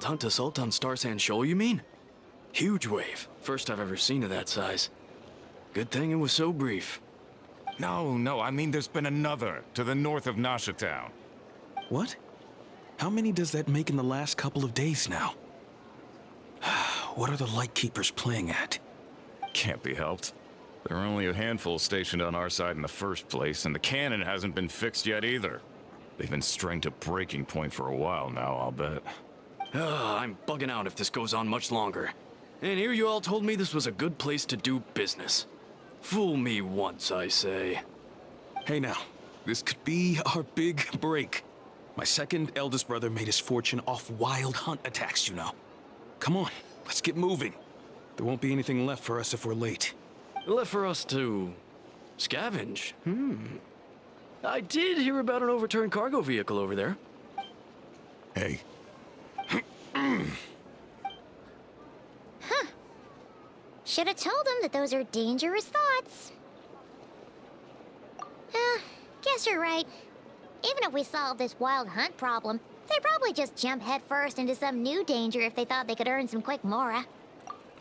wild hunt assault on Star Sand Shoal, you mean? Huge wave. First I've ever seen of that size. Good thing it was so brief. No, I mean there's been another to the north of Nasha Town. What? How many does that make in the last couple of days now? What are the Lightkeepers playing at? Can't be helped. There are only a handful stationed on our side in the first place, and the cannon hasn't been fixed yet either. They've been strained to breaking point for a while now, I'll bet. I'm bugging out if this goes on much longer. And here you all told me this was a good place to do business. Fool me once, I say. Hey now, this could be our big break. My second eldest brother made his fortune off wild hunt attacks, you know. Come on, let's get moving. There won't be anything left for us if we're late. Left for us to scavenge. I did hear about an overturned cargo vehicle over there. Hey. Should have told him that those are dangerous thoughts. Guess you're right. Even if we solve this wild hunt problem, they'd probably just jump headfirst into some new danger if they thought they could earn some quick mora.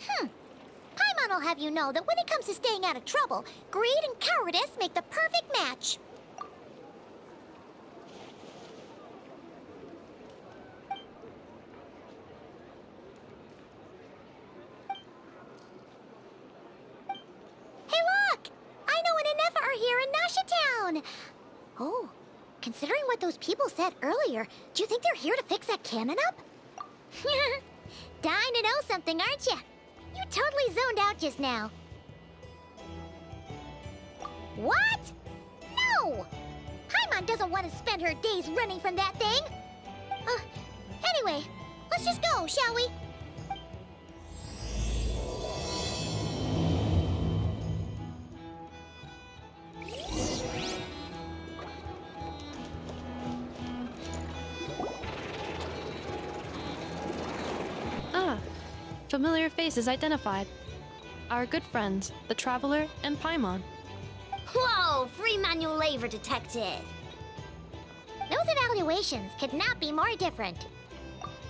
Paimon will have you know that when it comes to staying out of trouble, greed and cowardice make the perfect match. Hey look! Aino and Anefa are here in Nasha Town! Oh, considering what those people said earlier, do you think they're here to fix that cannon up? Dying to know something, aren't you? You totally zoned out just now. What? No! Paimon doesn't want to spend her days running from that thing. Anyway, let's just go, shall we? Familiar faces identified. Our good friends, the Traveler and Paimon. Whoa! Free manual labor detected! Those evaluations could not be more different.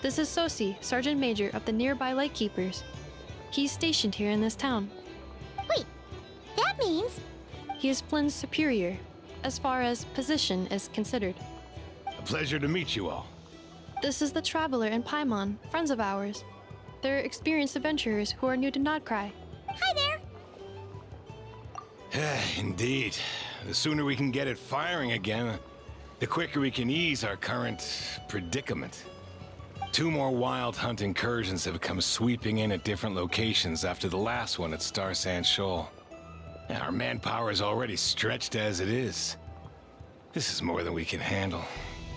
This is Sosi, Sergeant Major of the nearby Lightkeepers. He's stationed here in this town. Wait, that means... He is Flynn's superior, as far as position is considered. A pleasure to meet you all. This is the Traveler and Paimon, friends of ours. They're experienced adventurers who are new to Nodcry. Hi there! Indeed. The sooner we can get it firing again, the quicker we can ease our current predicament. 2 more wild hunt incursions have come sweeping in at different locations after the last one at Star Sand Shoal. Our manpower is already stretched as it is. This is more than we can handle.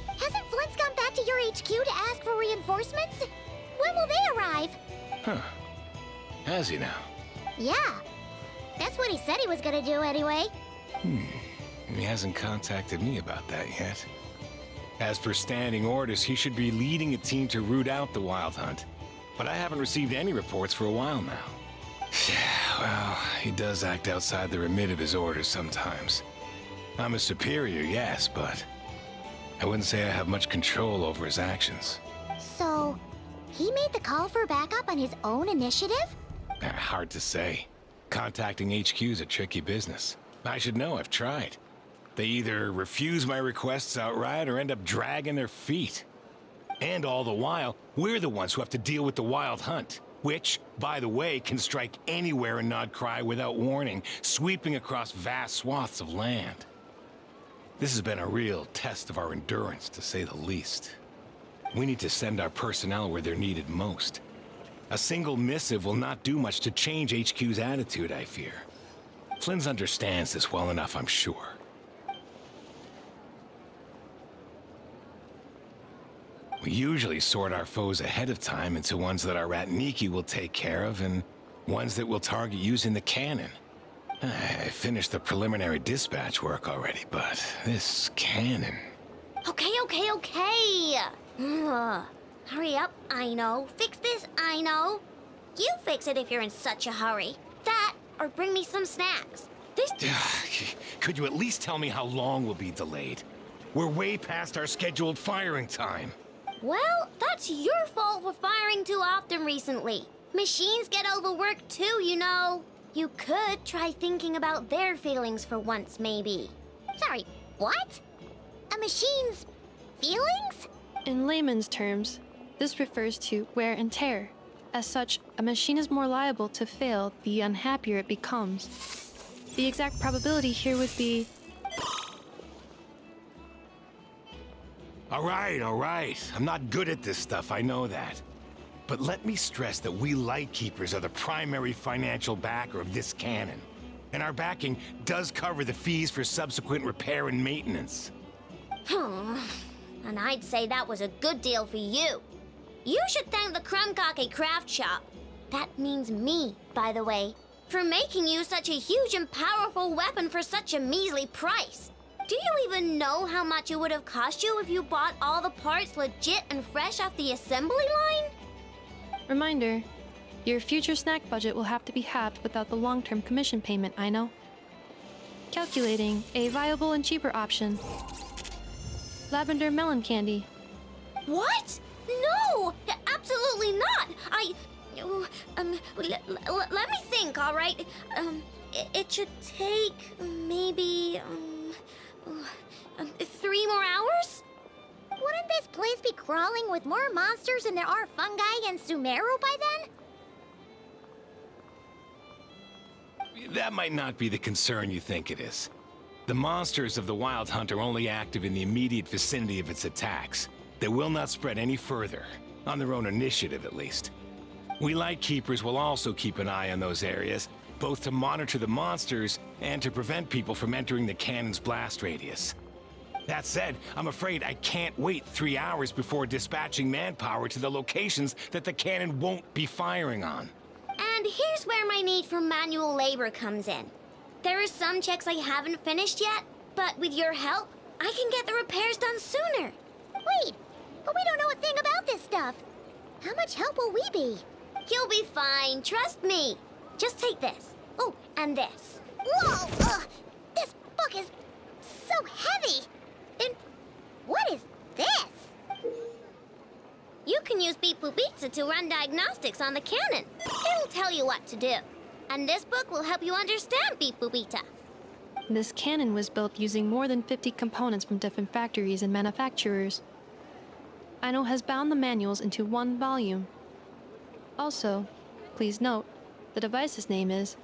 Hasn't Flint's gone back to your HQ to ask for reinforcements? When will they arrive? Huh. Has he now? Yeah. That's what he said he was gonna do anyway. He hasn't contacted me about that yet. As per standing orders, he should be leading a team to root out the wild hunt. But I haven't received any reports for a while now. Well, he does act outside the remit of his orders sometimes. I'm a superior, yes, but I wouldn't say I have much control over his actions. So, he made the call for backup on his own initiative? Hard to say. Contacting HQ's a tricky business. I should know, I've tried. They either refuse my requests outright or end up dragging their feet. And all the while, we're the ones who have to deal with the wild hunt, which, by the way, can strike anywhere in Nodcry without warning, sweeping across vast swaths of land. This has been a real test of our endurance, to say the least. We need to send our personnel where they're needed most. A single missive will not do much to change HQ's attitude, I fear. Flynn's understands this well enough, I'm sure. We usually sort our foes ahead of time into ones that our rat Niki will take care of and ones that we'll target using the cannon. I finished the preliminary dispatch work already, but this cannon... Okay. Hurry up, Aino. Fix this, Aino. You fix it if you're in such a hurry. That, or bring me some snacks. This... Could you at least tell me how long we'll be delayed? We're way past our scheduled firing time. Well, that's your fault for firing too often recently. Machines get overworked too, you know. You could try thinking about their feelings for once, maybe. Sorry, what? A machine's feelings? In layman's terms, this refers to wear and tear. As such, a machine is more liable to fail the unhappier it becomes. The exact probability here would be... All right. I'm not good at this stuff, I know that. But let me stress that we Lightkeepers are the primary financial backer of this cannon. And our backing does cover the fees for subsequent repair and maintenance. And I'd say that was a good deal for you. You should thank the Krumkake craft shop. That means me, by the way, for making you such a huge and powerful weapon for such a measly price. Do you even know how much it would have cost you if you bought all the parts legit and fresh off the assembly line? Reminder, your future snack budget will have to be halved without the long-term commission payment, I know. Calculating a viable and cheaper option. Lavender melon candy. What? No! Absolutely not! Let me think, all right? It should take maybe 3 more hours? Wouldn't this place be crawling with more monsters than there are fungi and Sumeru by then? That might not be the concern you think it is. The monsters of the Wild Hunt are only active in the immediate vicinity of its attacks. They will not spread any further, on their own initiative at least. We Lightkeepers will also keep an eye on those areas, both to monitor the monsters and to prevent people from entering the cannon's blast radius. That said, I'm afraid I can't wait 3 hours before dispatching manpower to the locations that the cannon won't be firing on. And here's where my need for manual labor comes in. There are some checks I haven't finished yet, but with your help, I can get the repairs done sooner. Wait, but we don't know a thing about this stuff. How much help will we be? You'll be fine, trust me. Just take this. Oh, and this. Whoa! This book is so heavy. And what is this? You can use Beep Boop Pizza to run diagnostics on the cannon. It'll tell you what to do. And this book will help you understand Beep Boop Pizza. This cannon was built using more than 50 components from different factories and manufacturers. Aino has bound the manuals into one volume. Also, please note, the device's name is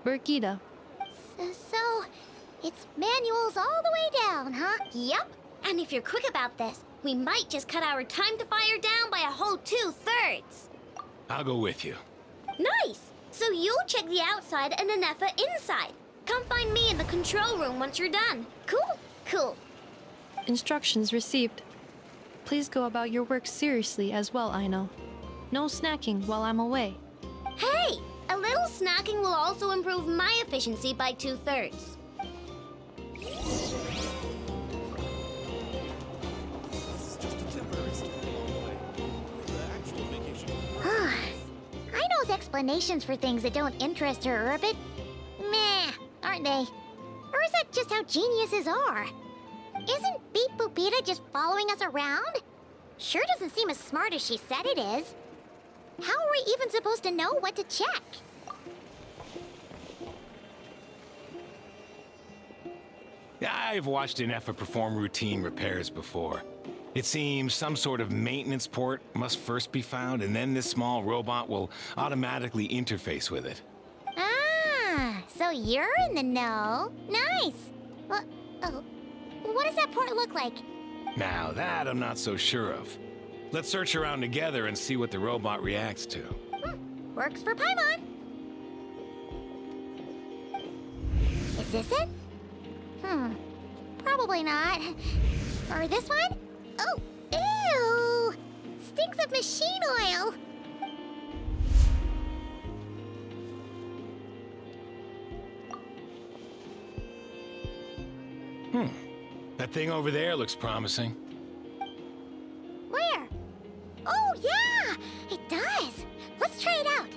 Burkida. So, it's manuals all the way down, huh? Yep. And if you're quick about this, we might just cut our time to fire down by a whole 2/3. I'll go with you. Nice! So you'll check the outside and Anefa inside. Come find me in the control room once you're done. Cool? Cool. Instructions received. Please go about your work seriously as well, Aino. No snacking while I'm away. Hey! A little snacking will also improve my efficiency by 2/3. Aino's explanations for things that don't interest her are a bit meh, aren't they? Or is that just how geniuses are? Isn't Beep Boopita just following us around? Sure doesn't seem as smart as she said it is. How are we even supposed to know what to check? I've watched Anefa perform routine repairs before. It seems some sort of maintenance port must first be found, and then this small robot will automatically interface with it. Ah, so you're in the know. Nice. What does that port look like? Now that I'm not so sure of. Let's search around together and see what the robot reacts to. Works for Paimon. Is this it? Probably not. Or this one? Oh, ew! Stinks of machine oil. That thing over there looks promising. Where? Oh, yeah! It does. Let's try it out.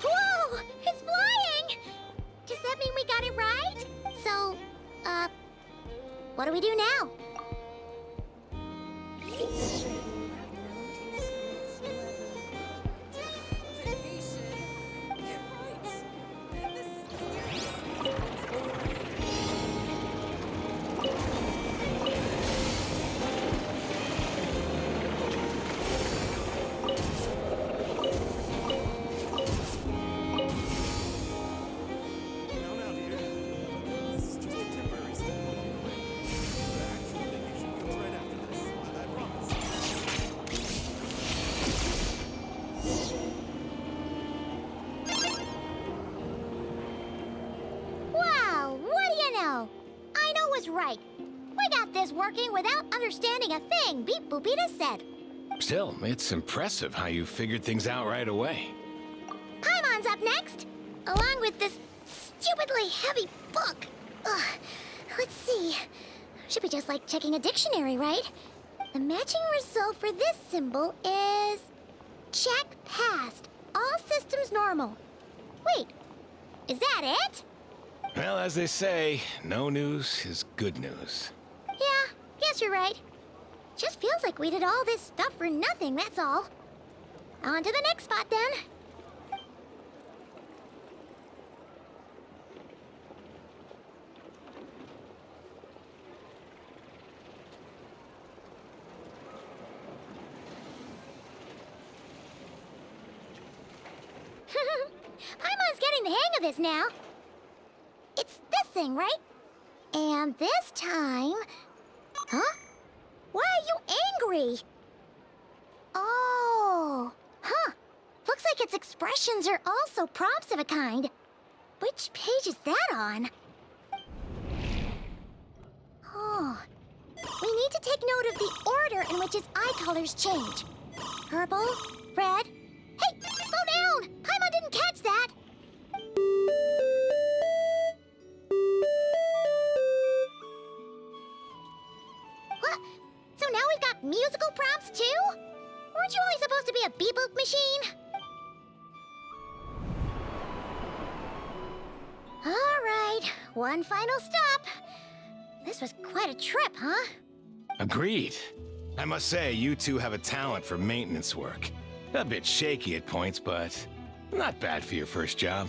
Whoa! It's flying! Does that mean we got it right? So, what do we do now? That's right. We got this working without understanding a thing, Beep Boopita said. Still, it's impressive how you figured things out right away. Paimon's up next, along with this stupidly heavy book. Ugh. Let's see. Should be just like checking a dictionary, right? The matching result for this symbol is... check passed. All systems normal. Wait, is that it? Well, as they say, no news is good news. Yeah, guess you're right. Just feels like we did all this stuff for nothing, that's all. On to the next spot, then. Paimon's getting the hang of this now. It's this thing, right? And this time... Huh? Why are you angry? Oh, huh. Looks like its expressions are also prompts of a kind. Which page is that on? Oh. We need to take note of the order in which its eye colors change. Purple, red... Hey, slow down! Paimon didn't catch that! What? So now we've got musical prompts too? Weren't you only supposed to be a beep-boop machine? Alright, one final stop. This was quite a trip, huh? Agreed. I must say, you two have a talent for maintenance work. A bit shaky at points, but not bad for your first job.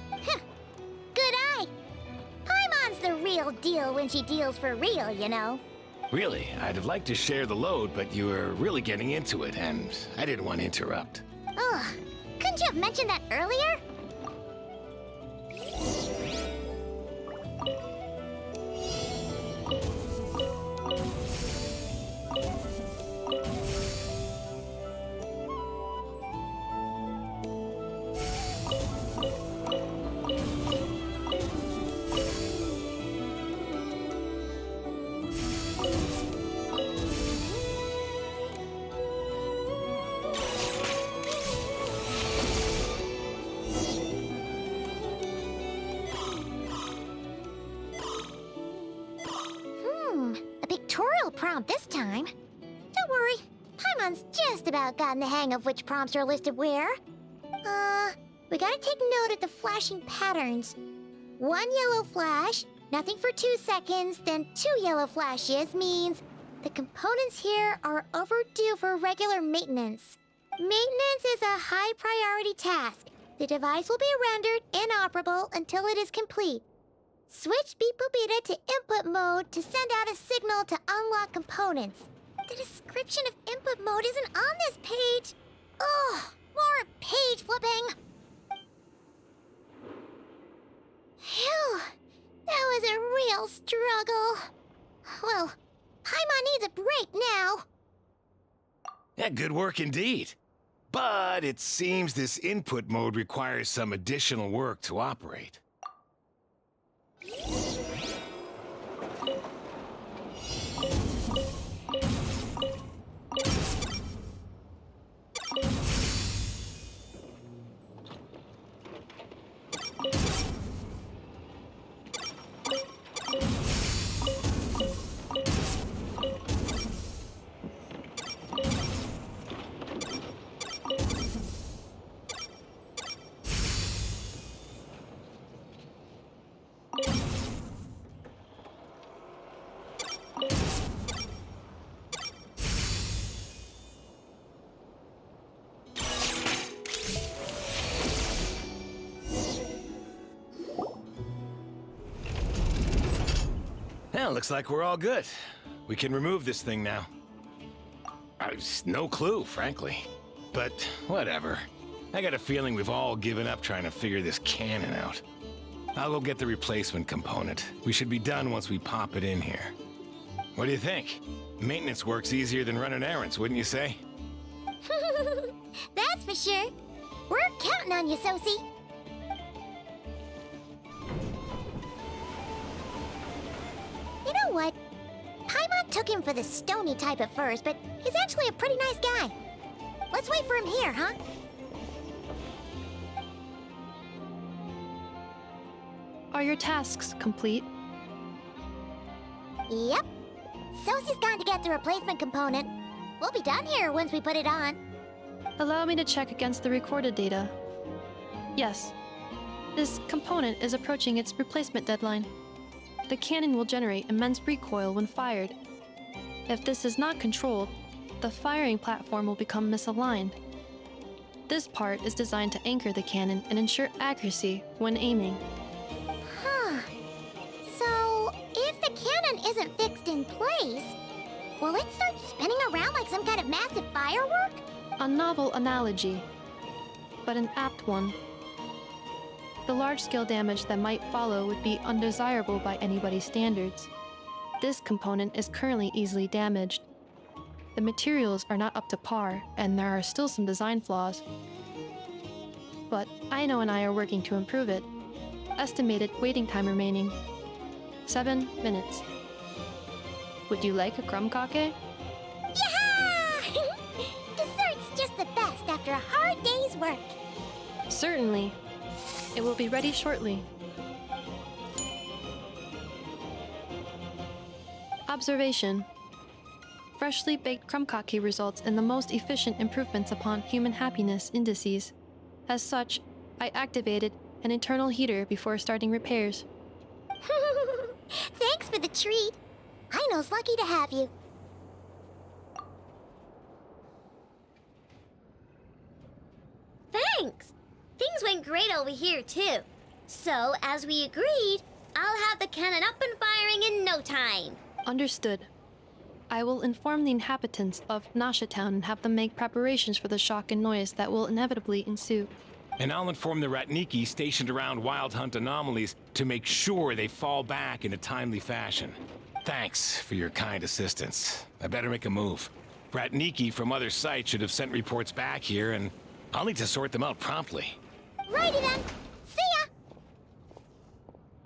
Huh. Good eye. Paimon's the real deal when she deals for real, you know. Really, I'd have liked to share the load, but you were really getting into it, and I didn't want to interrupt. Ugh. Couldn't you have mentioned that earlier? A pictorial prompt this time. Don't worry, Paimon's just about gotten the hang of which prompts are listed where. We gotta take note of the flashing patterns. One yellow flash, nothing for 2 seconds, then 2 yellow flashes means the components here are overdue for regular maintenance. Maintenance is a high priority task. The device will be rendered inoperable until it is complete. Switch Beep Boopita to input mode to send out a signal to unlock components. The description of input mode isn't on this page. Ugh, more page flipping. Phew, that was a real struggle. Well, Paimon needs a break now. Yeah, good work indeed. But it seems this input mode requires some additional work to operate. Well, looks like we're all good. We can remove this thing now. I've no clue, frankly. But whatever. I got a feeling we've all given up trying to figure this cannon out. I'll go get the replacement component. We should be done once we pop it in here. What do you think? Maintenance work's easier than running errands, wouldn't you say? That's for sure. We're counting on you, Sosie. You what? Paimon took him for the stony type at first, but he's actually a pretty nice guy. Let's wait for him here, huh? Are your tasks complete? Yep. Sosie's gone to get the replacement component. We'll be done here once we put it on. Allow me to check against the recorded data. Yes. This component is approaching its replacement deadline. The cannon will generate immense recoil when fired. If this is not controlled, the firing platform will become misaligned. This part is designed to anchor the cannon and ensure accuracy when aiming. Huh. So, if the cannon isn't fixed in place, will it start spinning around like some kind of massive firework? A novel analogy, but an apt one. The large-scale damage that might follow would be undesirable by anybody's standards. This component is currently easily damaged. The materials are not up to par, and there are still some design flaws. But Aino and I are working to improve it. Estimated waiting time remaining: 7 minutes. Would you like a crumb cake? Yeah! Dessert's just the best after a hard day's work. Certainly. It will be ready shortly. Observation. Freshly baked crumb cake results in the most efficient improvements upon human happiness indices. As such, I activated an internal heater before starting repairs. Thanks for the treat. Aino's lucky to have you. Thanks. Things went great over here, too. So, as we agreed, I'll have the cannon up and firing in no time. Understood. I will inform the inhabitants of Nasha Town and have them make preparations for the shock and noise that will inevitably ensue. And I'll inform the Ratniki stationed around Wild Hunt anomalies to make sure they fall back in a timely fashion. Thanks for your kind assistance. I better make a move. Ratniki from other sites should have sent reports back here, and I'll need to sort them out promptly. Righty then. See ya!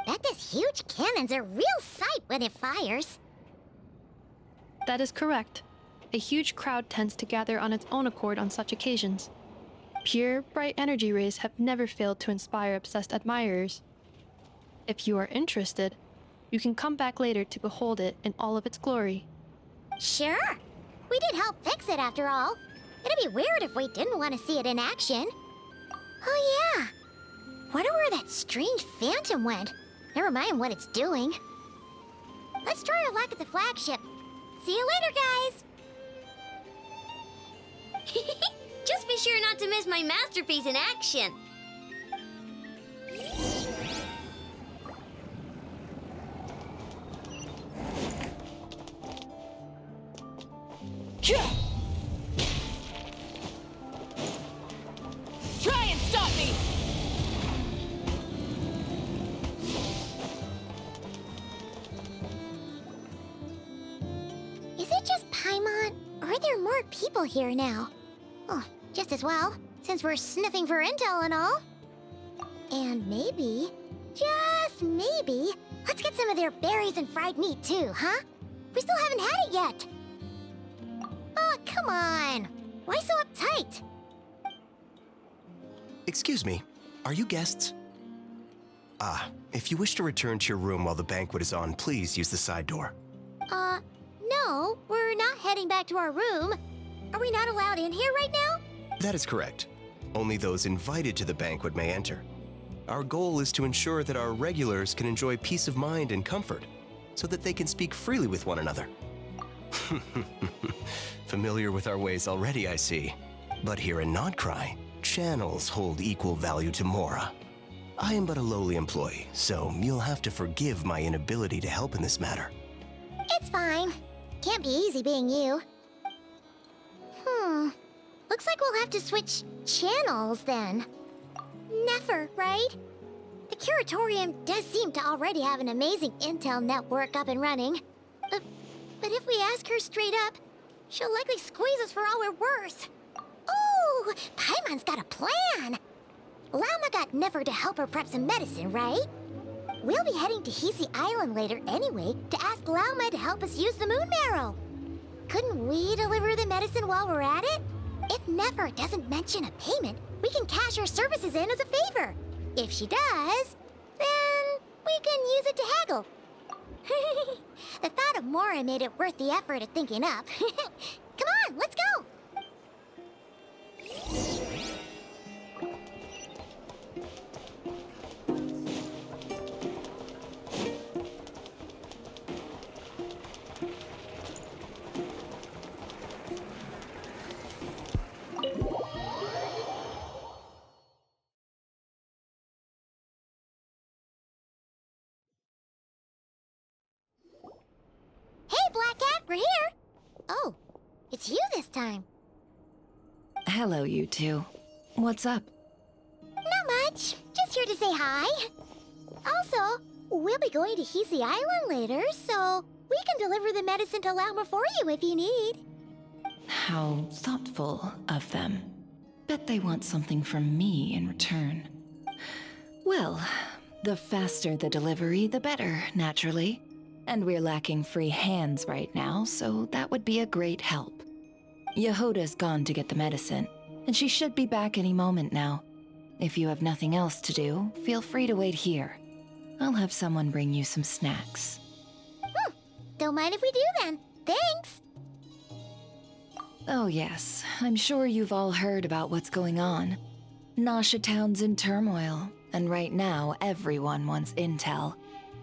Bet this huge cannon's a real sight when it fires. That is correct. A huge crowd tends to gather on its own accord on such occasions. Pure, bright energy rays have never failed to inspire obsessed admirers. If you are interested, you can come back later to behold it in all of its glory. Sure. We did help fix it after all. It'd be weird if we didn't want to see it in action. Oh yeah. Wonder where that strange phantom went. Never mind what it's doing. Let's try our luck at the flagship. See you later, guys! Just be sure not to miss my masterpiece in action. Try and stop me! Is it just Paimon, or are there more people here now? Oh, just as well, since we're sniffing for intel and all. And maybe, just maybe, let's get some of their berries and fried meat too, huh? We still haven't had it yet. Oh, come on. Why so uptight? Excuse me, are you guests? If you wish to return to your room while the banquet is on, please use the side door. No, we're not heading back to our room. Are we not allowed in here right now? That is correct. Only those invited to the banquet may enter. Our goal is to ensure that our regulars can enjoy peace of mind and comfort, so that they can speak freely with one another. Familiar with our ways already, I see. But here in Nodcry, channels hold equal value to Mora. I am but a lowly employee, so you'll have to forgive my inability to help in this matter. It's fine. Can't be easy being you. Looks like we'll have to switch channels then. Never, right? The Curatorium does seem to already have an amazing intel network up and running. But if we ask her straight up, she'll likely squeeze us for all we're worth. Ooh, Paimon's got a plan! Llama got Never to help her prep some medicine, right? We'll be heading to Hisi Island later anyway to ask Lauma to help us use the moon marrow. Couldn't we deliver the medicine while we're at it? If Nefer doesn't mention a payment, we can cash our services in as a favor. If she does, then we can use it to haggle. The thought of Mora made it worth the effort of thinking up. Come on, let's go! Hey, Black Cat, we're here! Oh, it's you this time. Hello, you two. What's up? Not much. Just here to say hi. Also, we'll be going to Hisi Island later, so we can deliver the medicine to Lauma for you if you need. How thoughtful of them. Bet they want something from me in return. Well, the faster the delivery, the better, naturally. And we're lacking free hands right now, so that would be a great help. Yehoda's gone to get the medicine, and she should be back any moment now. If you have nothing else to do, feel free to wait here. I'll have someone bring you some snacks. Don't mind if we do then. Thanks! Oh yes, I'm sure you've all heard about what's going on. Nasha Town's in turmoil, and right now everyone wants intel.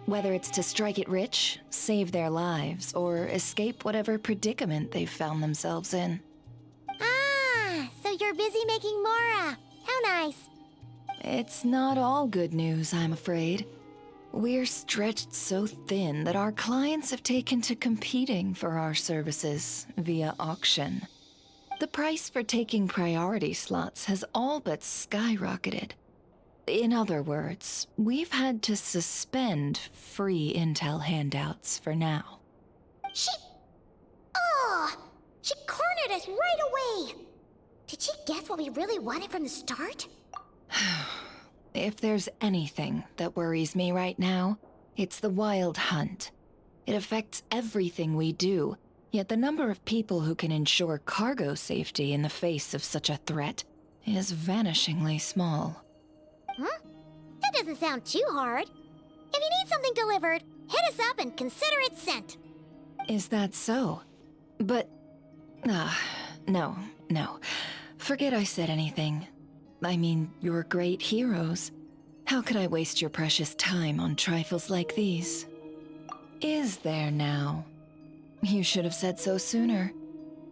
Whether it's to strike it rich, save their lives, or escape whatever predicament they've found themselves in. Ah, so you're busy making Mora. How nice. It's not all good news, I'm afraid. We're stretched so thin that our clients have taken to competing for our services via auction. The price for taking priority slots has all but skyrocketed. In other words, we've had to suspend free intel handouts for now. She cornered us right away! Did she guess what we really wanted from the start? If there's anything that worries me right now, it's the wild hunt. It affects everything we do, yet the number of people who can ensure cargo safety in the face of such a threat is vanishingly small. Huh? That doesn't sound too hard. If you need something delivered, hit us up and consider it sent. Is that so? But... no. Forget I said anything. I mean, you're great heroes. How could I waste your precious time on trifles like these? Is there now? You should have said so sooner.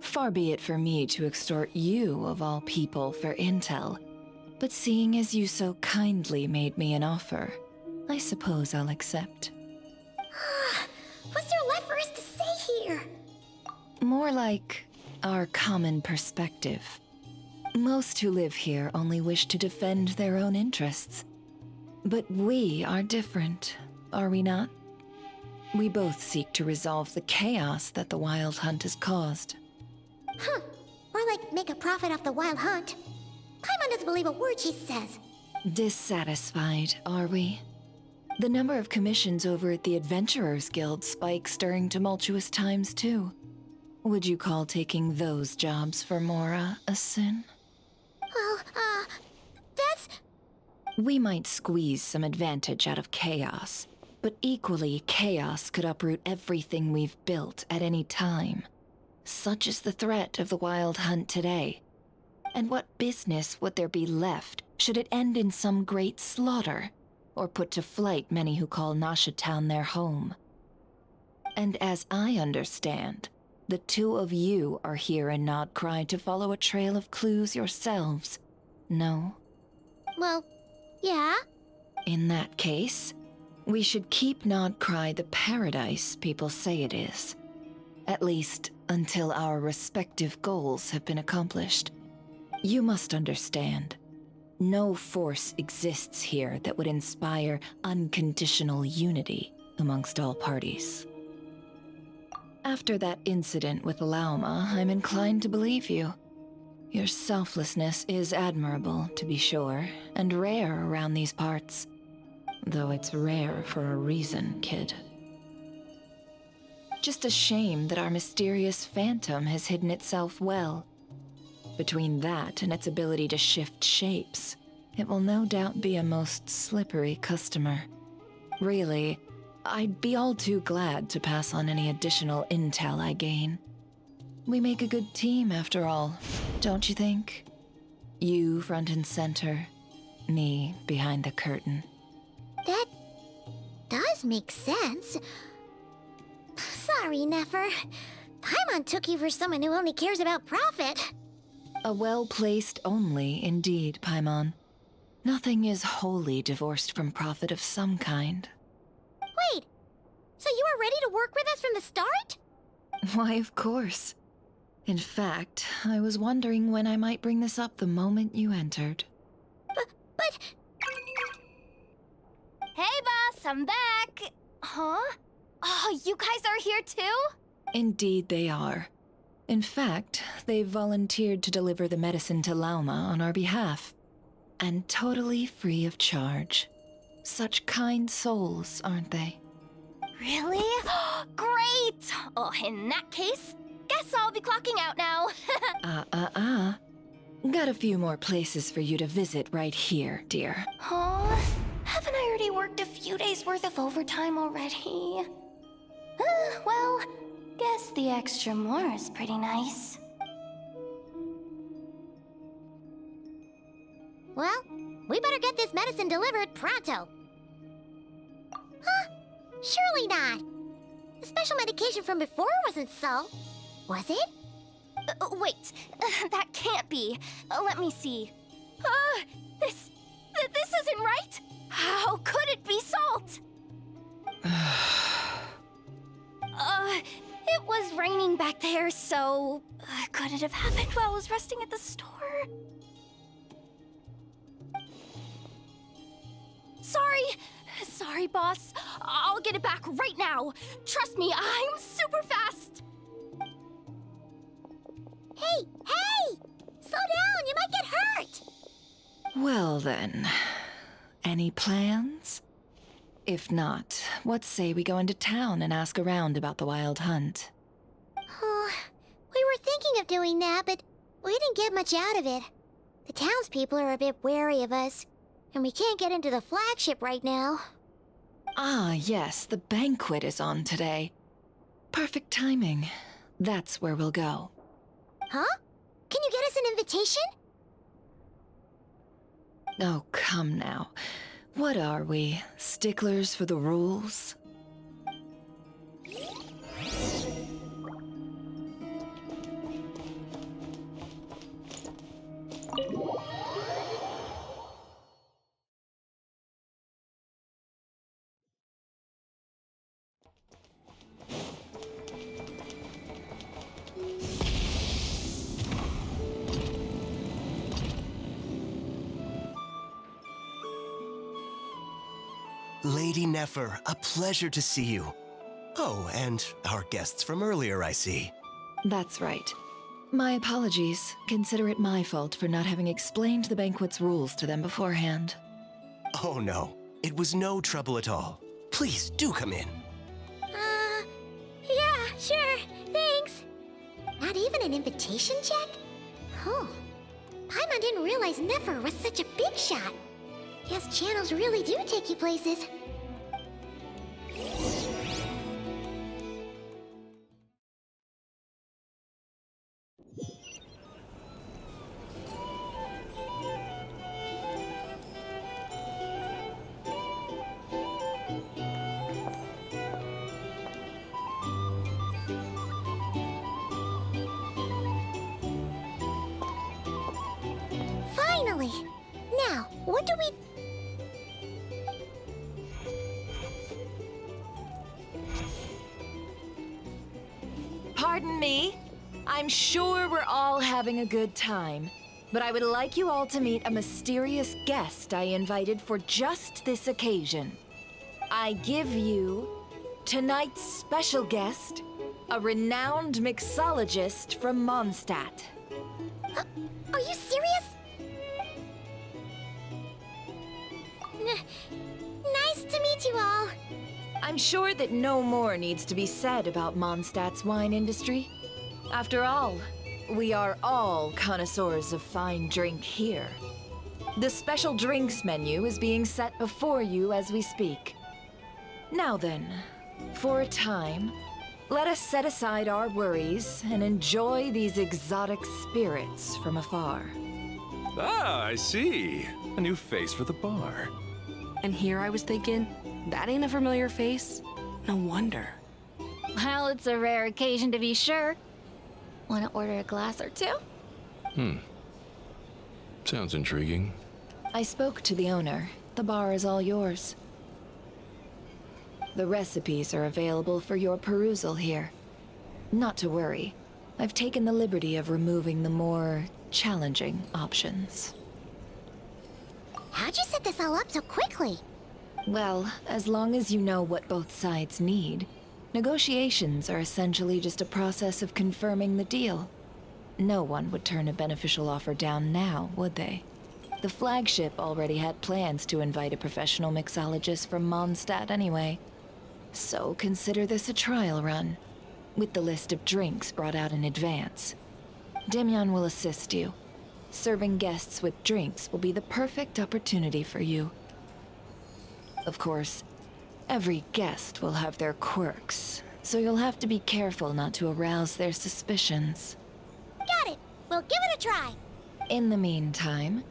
Far be it for me to extort you, of all people, for intel. But seeing as you so kindly made me an offer, I suppose I'll accept. What's there left for us to say here? More like our common perspective. Most who live here only wish to defend their own interests. But we are different, are we not? We both seek to resolve the chaos that the Wild Hunt has caused. More like make a profit off the Wild Hunt. Paimon doesn't believe a word she says. Dissatisfied, are we? The number of commissions over at the Adventurers Guild spikes during tumultuous times, too. Would you call taking those jobs for Mora a sin? Well, that's... We might squeeze some advantage out of chaos, but equally, chaos could uproot everything we've built at any time. Such is the threat of the Wild Hunt today. And what business would there be left should it end in some great slaughter, or put to flight many who call Nasha Town their home? And as I understand, the two of you are here in Nodcry to follow a trail of clues yourselves, no? Well, yeah. In that case, we should keep Nodcry the paradise people say it is. At least, until our respective goals have been accomplished. You must understand, no force exists here that would inspire unconditional unity amongst all parties. After that incident with Lauma, I'm inclined to believe you. Your selflessness is admirable, to be sure, and rare around these parts. Though it's rare for a reason, kid. Just a shame that our mysterious phantom has hidden itself well. Between that and its ability to shift shapes, it will no doubt be a most slippery customer. Really, I'd be all too glad to pass on any additional intel I gain. We make a good team, after all, don't you think? You front and center, me behind the curtain. That does make sense. Sorry, Nefer. Paimon took you for someone who only cares about profit. A well-placed only, indeed, Paimon. Nothing is wholly divorced from profit of some kind. Wait, so you were ready to work with us from the start? Why, of course. In fact, I was wondering when I might bring this up the moment you entered. But... Hey, boss, I'm back! Huh? Oh, you guys are here too? Indeed they are. In fact, they've volunteered to deliver the medicine to Lauma on our behalf. And totally free of charge. Such kind souls, aren't they? Really? Great! Oh, in that case, guess I'll be clocking out now. Got a few more places for you to visit right here, dear. Huh? Haven't I already worked a few days worth of overtime already? Well, guess the extra more is pretty nice. Well, we better get this medicine delivered pronto. Huh? Surely not. The special medication from before wasn't so. Was it? Wait, that can't be. Let me see. This isn't right. How could it be salt? It was raining back there, so could it have happened while I was resting at the store? Sorry, boss. I'll get it back right now. Trust me, I'm super fast. Hey! Slow down, you might get hurt! Well then, any plans? If not, what say we go into town and ask around about the wild hunt? Oh, we were thinking of doing that, but we didn't get much out of it. The townspeople are a bit wary of us, and we can't get into the flagship right now. Ah, yes, the banquet is on today. Perfect timing. That's where we'll go. Huh? Can you get us an invitation? Oh, come now. What are we, sticklers for the rules? Lady Nefer, a pleasure to see you. Oh, and our guests from earlier, I see. That's right. My apologies. Consider it my fault for not having explained the banquet's rules to them beforehand. Oh no, it was no trouble at all. Please, do come in. Yeah, sure, thanks. Not even an invitation check? Oh, Paimon didn't realize Nefer was such a big shot. Yes, channels really do take you places. Finally! Now, what do we... Pardon me. I'm sure we're all having a good time, but I would like you all to meet a mysterious guest I invited for just this occasion. I give you tonight's special guest, a renowned mixologist from Mondstadt. Are you serious? Nice I'm sure that no more needs to be said about Mondstadt's wine industry. After all, we are all connoisseurs of fine drink here. The special drinks menu is being set before you as we speak. Now then, for a time, let us set aside our worries and enjoy these exotic spirits from afar. Ah, I see. A new face for the bar. And here I was thinking, that ain't a familiar face. No wonder. Well, it's a rare occasion to be sure. Want to order a glass or two? Sounds intriguing. I spoke to the owner. The bar is all yours. The recipes are available for your perusal here. Not to worry. I've taken the liberty of removing the more challenging options. How'd you set this all up so quickly? Well, as long as you know what both sides need, negotiations are essentially just a process of confirming the deal. No one would turn a beneficial offer down now, would they? The flagship already had plans to invite a professional mixologist from Mondstadt anyway. So consider this a trial run, with the list of drinks brought out in advance. Demyan will assist you. Serving guests with drinks will be the perfect opportunity for you. Of course, every guest will have their quirks, so you'll have to be careful not to arouse their suspicions. Got it. We'll give it a try. In the meantime,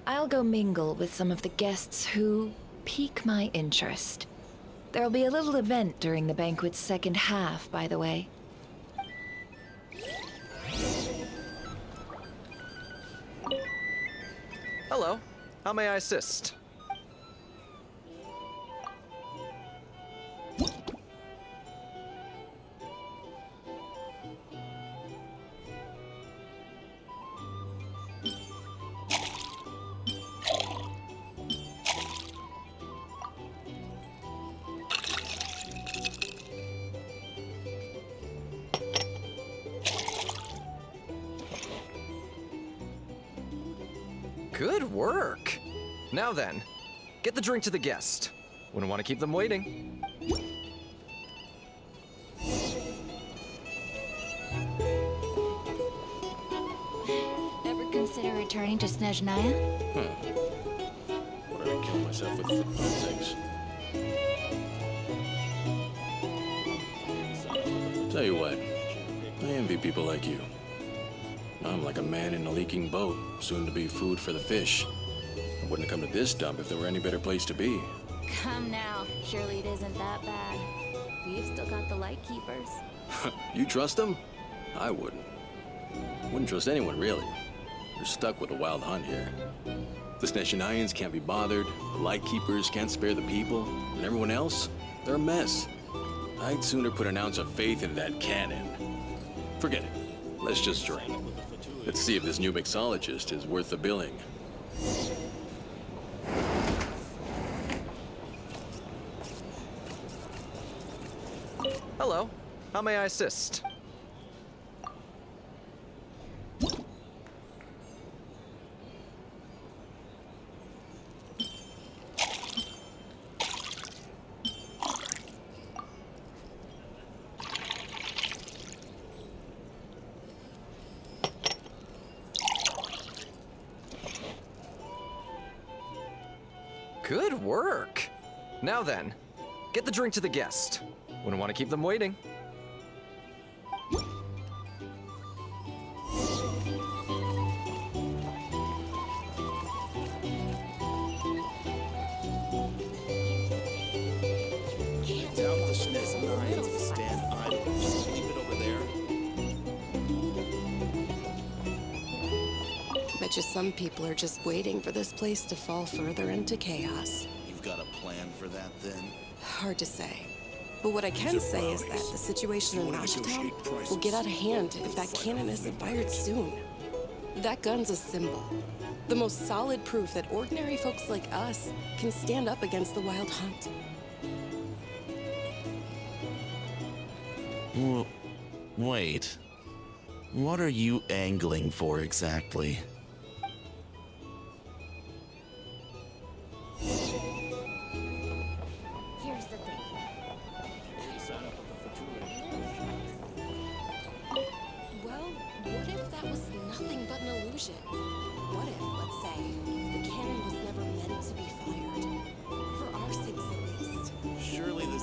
I'll go mingle with some of the guests who pique my interest. There'll be a little event during the banquet's second half, by the way. Hello. How may I assist? Good work! Now then, get the drink to the guest. Wouldn't want to keep them waiting. Ever consider returning to Snezhnaya? What did I kill myself with things? Tell you what, I envy people like you. I'm like a man in a leaking boat, soon to be food for the fish. I wouldn't have come to this dump if there were any better place to be. Come now. Surely it isn't that bad. We've still got the light keepers. You trust them? I wouldn't. Wouldn't trust anyone, really. We're stuck with a wild hunt here. The Snezhnayans can't be bothered, the Lightkeepers can't spare the people, and everyone else, they're a mess. I'd sooner put an ounce of faith into that cannon. Forget it. Let's just drink. Let's see if this new mixologist is worth the billing. Hello. How may I assist? Good work! Now then, get the drink to the guest. Wouldn't want to keep them waiting. Tell the Snezhnayans to stand idle. Just leave it over there. Bet you some people are just waiting for this place to fall further into chaos. You've got a plan for that, then? Hard to say. But what I can say is that the situation in Nashitown will get out of hand if that cannon isn't fired soon. That gun's a symbol. The most solid proof that ordinary folks like us can stand up against the Wild Hunt. Well, wait. What are you angling for exactly? Here's the thing.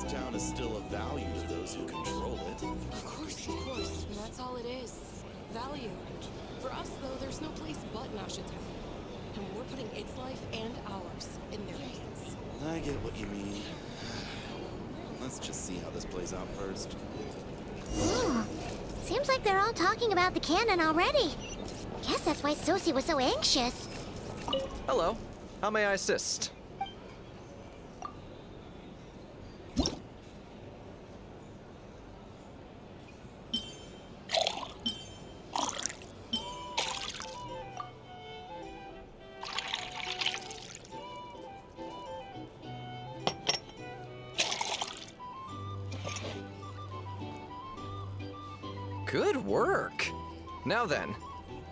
town is still of value to those who control it. Of course, of course. That's all it is. Value. For us, though, there's no place but Nasha Town. And we're putting its life and ours in their hands. I get what you mean. Let's just see how this plays out first. Seems like they're all talking about the cannon already. Guess that's why Sosie was so anxious. Hello. How may I assist? Good work. Now then,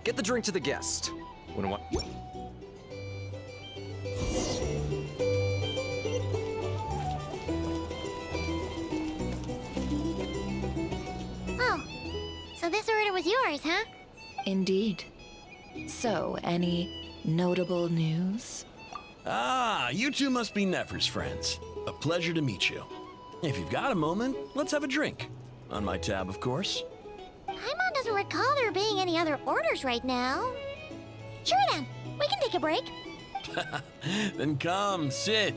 get the drink to the guest. When what? Oh, so this order was yours, huh? Indeed. So, any notable news? Ah, you two must be Nefer's friends. A pleasure to meet you. If you've got a moment, let's have a drink. On my tab, of course. Paimon doesn't recall there being any other orders right now. Sure then, we can take a break. Then come, sit.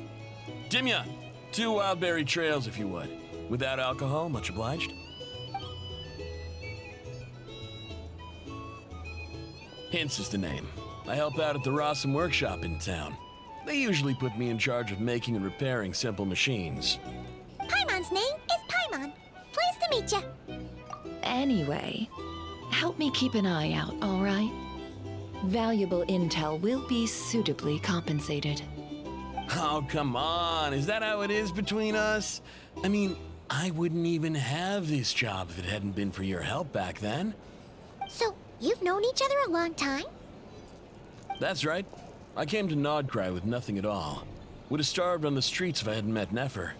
Dimyon, 2 wildberry trails if you would. Without alcohol, much obliged. Hints is the name. I help out at the Rossum workshop in town. They usually put me in charge of making and repairing simple machines. Paimon's name is Paimon. Pleased to meet ya. Anyway, help me keep an eye out, all right? Valuable intel will be suitably compensated. Oh, come on. Is that how it is between us? I mean, I wouldn't even have this job if it hadn't been for your help back then. So, you've known each other a long time? That's right. I came to Nodcry with nothing at all. Would have starved on the streets if I hadn't met Nefer.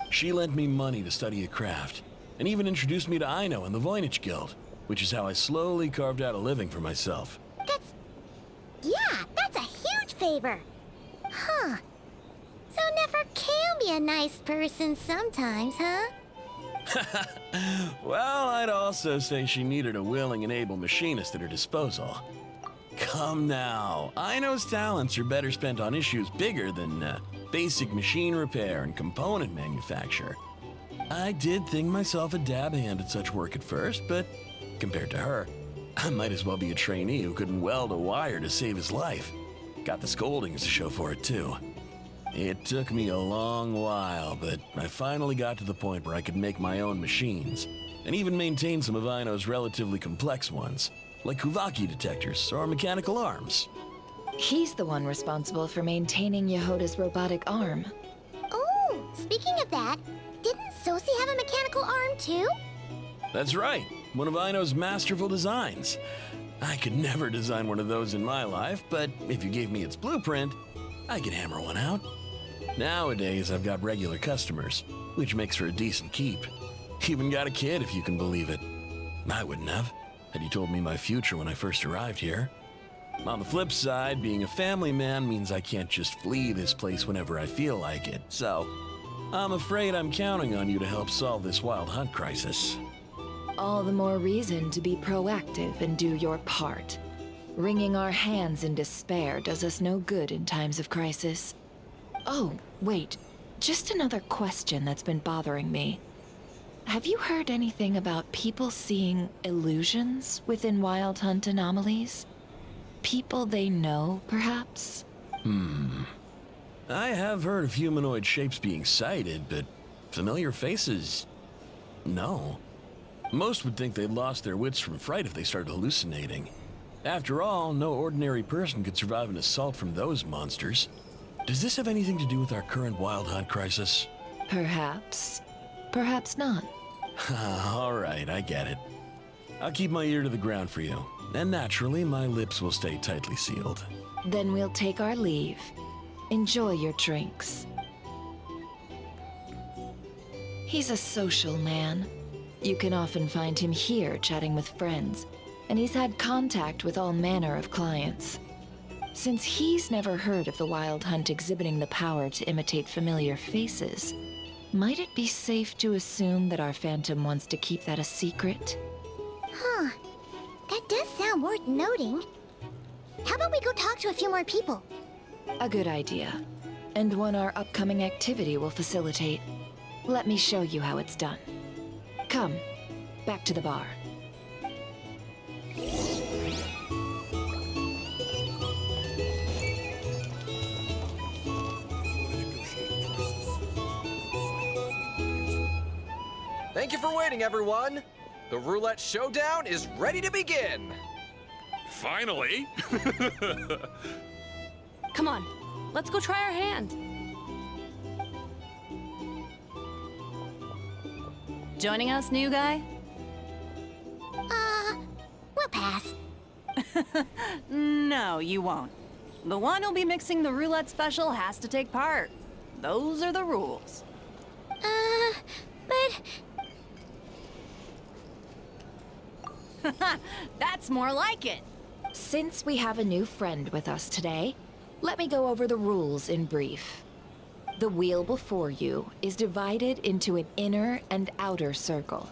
She lent me money to study a craft, and even introduced me to Aino and the Voynich Guild, which is how I slowly carved out a living for myself. That's a huge favor. Huh. So Nefer can be a nice person sometimes, huh? Well, I'd also say she needed a willing and able machinist at her disposal. Come now, Aino's talents are better spent on issues bigger than basic machine repair and component manufacture. I did think myself a dab hand at such work at first, but compared to her, I might as well be a trainee who couldn't weld a wire to save his life. Got the scoldings to show for it, too. It took me a long while, but I finally got to the point where I could make my own machines, and even maintain some of Aino's relatively complex ones, like Kuvaki detectors or mechanical arms. He's the one responsible for maintaining Yehoda's robotic arm. Oh, speaking of that, didn't Sosie have a mechanical arm too? That's right, one of Aino's masterful designs. I could never design one of those in my life, but if you gave me its blueprint, I could hammer one out. Nowadays, I've got regular customers, which makes for a decent keep. Even got a kid, if you can believe it. I wouldn't have, had you told me my future when I first arrived here. On the flip side, being a family man means I can't just flee this place whenever I feel like it, so I'm afraid I'm counting on you to help solve this wild hunt crisis. All the more reason to be proactive and do your part. Wringing our hands in despair does us no good in times of crisis. Oh, wait. Just another question that's been bothering me. Have you heard anything about people seeing illusions within Wild Hunt anomalies? People they know, perhaps? I have heard of humanoid shapes being sighted, but familiar faces? No. Most would think they'd lost their wits from fright if they started hallucinating. After all, no ordinary person could survive an assault from those monsters. Does this have anything to do with our current Wild Hunt crisis? Perhaps. Perhaps not. All right, I get it. I'll keep my ear to the ground for you, and naturally, my lips will stay tightly sealed. Then we'll take our leave. Enjoy your drinks. He's a social man. You can often find him here chatting with friends, and he's had contact with all manner of clients. Since he's never heard of the Wild Hunt exhibiting the power to imitate familiar faces, might it be safe to assume that our Phantom wants to keep that a secret? Huh. That does sound worth noting. How about we go talk to a few more people? A good idea. And one our upcoming activity will facilitate. Let me show you how it's done. Come, back to the bar. Thank you for waiting, everyone. The roulette showdown is ready to begin. Finally! Come on, let's go try our hand. Joining us, new guy? We'll pass. No, you won't. The one who'll be mixing the roulette special has to take part. Those are the rules. But... That's more like it. Since we have a new friend with us today, let me go over the rules in brief. The wheel before you is divided into an inner and outer circle.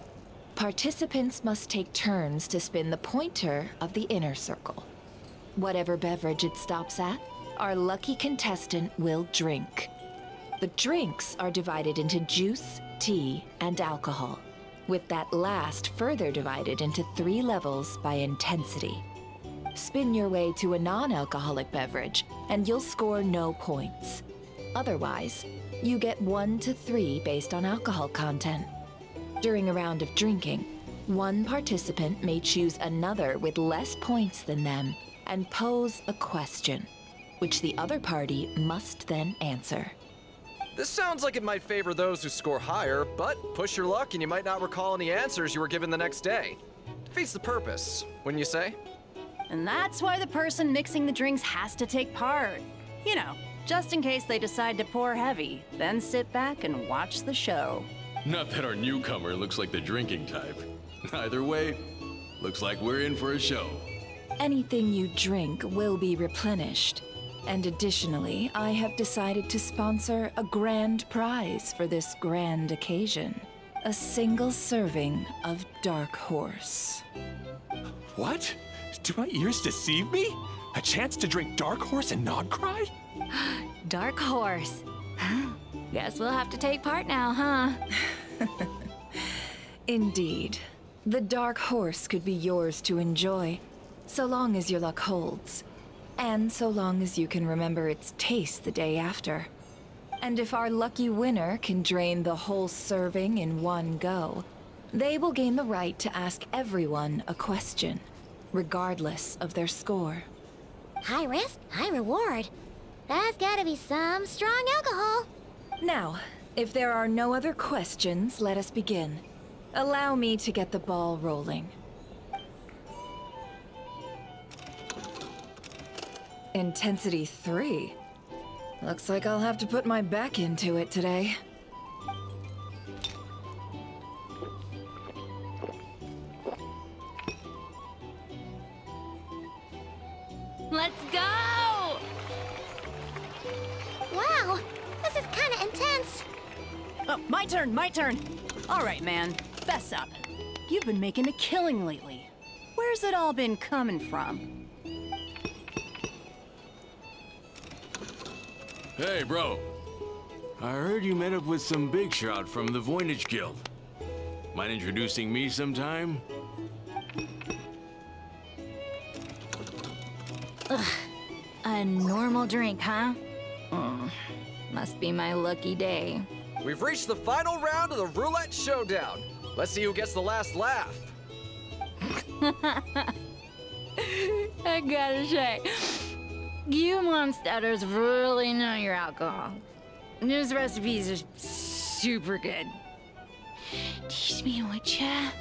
Participants must take turns to spin the pointer of the inner circle. Whatever beverage it stops at, our lucky contestant will drink. The drinks are divided into juice, tea, and alcohol, with that last further divided into 3 levels by intensity. Spin your way to a non-alcoholic beverage, and you'll score no points. Otherwise, you get 1 to 3 based on alcohol content. During a round of drinking, one participant may choose another with less points than them and pose a question, which the other party must then answer. This sounds like it might favor those who score higher, but push your luck and you might not recall any answers you were given the next day. Defeats the purpose, wouldn't you say? And that's why the person mixing the drinks has to take part. You know, just in case they decide to pour heavy, then sit back and watch the show. Not that our newcomer looks like the drinking type. Either way, looks like we're in for a show. Anything you drink will be replenished. And additionally, I have decided to sponsor a grand prize for this grand occasion. A single serving of Dark Horse. What? Do my ears deceive me? A chance to drink Dark Horse and not cry? Dark Horse. Guess we'll have to take part now, huh? Indeed. The Dark Horse could be yours to enjoy, so long as your luck holds. And so long as you can remember its taste the day after. And if our lucky winner can drain the whole serving in one go, they will gain the right to ask everyone a question, regardless of their score. High risk, high reward. That's gotta be some strong alcohol. Now, if there are no other questions, let us begin. Allow me to get the ball rolling. Intensity 3. Looks like I'll have to put my back into it today. Let's go! Wow, this is kinda intense. Oh, my turn, my turn. All right, man, fess up. You've been making a killing lately. Where's it all been coming from? Hey, bro. I heard you met up with some big shot from the Voynich Guild. Mind introducing me sometime? A normal drink, huh? Must be my lucky day. We've reached the final round of the roulette showdown. Let's see who gets the last laugh. I gotta say, you monsters really know your alcohol. This recipe is super good. Teach me, would ya?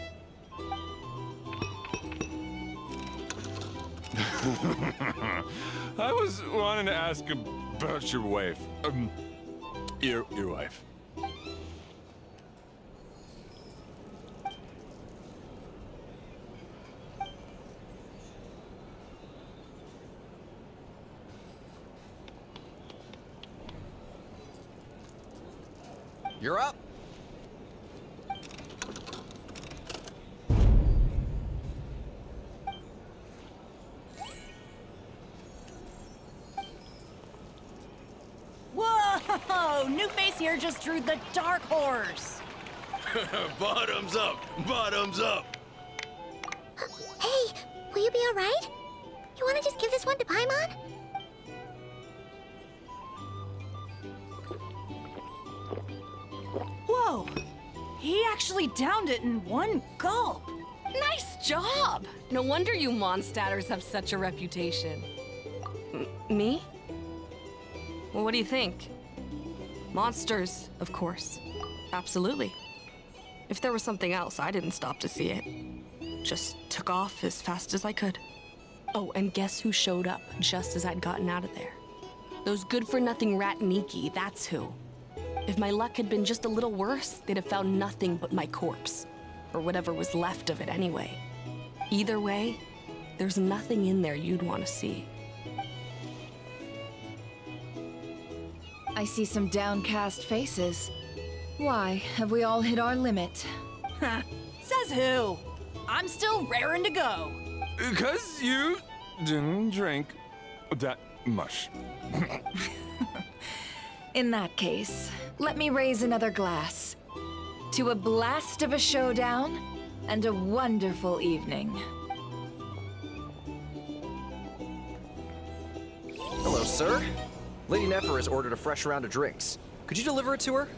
I was wanting to ask about your wife. Your wife. You're up. Whoa! New face here just drew the dark horse. Bottoms up! Bottoms up! Hey, will you be alright? You wanna just give this one to Paimon? Whoa! He actually downed it in one gulp. Nice job! No wonder you monstatters have such a reputation. Me? Well, what do you think? Monsters, of course. Absolutely. If there was something else, I didn't stop to see it. Just took off as fast as I could. Oh, and guess who showed up just as I'd gotten out of there? Those good-for-nothing rat Niki, that's who. If my luck had been just a little worse, they'd have found nothing but my corpse. Or whatever was left of it anyway. Either way, there's nothing in there you'd want to see. I see some downcast faces. Why, have we all hit our limit? Huh. Says who? I'm still raring to go. 'Cause you didn't drink that much. In that case, let me raise another glass. To a blast of a showdown and a wonderful evening. Hello, sir. Lady Nefer has ordered a fresh round of drinks. Could you deliver it to her?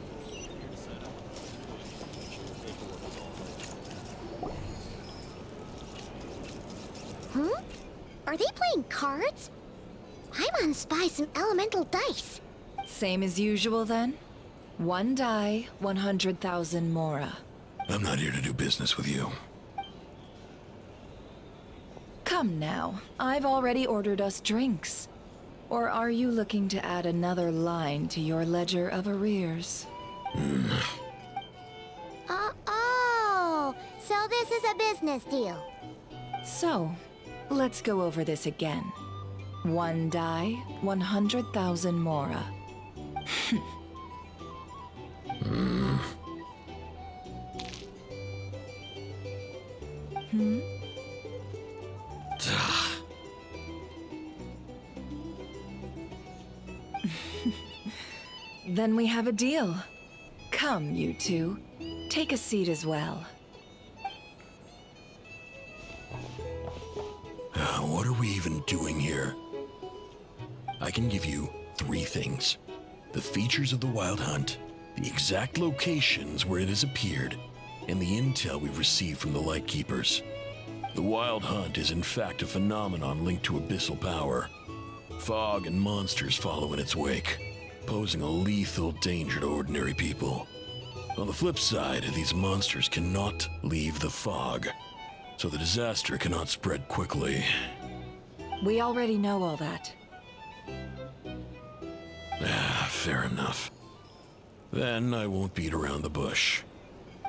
Huh? Are they playing cards? Paimon spies some elemental dice. Same as usual then? One die, 100,000 mora. I'm not here to do business with you. Come now, I've already ordered us drinks. Or are you looking to add another line to your ledger of arrears? Oh, so this is a business deal. So, let's go over this again. One die, 100,000 mora. Then we have a deal. Come, you two. Take a seat as well. What are we even doing here? I can give you 3 things. The features of the Wild Hunt, the exact locations where it has appeared, and the intel we've received from the Lightkeepers. The Wild Hunt is in fact a phenomenon linked to abyssal power. Fog and monsters follow in its wake, posing a lethal danger to ordinary people. On the flip side, these monsters cannot leave the fog, so the disaster cannot spread quickly. We already know all that. Fair enough. Then I won't beat around the bush.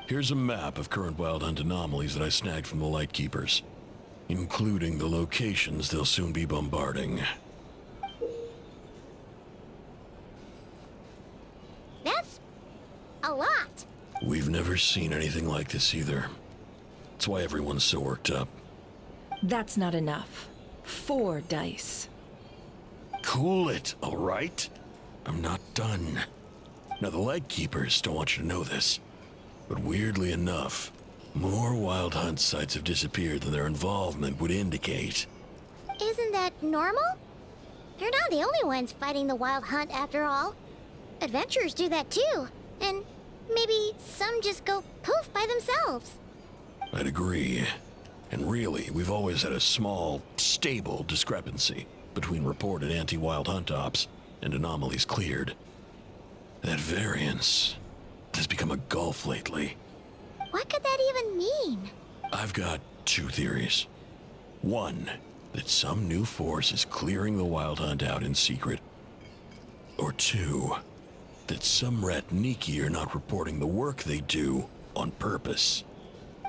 Here's a map of current Wild Hunt anomalies that I snagged from the Lightkeepers, including the locations they'll soon be bombarding. That's a lot. We've never seen anything like this either. That's why everyone's so worked up. That's not enough. 4 dice. Cool it, all right? I'm not done. Now, the Lightkeepers don't want you to know this, but weirdly enough, more Wild Hunt sites have disappeared than their involvement would indicate. Isn't that normal? They're not the only ones fighting the Wild Hunt after all. Adventurers do that too, and maybe some just go poof by themselves. I'd agree. And really, we've always had a small, stable discrepancy between reported anti-Wild Hunt ops and anomalies cleared. That variance has become a gulf lately. What could that even mean? I've got 2 theories. One, that some new force is clearing the Wild Hunt out in secret. Or 2, that some rat Niki are not reporting the work they do on purpose.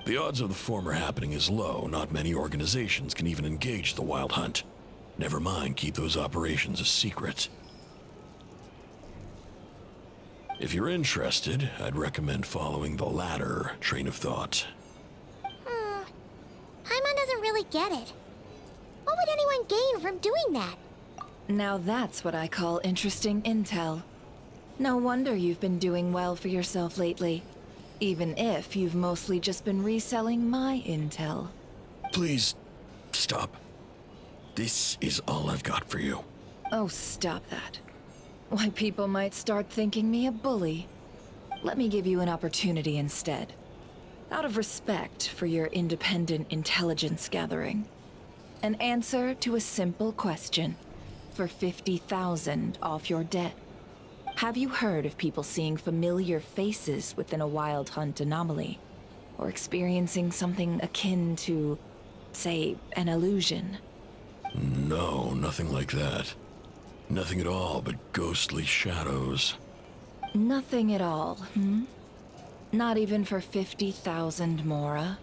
The odds of the former happening is low. Not many organizations can even engage the Wild Hunt. Never mind keep those operations a secret. If you're interested, I'd recommend following the latter train of thought. Paimon doesn't really get it. What would anyone gain from doing that? Now that's what I call interesting intel. No wonder you've been doing well for yourself lately. Even if you've mostly just been reselling my intel. Please, stop. This is all I've got for you. Oh, stop that. Why, people might start thinking me a bully. Let me give you an opportunity instead. Out of respect for your independent intelligence gathering. An answer to a simple question for 50,000 off your debt. Have you heard of people seeing familiar faces within a wild hunt anomaly? Or experiencing something akin to, say, an illusion? No, nothing like that. Nothing at all but ghostly shadows. Nothing at all, hmm? Not even for 50,000 Mora?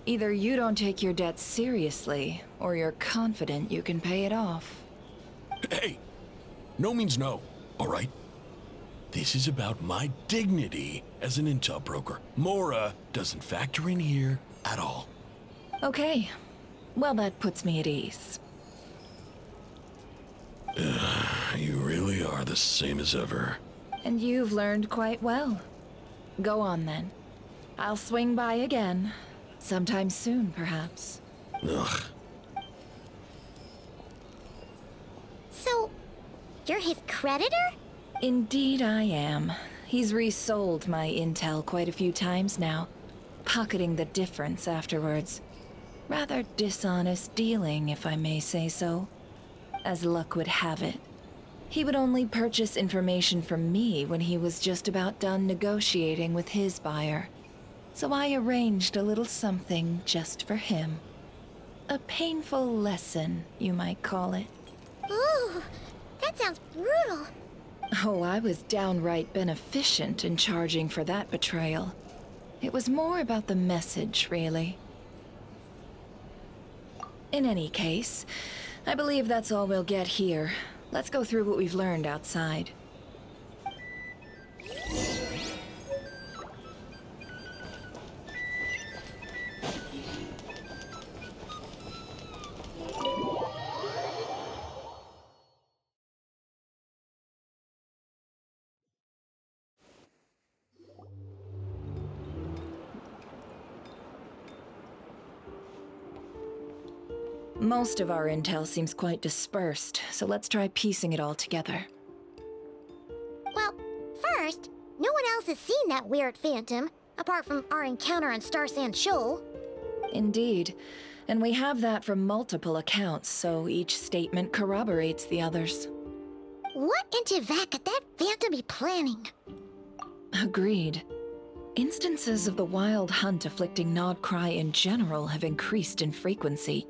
Either you don't take your debt seriously, or you're confident you can pay it off. Hey! No means no, all right? This is about my dignity as an intel broker. Mora doesn't factor in here at all. Okay. Well, that puts me at ease. You really are the same as ever. And you've learned quite well. Go on, then. I'll swing by again. Sometime soon, perhaps. Ugh. So, you're his creditor? Indeed I am. He's resold my intel quite a few times now, pocketing the difference afterwards. Rather dishonest dealing, if I may say so. As luck would have it, he would only purchase information from me when he was just about done negotiating with his buyer. So I arranged a little something just for him. A painful lesson, you might call it. Ooh, that sounds brutal. Oh, I was downright beneficent in charging for that betrayal. It was more about the message, really. In any case, I believe that's all we'll get here. Let's go through what we've learned outside. Most of our intel seems quite dispersed, so let's try piecing it all together. Well, first, no one else has seen that weird phantom, apart from our encounter on Star Sand Shoal. Indeed, and we have that from multiple accounts, so each statement corroborates the others. What in Teyvat could that phantom be planning? Agreed. Instances of the wild hunt afflicting Nodcry in general have increased in frequency,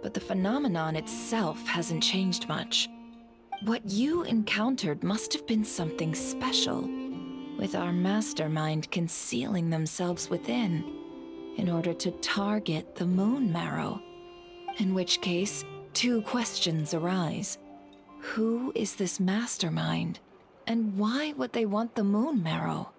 but the phenomenon itself hasn't changed much. What you encountered must have been something special, with our mastermind concealing themselves within, in order to target the Moon Marrow. In which case, two questions arise. Who is this mastermind, and why would they want the Moon Marrow?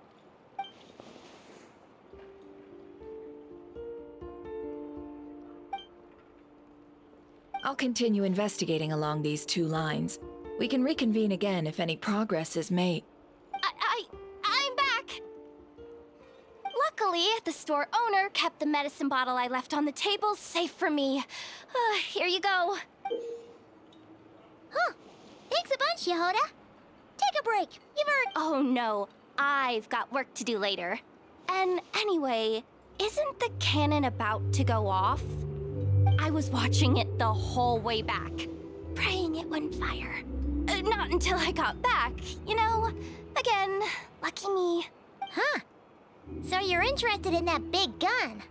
I'll continue investigating along these two lines. We can reconvene again if any progress is made. I'm back! Luckily, the store owner kept the medicine bottle I left on the table safe for me. Here you go. Huh. Thanks a bunch, Yehoda. Take a break. You've earned— Oh no, I've got work to do later. And anyway, isn't the cannon about to go off? I was watching it the whole way back, praying it wouldn't fire. Not until I got back, you know? Again, lucky me. Huh. So you're interested in that big gun?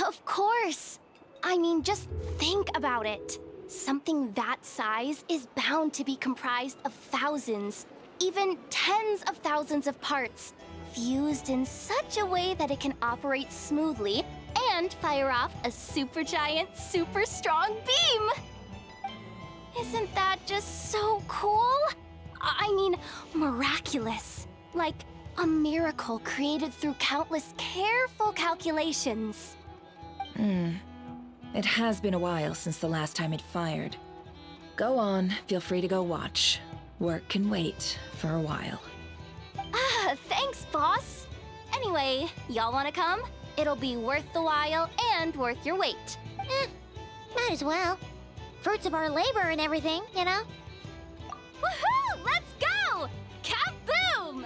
Of course. I mean, just think about it. Something that size is bound to be comprised of thousands, even tens of thousands of parts, fused in such a way that it can operate smoothly and fire off a supergiant, super strong beam! Isn't that just so cool? I mean, miraculous. Like a miracle created through countless careful calculations. It has been a while since the last time it fired. Go on, feel free to go watch. Work can wait for a while. Ah, thanks, boss. Anyway, y'all wanna come? It'll be worth the while and worth your wait. Might as well. Fruits of our labor and everything, you know? Woohoo! Let's go! Kaboom!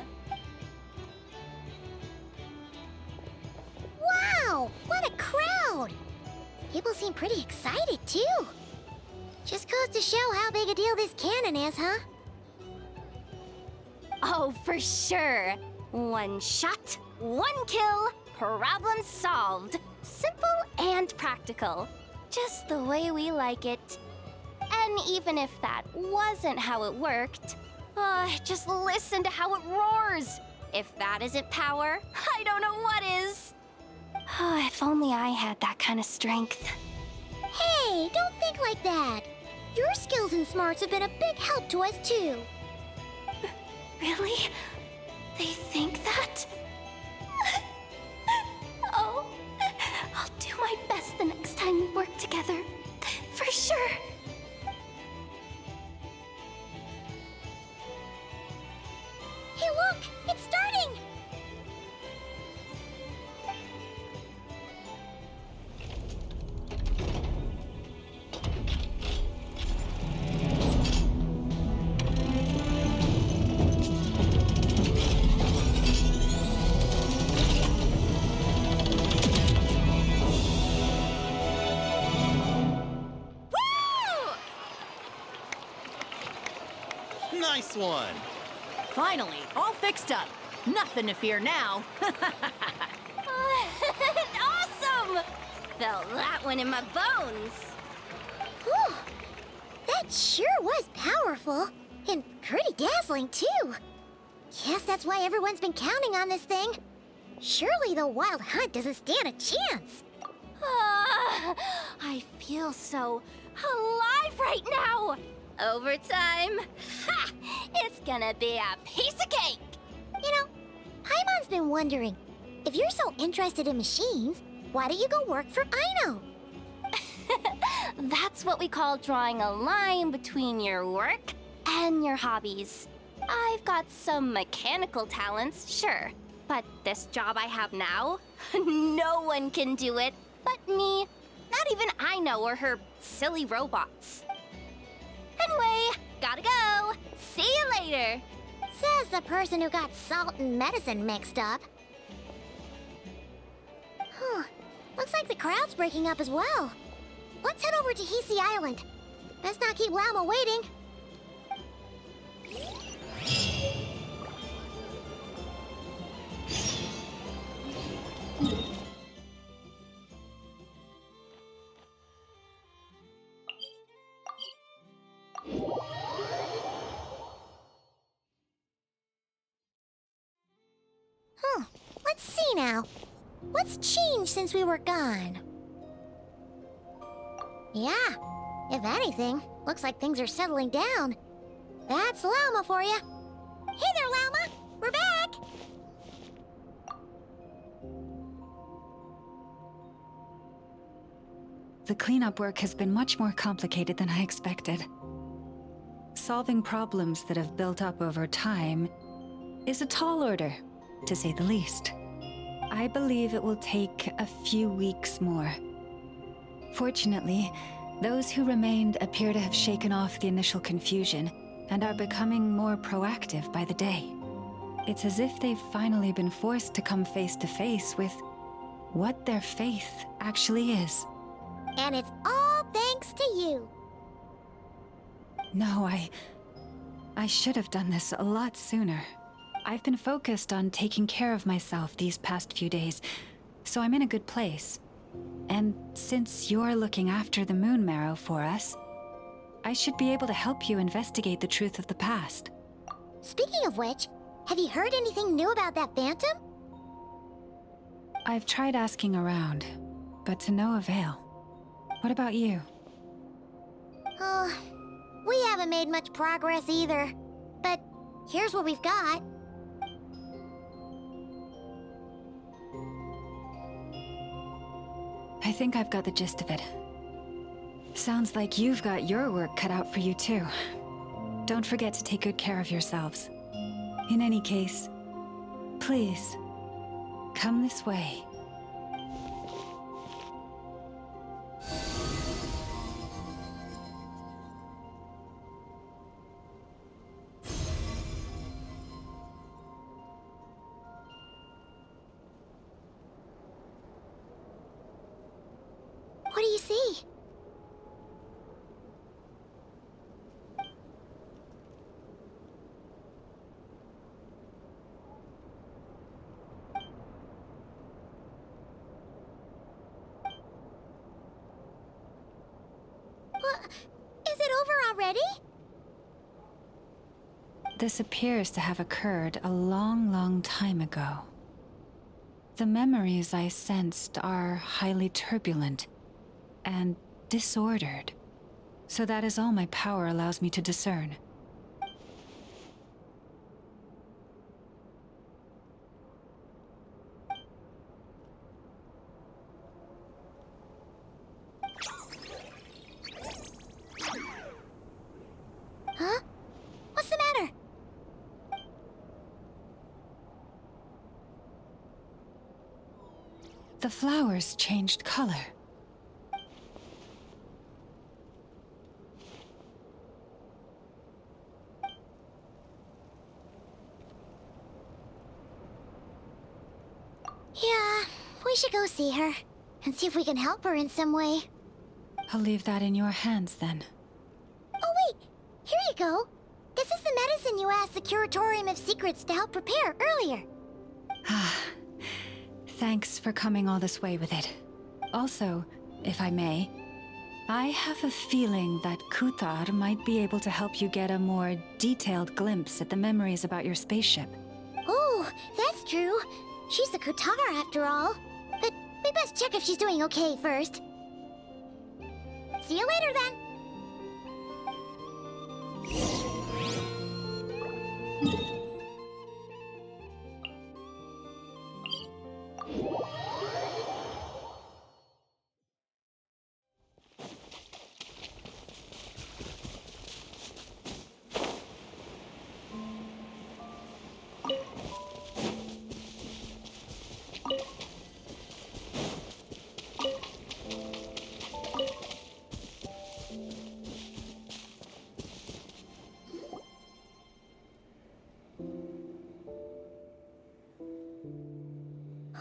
Wow! What a crowd! People seem pretty excited, too. Just goes to show how big a deal this cannon is, huh? Oh, for sure. One shot, one kill, problem solved. Simple and practical. Just the way we like it. And even if that wasn't how it worked, just listen to how it roars. If that isn't power, I don't know what is. If only I had that kind of strength. Hey, don't think like that. Your skills and smarts have been a big help to us, too. Really? They think that? Oh, I'll do my best the next time we work together. For sure. Hey, look! It's starting! Nice one! Finally, all fixed up. Nothing to fear now. Awesome! Felt that one in my bones. Whew. That sure was powerful. And pretty dazzling, too. Guess that's why everyone's been counting on this thing. Surely the Wild Hunt doesn't stand a chance. I feel so alive right now. Overtime? Ha! It's gonna be a piece of cake! You know, Paimon's been wondering, if you're so interested in machines, why don't you go work for Aino? That's what we call drawing a line between your work and your hobbies. I've got some mechanical talents, sure, but this job I have now, no one can do it but me. Not even Aino or her silly robots. Anyway, gotta go. See you later. Says the person who got salt and medicine mixed up. Looks like the crowd's breaking up as well. Let's head over to Hisi Island. Best not keep Lama waiting. Let's see now. What's changed since we were gone? Yeah, if anything, looks like things are settling down. That's Llama for you. Hey there, Llama! We're back! The cleanup work has been much more complicated than I expected. Solving problems that have built up over time is a tall order, to say the least. I believe it will take a few weeks more. Fortunately, those who remained appear to have shaken off the initial confusion and are becoming more proactive by the day. It's as if they've finally been forced to come face to face with what their faith actually is. And it's all thanks to you. No, I should have done this a lot sooner. I've been focused on taking care of myself these past few days, so I'm in a good place. And since you're looking after the Moon Marrow for us, I should be able to help you investigate the truth of the past. Speaking of which, have you heard anything new about that Phantom? I've tried asking around, but to no avail. What about you? Oh, we haven't made much progress either. But here's what we've got. I think I've got the gist of it. Sounds like you've got your work cut out for you too. Don't forget to take good care of yourselves. In any case, please, come this way. What do you see? What? Is it over already? This appears to have occurred a long, long time ago. The memories I sensed are highly turbulent and disordered. So that is all my power allows me to discern. Huh? What's the matter? The flowers changed color. Yeah, we should go see her and see if we can help her in some way. I'll leave that in your hands then. Oh wait, here you go. This is the medicine you asked the Curatorium of Secrets to help prepare earlier. Ah, thanks for coming all this way with it. Also, if I may, I have a feeling that Kuthar might be able to help you get a more detailed glimpse at the memories about your spaceship. Oh, that's true. She's the Kutar after all. But we best check if she's doing okay first. See you later then.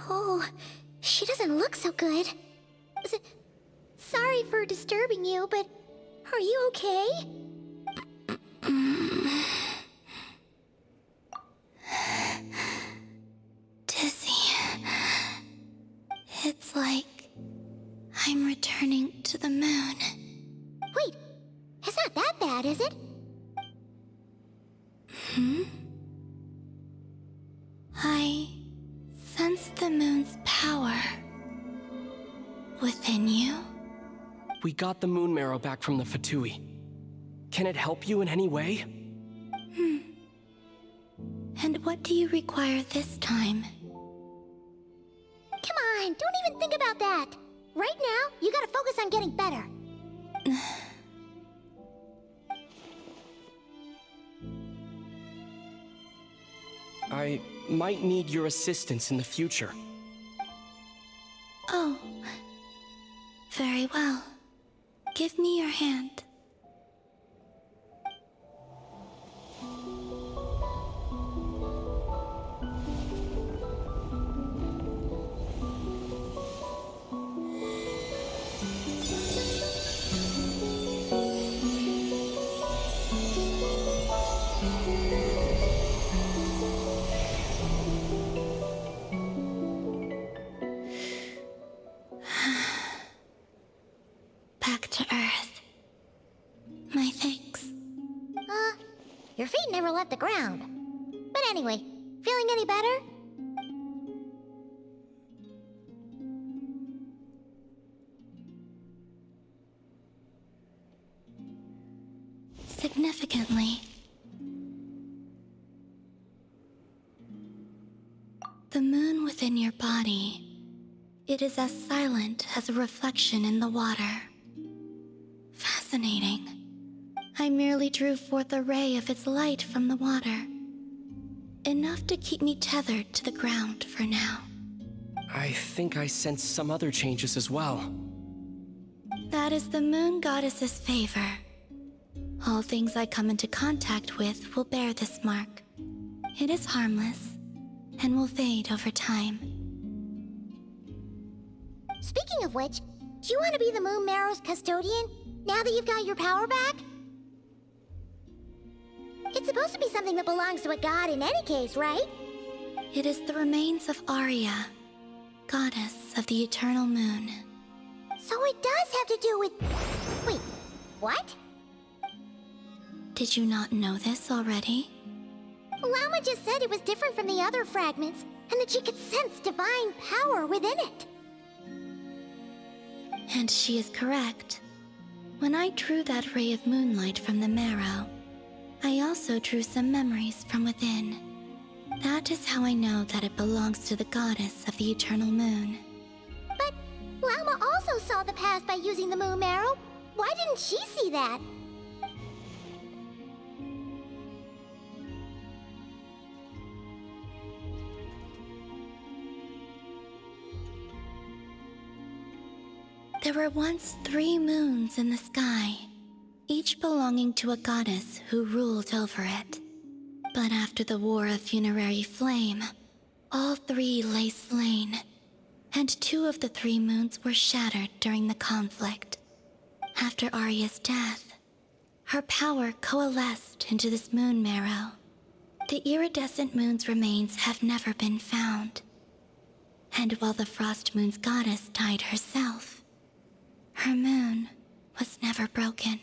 Oh, she doesn't look so good. Sorry for disturbing you, but are you okay? Dizzy. It's like I'm returning to the moon. Wait, it's not that bad, is it? I sense the moon's power within you. We got the moon marrow back from the Fatui. Can it help you in any way? And what do you require this time? Come on, don't even think about that. Right now, you gotta focus on getting better. I might need your assistance in the future. Oh, very well. Give me your hand. Back to Earth. My thanks. Your feet never left the ground. But anyway, feeling any better? Significantly, the moon within your body It is as silent as a reflection in the water. Fascinating. I merely drew forth a ray of its light from the water. Enough to keep me tethered to the ground for now. I think I sense some other changes as well. That is the moon goddess's favor. All things I come into contact with will bear this mark. It is harmless and will fade over time. Speaking of which, do you want to be the Moon Marrow's custodian now that you've got your power back? It's supposed to be something that belongs to a god in any case, right? It is the remains of Arya, goddess of the eternal moon. So it does have to do with... Wait, what? Did you not know this already? Llama just said it was different from the other fragments, and that she could sense divine power within it. And she is correct. When I drew that ray of moonlight from the marrow, I also drew some memories from within. That is how I know that it belongs to the goddess of the eternal moon. But Llama also saw the past by using the moon marrow. Why didn't she see that? There were once 3 moons in the sky, each belonging to a goddess who ruled over it. But after the War of Funerary Flame, all 3 lay slain, and 2 of the 3 moons were shattered during the conflict. After Arya's death, her power coalesced into this moon marrow. The iridescent moon's remains have never been found. And while the Frost Moon's goddess died herself, her moon was never broken.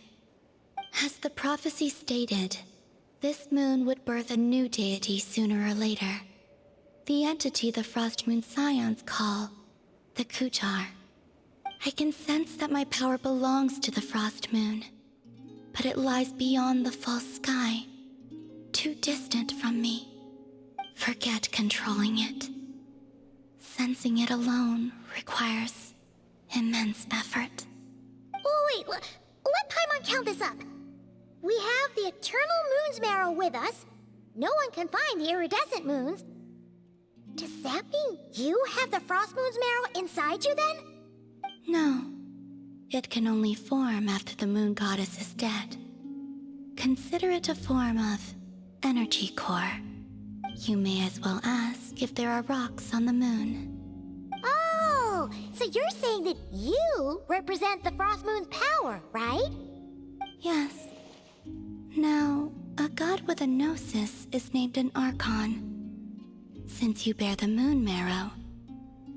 As the prophecy stated, this moon would birth a new deity sooner or later. The entity the Frost Moon Scions call the Kutar. I can sense that my power belongs to the Frost Moon, but it lies beyond the false sky, too distant from me. Forget controlling it. Sensing it alone requires immense effort. Oh, wait, let Paimon count this up. We have the Eternal Moon's marrow with us. No one can find the iridescent moons. Does that mean you have the Frost Moon's marrow inside you then? No. It can only form after the moon goddess is dead. Consider it a form of energy core. You may as well ask if there are rocks on the moon. Oh, so you're saying that you represent the Frost Moon's power, right? Yes. Now, a god with a gnosis is named an Archon. Since you bear the moon marrow,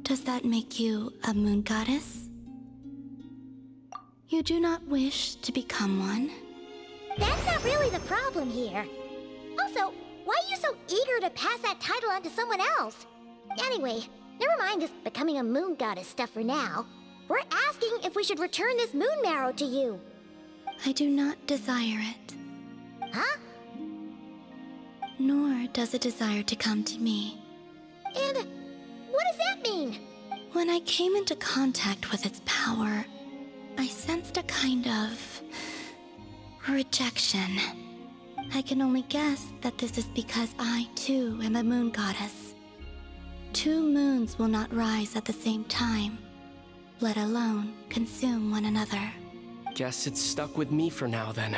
does that make you a moon goddess? You do not wish to become one? That's not really the problem here. Also, why are you so eager to pass that title on to someone else? Anyway, never mind this becoming a moon goddess stuff for now. We're asking if we should return this moon marrow to you. I do not desire it. Huh? Nor does it desire to come to me. And what does that mean? When I came into contact with its power, I sensed a kind of rejection. I can only guess that this is because I, too, am a moon goddess. 2 moons will not rise at the same time, let alone consume one another. Guess it's stuck with me for now, then.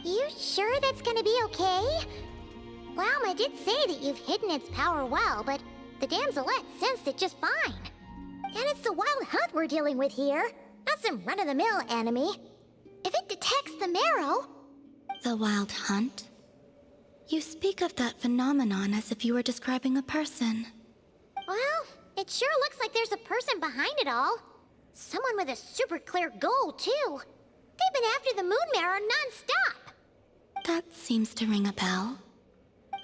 You sure that's gonna be okay? Llama did say that you've hidden its power well, but the damselette sensed it just fine. And it's the wild hunt we're dealing with here, not some run-of-the-mill enemy. If it detects the marrow... The wild hunt? You speak of that phenomenon as if you were describing a person. Well, it sure looks like there's a person behind it all. Someone with a super clear goal, too. They've been after the moon marrow non-stop. That seems to ring a bell.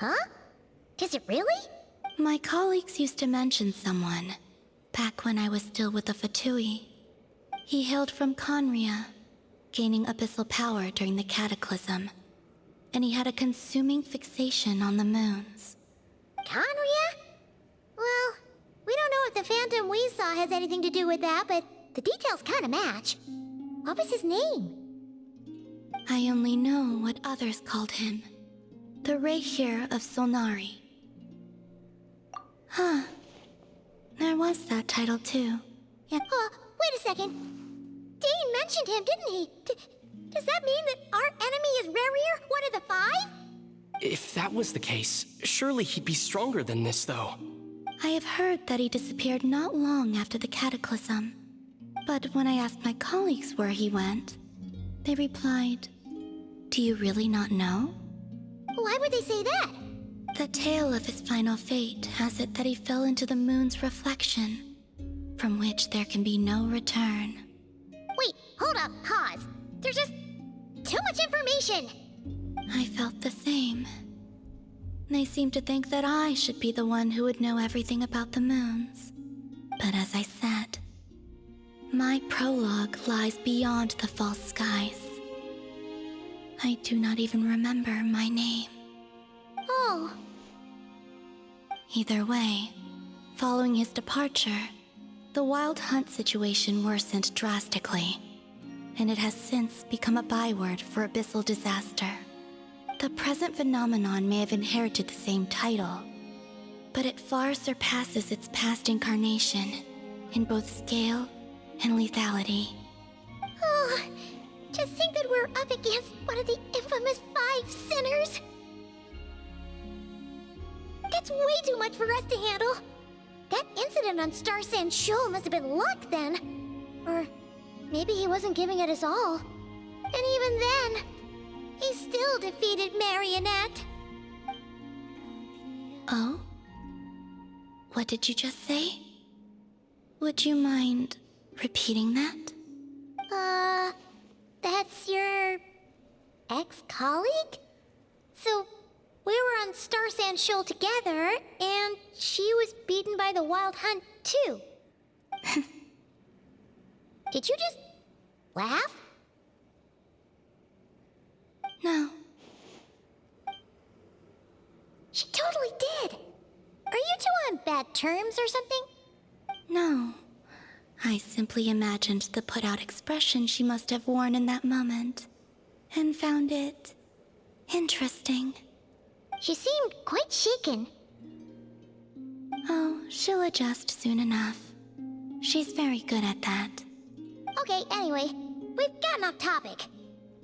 Huh? Does it really? My colleagues used to mention someone, back when I was still with the Fatui. He hailed from Conria, gaining abyssal power during the Cataclysm, and he had a consuming fixation on the moons. Conria? Well, we don't know if the phantom we saw has anything to do with that, but the details kind of match. What was his name? I only know what others called him. The Reikir of Solnari. Huh. There was that title too. Yeah. Wait a second. Dane mentioned him, didn't he? Does that mean that our enemy is Rerir, one of the 5? If that was the case, surely he'd be stronger than this, though. I have heard that he disappeared not long after the cataclysm. But when I asked my colleagues where he went, they replied, "Do you really not know?" Why would they say that? The tale of his final fate has it that he fell into the moon's reflection, from which there can be no return. Wait, hold up, pause. There's just too much information. I felt the same. They seemed to think that I should be the one who would know everything about the moons. But as I said, my prologue lies beyond the false skies. I do not even remember my name. Oh. Either way, following his departure, the Wild Hunt situation worsened drastically, and it has since become a byword for abyssal disaster. The present phenomenon may have inherited the same title, but it far surpasses its past incarnation in both scale and lethality. Oh, to think that we're up against one of the infamous 5 sinners. That's way too much for us to handle. That incident on Star Sand Shoal must have been luck then. Or maybe he wasn't giving it his all. And even then, he still defeated Marionette. Oh? What did you just say? Would you mind repeating that? That's your ex-colleague? So, we were on Star Sand Shoal together, and she was beaten by the Wild Hunt, too. Did you just laugh? No. She totally did. Are you two on bad terms or something? No. I simply imagined the put-out expression she must have worn in that moment, and found it interesting. She seemed quite shaken. Oh, she'll adjust soon enough. She's very good at that. Okay, anyway, we've gotten off topic.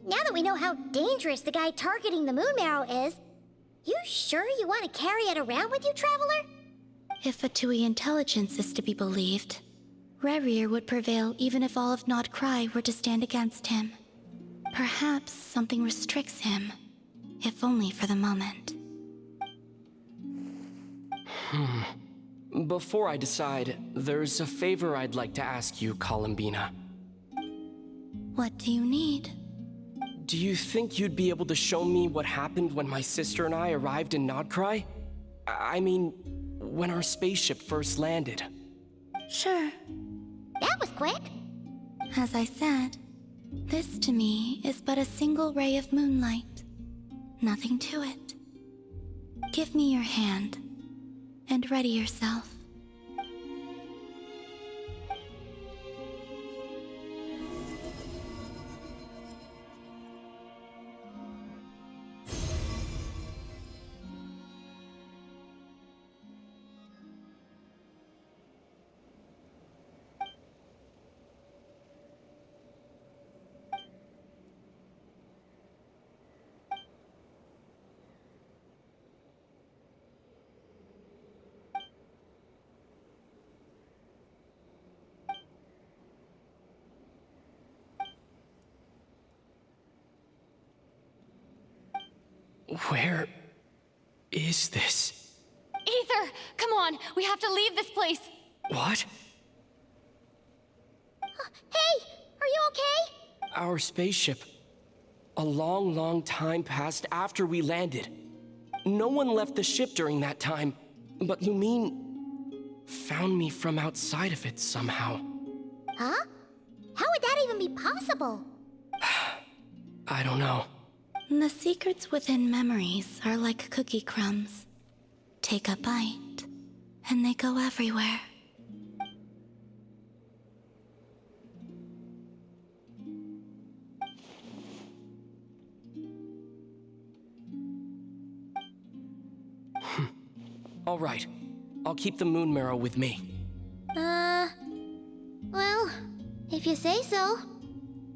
Now that we know how dangerous the guy targeting the Moon Marrow is, you sure you want to carry it around with you, Traveler? If Fatui intelligence is to be believed, Rerir would prevail even if all of Nod Cry were to stand against him. Perhaps something restricts him, if only for the moment. Before I decide, there's a favor I'd like to ask you, Columbina. What do you need? Do you think you'd be able to show me what happened when my sister and I arrived in Nodcry? I mean, when our spaceship first landed. Sure. That was quick. As I said, this to me is but a single ray of moonlight. Nothing to it. Give me your hand, and ready yourself. Where is this? Aether, come on, we have to leave this place. What? Hey, are you okay? Our spaceship. A long, long time passed after we landed. No one left the ship during that time, but you mean found me from outside of it somehow. Huh? How would that even be possible? I don't know. The secrets within memories are like cookie crumbs. Take a bite, and they go everywhere. All right. I'll keep the moon marrow with me. Well, if you say so.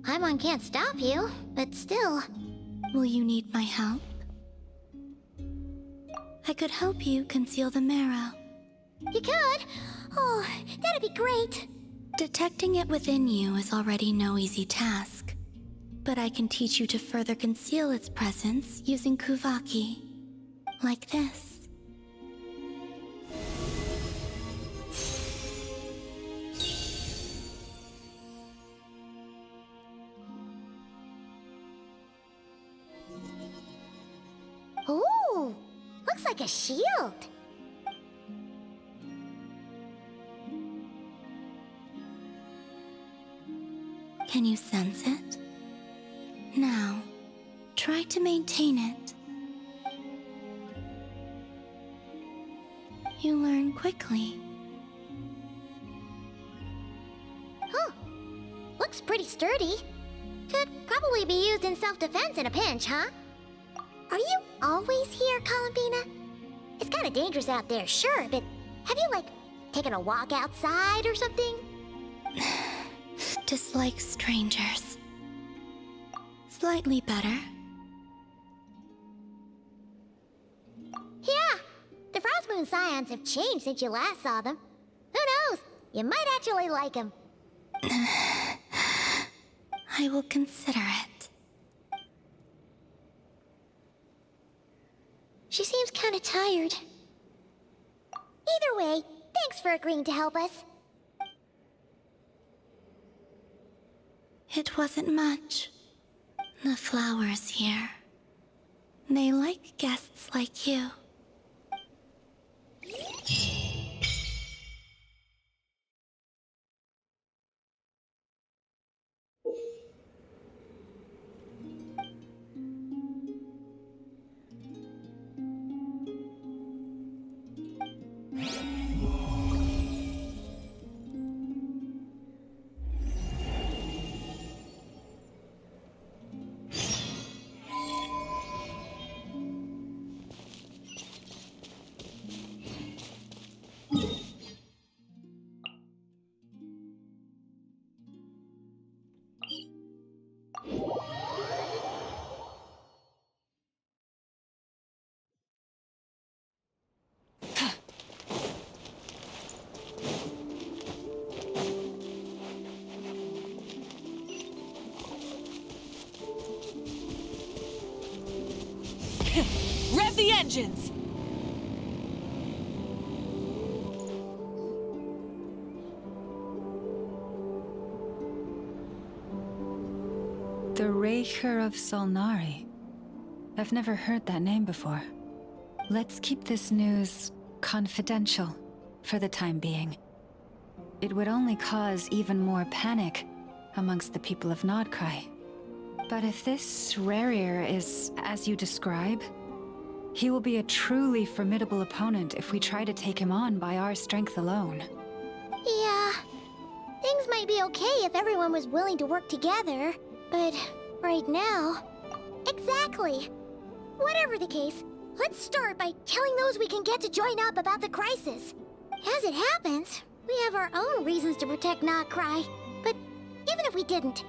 Paimon can't stop you, but still. Will you need my help? I could help you conceal the marrow. You could? Oh, that'd be great. Detecting it within you is already no easy task, but I can teach you to further conceal its presence using Kuvaki. Like this. Ooh, looks like a shield. Can you sense it? Now, try to maintain it. You learn quickly. Huh. Looks pretty sturdy. Could probably be used in self-defense in a pinch, huh? Are you always here, Columbina? It's kind of dangerous out there, sure, but have you, like, taken a walk outside or something? Dislike strangers. Slightly better. Yeah, the Frost Moon Scions have changed since you last saw them. Who knows? You might actually like them. I will consider it. She seems kind of tired. Either way, thanks for agreeing to help us. It wasn't much. The flowers here. They like guests like you. Rev the engines! The Raker of Solnari. I've never heard that name before. Let's keep this news confidential for the time being. It would only cause even more panic amongst the people of Nodcry. But if this Rarier is as you describe, he will be a truly formidable opponent if we try to take him on by our strength alone. Yeah, things might be okay if everyone was willing to work together, but right now... Exactly! Whatever the case, let's start by telling those we can get to join up about the crisis. As it happens, we have our own reasons to protect Nodcry, but even if we didn't,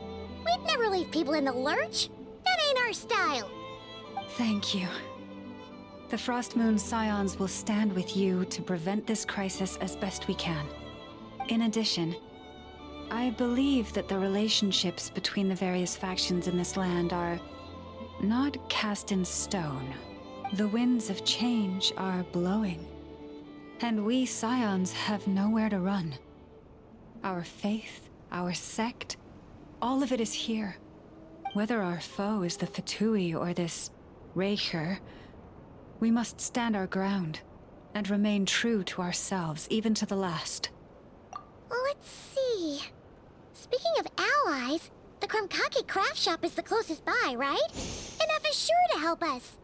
we'd never leave people in the lurch. That ain't our style. Thank you. The Frost Moon Scions will stand with you to prevent this crisis as best we can. In addition, I believe that the relationships between the various factions in this land are not cast in stone. The winds of change are blowing, and we Scions have nowhere to run. Our faith, our sect, all of it is here. Whether our foe is the Fatui or this Raker, we must stand our ground and remain true to ourselves, even to the last. Let's see... Speaking of allies, the Krumkake craft shop is the closest by, right? Enough is sure to help us.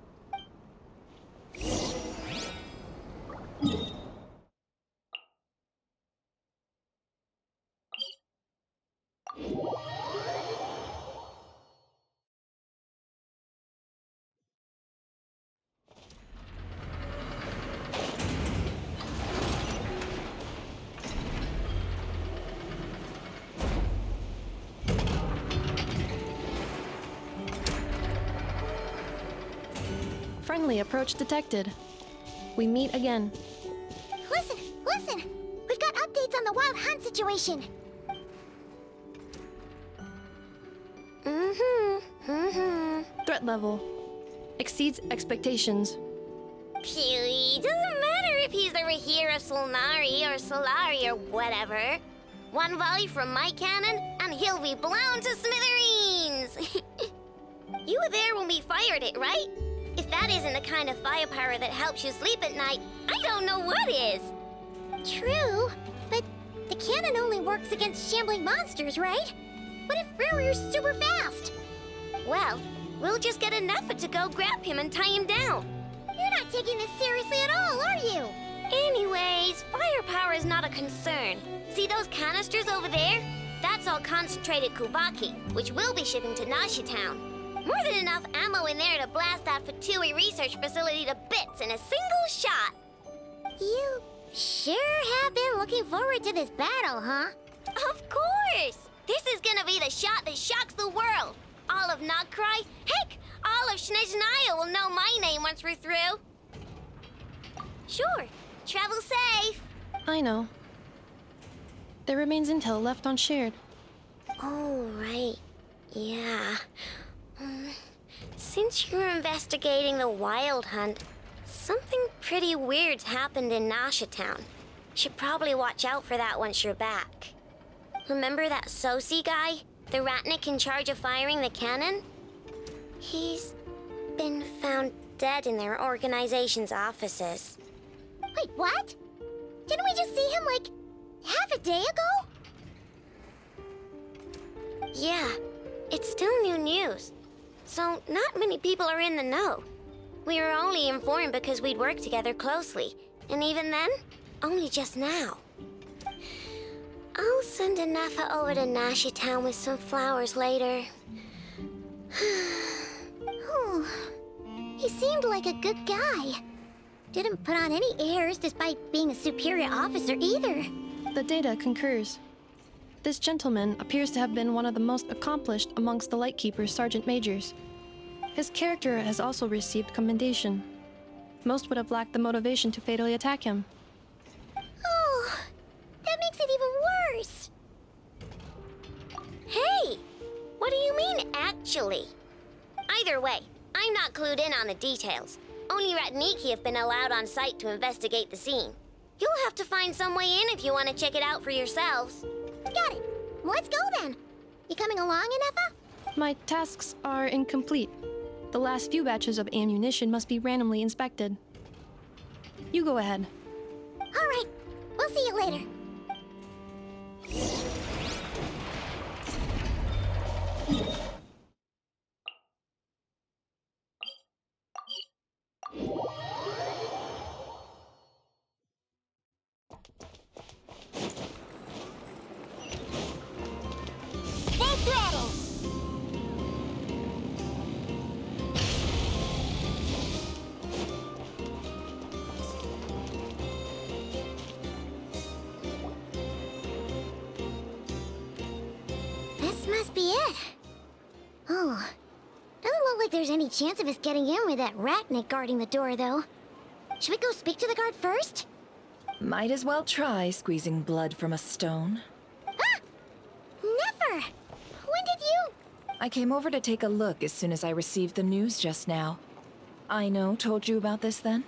Finally, approach detected. We meet again. Listen, listen! We've got updates on the wild hunt situation. Threat level exceeds expectations. Phew, doesn't matter if he's the Rahira Solnari or Solari or whatever. One volley from my cannon, and he'll be blown to smithereens! You were there when we fired it, right? If that isn't the kind of firepower that helps you sleep at night, I don't know what is! True, but the cannon only works against shambling monsters, right? What if Ririer's super fast? Well, we'll just get enough to go grab him and tie him down. You're not taking this seriously at all, are you? Anyways, firepower is not a concern. See those canisters over there? That's all concentrated Kuvaki, which we'll be shipping to Nasha Town. More than enough ammo in there to blast that Fatui research facility to bits in a single shot. You sure have been looking forward to this battle, huh? Of course! This is gonna be the shot that shocks the world. All of Nagkrai, heck, all of Snezhnaya will know my name once we're through. Sure, travel safe. I know. There remains intel left unshared. Oh, right. Yeah. Since you're investigating the Wild Hunt, something pretty weird's happened in Nasha Town. Should probably watch out for that once you're back. Remember that Sosi guy? The Ratnik in charge of firing the cannon? He's been found dead in their organization's offices. Wait, what? Didn't we just see him, like, half a day ago? Yeah, it's still new news. So not many people are in the know. We were only informed because we'd worked together closely. And even then, only just now. I'll send Anafa over to Nasha Town with some flowers later. Oh, he seemed like a good guy. Didn't put on any airs despite being a superior officer either. The data concurs. This gentleman appears to have been one of the most accomplished amongst the Lightkeeper's sergeant majors. His character has also received commendation. Most would have lacked the motivation to fatally attack him. Oh, that makes it even worse. Hey! What do you mean, actually? Either way, I'm not clued in on the details. Only Ratniki have been allowed on site to investigate the scene. You'll have to find some way in if you want to check it out for yourselves. Got it. Let's go then. You coming along, Anafa? My tasks are incomplete. The last few batches of ammunition must be randomly inspected. You go ahead. All right. We'll see you later. Full throttle! This must be it. Oh, doesn't look like there's any chance of us getting in with that Ratnik guarding the door, though. Should we go speak to the guard first? Might as well try squeezing blood from a stone. Ah! Never! When did you... I came over to take a look as soon as I received the news just now. Aino told you about this then?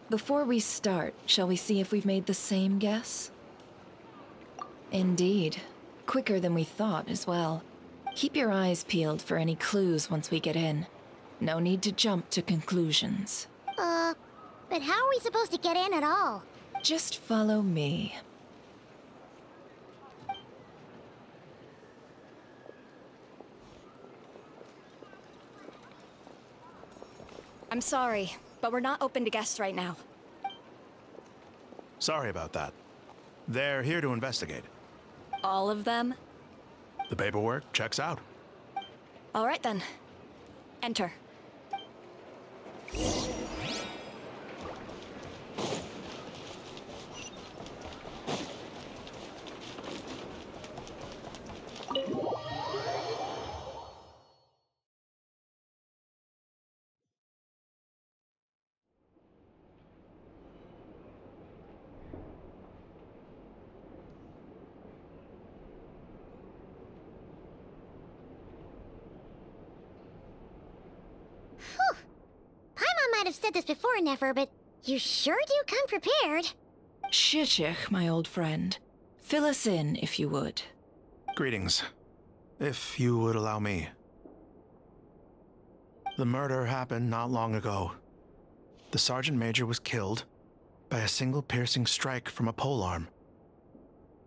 Before we start, shall we see if we've made the same guess? Indeed. Quicker than we thought as well. Keep your eyes peeled for any clues once we get in. No need to jump to conclusions. But how are we supposed to get in at all? Just follow me. I'm sorry, but we're not open to guests right now. Sorry about that. They're here to investigate. All of them? The paperwork checks out. All right then. Enter. have said this before, Nefer, but you sure do come prepared. Shishich, my old friend. Fill us in, if you would. Greetings. If you would allow me. The murder happened not long ago. The Sergeant Major was killed by a single piercing strike from a polearm.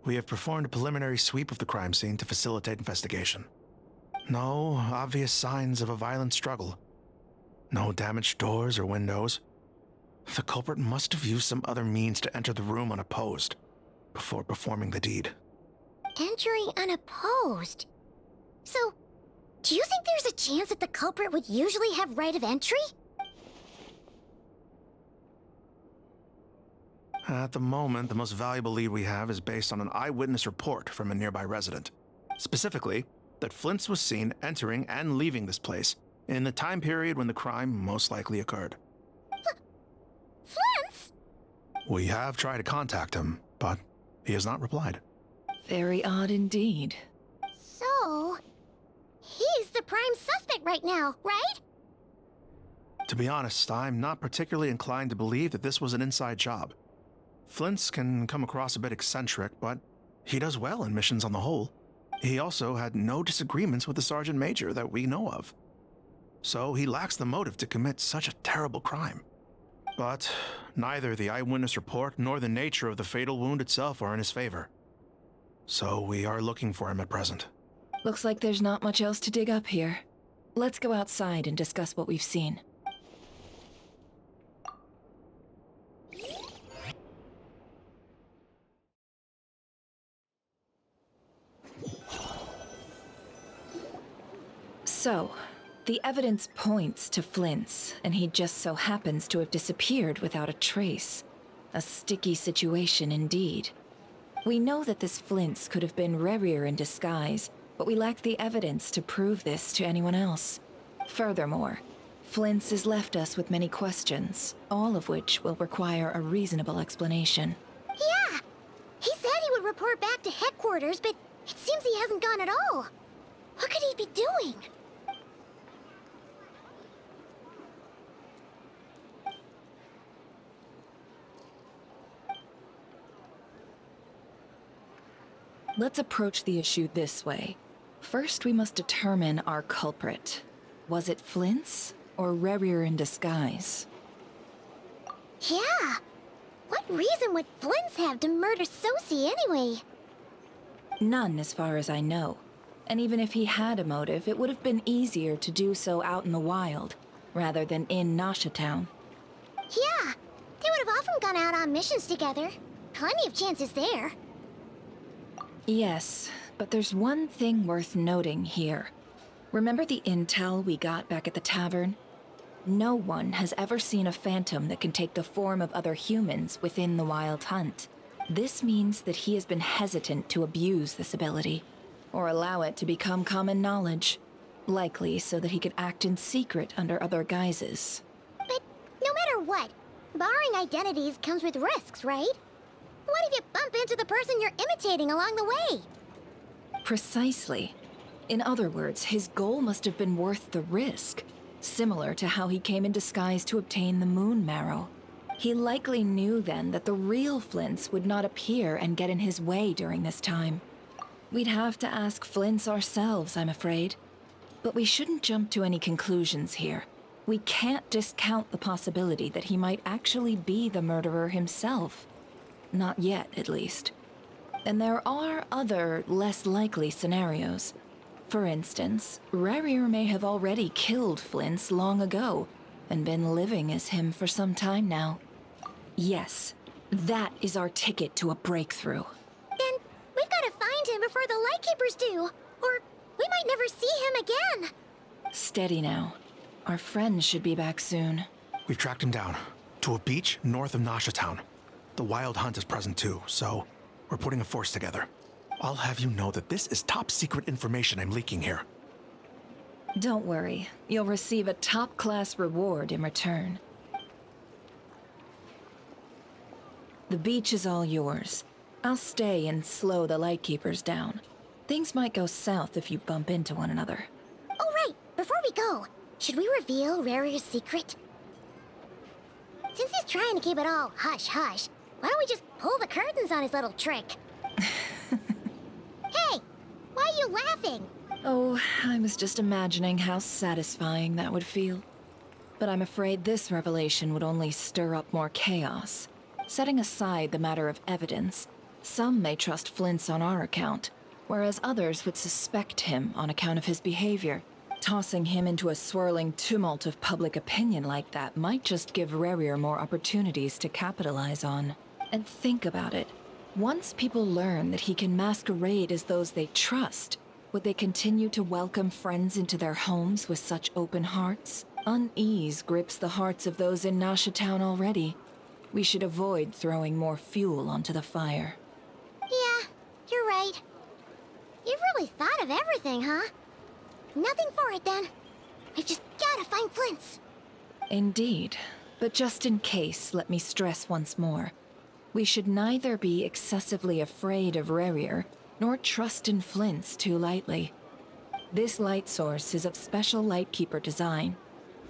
We have performed a preliminary sweep of the crime scene to facilitate investigation. No obvious signs of a violent struggle. No damaged doors or windows. The culprit must have used some other means to enter the room unopposed before performing the deed. Entering unopposed? So, do you think there's a chance that the culprit would usually have right of entry? At the moment, the most valuable lead we have is based on an eyewitness report from a nearby resident. Specifically, that Flint's was seen entering and leaving this place in the time period when the crime most likely occurred. Flint's? We have tried to contact him, but he has not replied. Very odd indeed. So, he's the prime suspect right now, right? To be honest, I'm not particularly inclined to believe that this was an inside job. Flint's can come across a bit eccentric, but he does well in missions on the whole. He also had no disagreements with the Sergeant Major that we know of. So he lacks the motive to commit such a terrible crime. But neither the eyewitness report nor the nature of the fatal wound itself are in his favor. So we are looking for him at present. Looks like there's not much else to dig up here. Let's go outside and discuss what we've seen. So, the evidence points to Flint's, and he just so happens to have disappeared without a trace. A sticky situation indeed. We know that this Flint's could have been Rerir in disguise, but we lack the evidence to prove this to anyone else. Furthermore, Flint's has left us with many questions, all of which will require a reasonable explanation. Yeah! He said he would report back to headquarters, but it seems he hasn't gone at all. What could he be doing? Let's approach the issue this way. First, we must determine our culprit. Was it Flint's or Rerir in disguise? Yeah! What reason would Flint's have to murder Sosie anyway? None, as far as I know. And even if he had a motive, it would have been easier to do so out in the wild, rather than in Nasha Town. Yeah! They would have often gone out on missions together. Plenty of chances there. Yes, but there's one thing worth noting here. Remember the intel we got back at the tavern? No one has ever seen a phantom that can take the form of other humans within the Wild Hunt. This means that he has been hesitant to abuse this ability, or allow it to become common knowledge, likely so that he could act in secret under other guises. But no matter what, borrowing identities comes with risks, right? What if you bump into the person you're imitating along the way? Precisely. In other words, his goal must have been worth the risk, similar to how he came in disguise to obtain the moon marrow. He likely knew then that the real Flint's would not appear and get in his way during this time. We'd have to ask Flint's ourselves, I'm afraid. But we shouldn't jump to any conclusions here. We can't discount the possibility that he might actually be the murderer himself. Not yet, at least. And there are other, less likely scenarios. For instance, Rerir may have already killed Flint's long ago, and been living as him for some time now. Yes, that is our ticket to a breakthrough. Then we've got to find him before the Lightkeepers do, or we might never see him again. Steady now. Our friends should be back soon. We've tracked him down to a beach north of Nasha Town. The Wild Hunt is present too, so we're putting a force together. I'll have you know that this is top secret information I'm leaking here. Don't worry, you'll receive a top-class reward in return. The beach is all yours. I'll stay and slow the Lightkeepers down. Things might go south if you bump into one another. Oh right, before we go, should we reveal Rarir's secret? trying to keep it all hush-hush, why don't we just pull the curtains on his little trick? Hey! Why are you laughing? Oh, I was just imagining how satisfying that would feel. But I'm afraid this revelation would only stir up more chaos. Setting aside the matter of evidence, some may trust Flint's on our account, whereas others would suspect him on account of his behavior. Tossing him into a swirling tumult of public opinion like that might just give Rarier more opportunities to capitalize on. And think about it. Once people learn that he can masquerade as those they trust, would they continue to welcome friends into their homes with such open hearts? Unease grips the hearts of those in Nasha Town already. We should avoid throwing more fuel onto the fire. Yeah, you're right. You've really thought of everything, huh? Nothing for it, then. We've just gotta find Flint's. Indeed. But just in case, let me stress once more. We should neither be excessively afraid of Rarier, nor trust in Flint's too lightly. This light source is of special Lightkeeper design.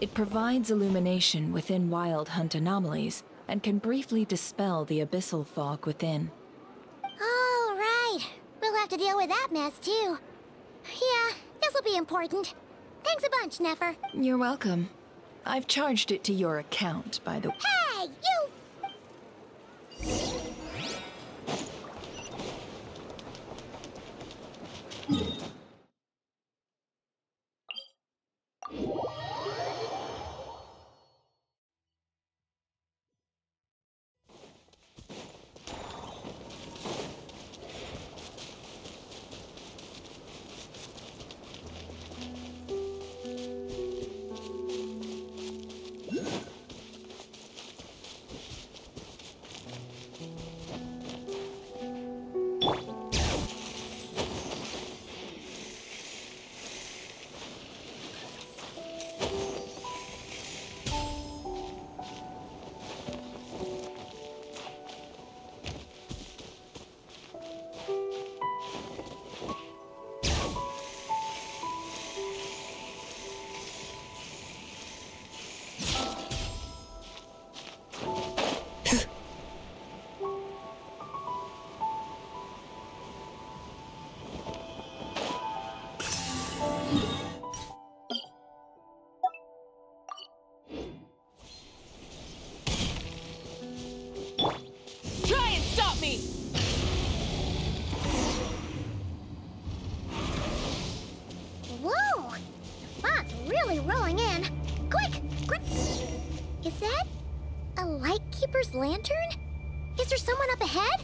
It provides illumination within Wild Hunt anomalies, and can briefly dispel the abyssal fog within. All right. We'll have to deal with that mess, too. Yeah, this'll be important. Thanks a bunch, Nefer. You're welcome. I've charged it to your account, by the way. Hey, you! Lantern? Is there someone up ahead?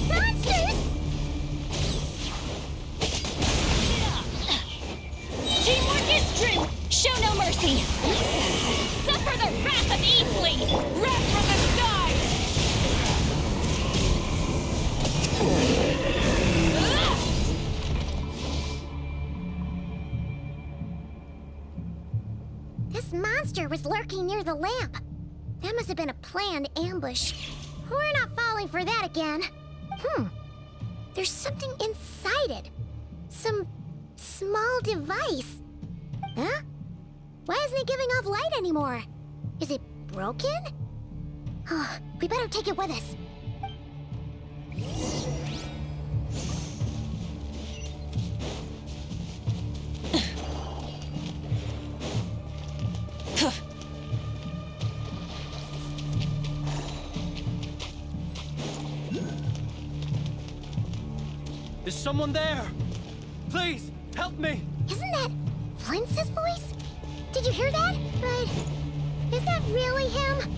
Monsters! Teamwork is true! Show no mercy! Suffer the wrath of Evelyn! Wrath from the sky! This monster was lurking near the lamp. That must have been a planned ambush. We're not falling for that again. There's something inside it. Some small device. Huh? Why isn't it giving off light anymore? Is it broken? Oh, we better take it with us. Is someone there? Please, help me! Isn't that Flint's voice? Did you hear that? But is that really him?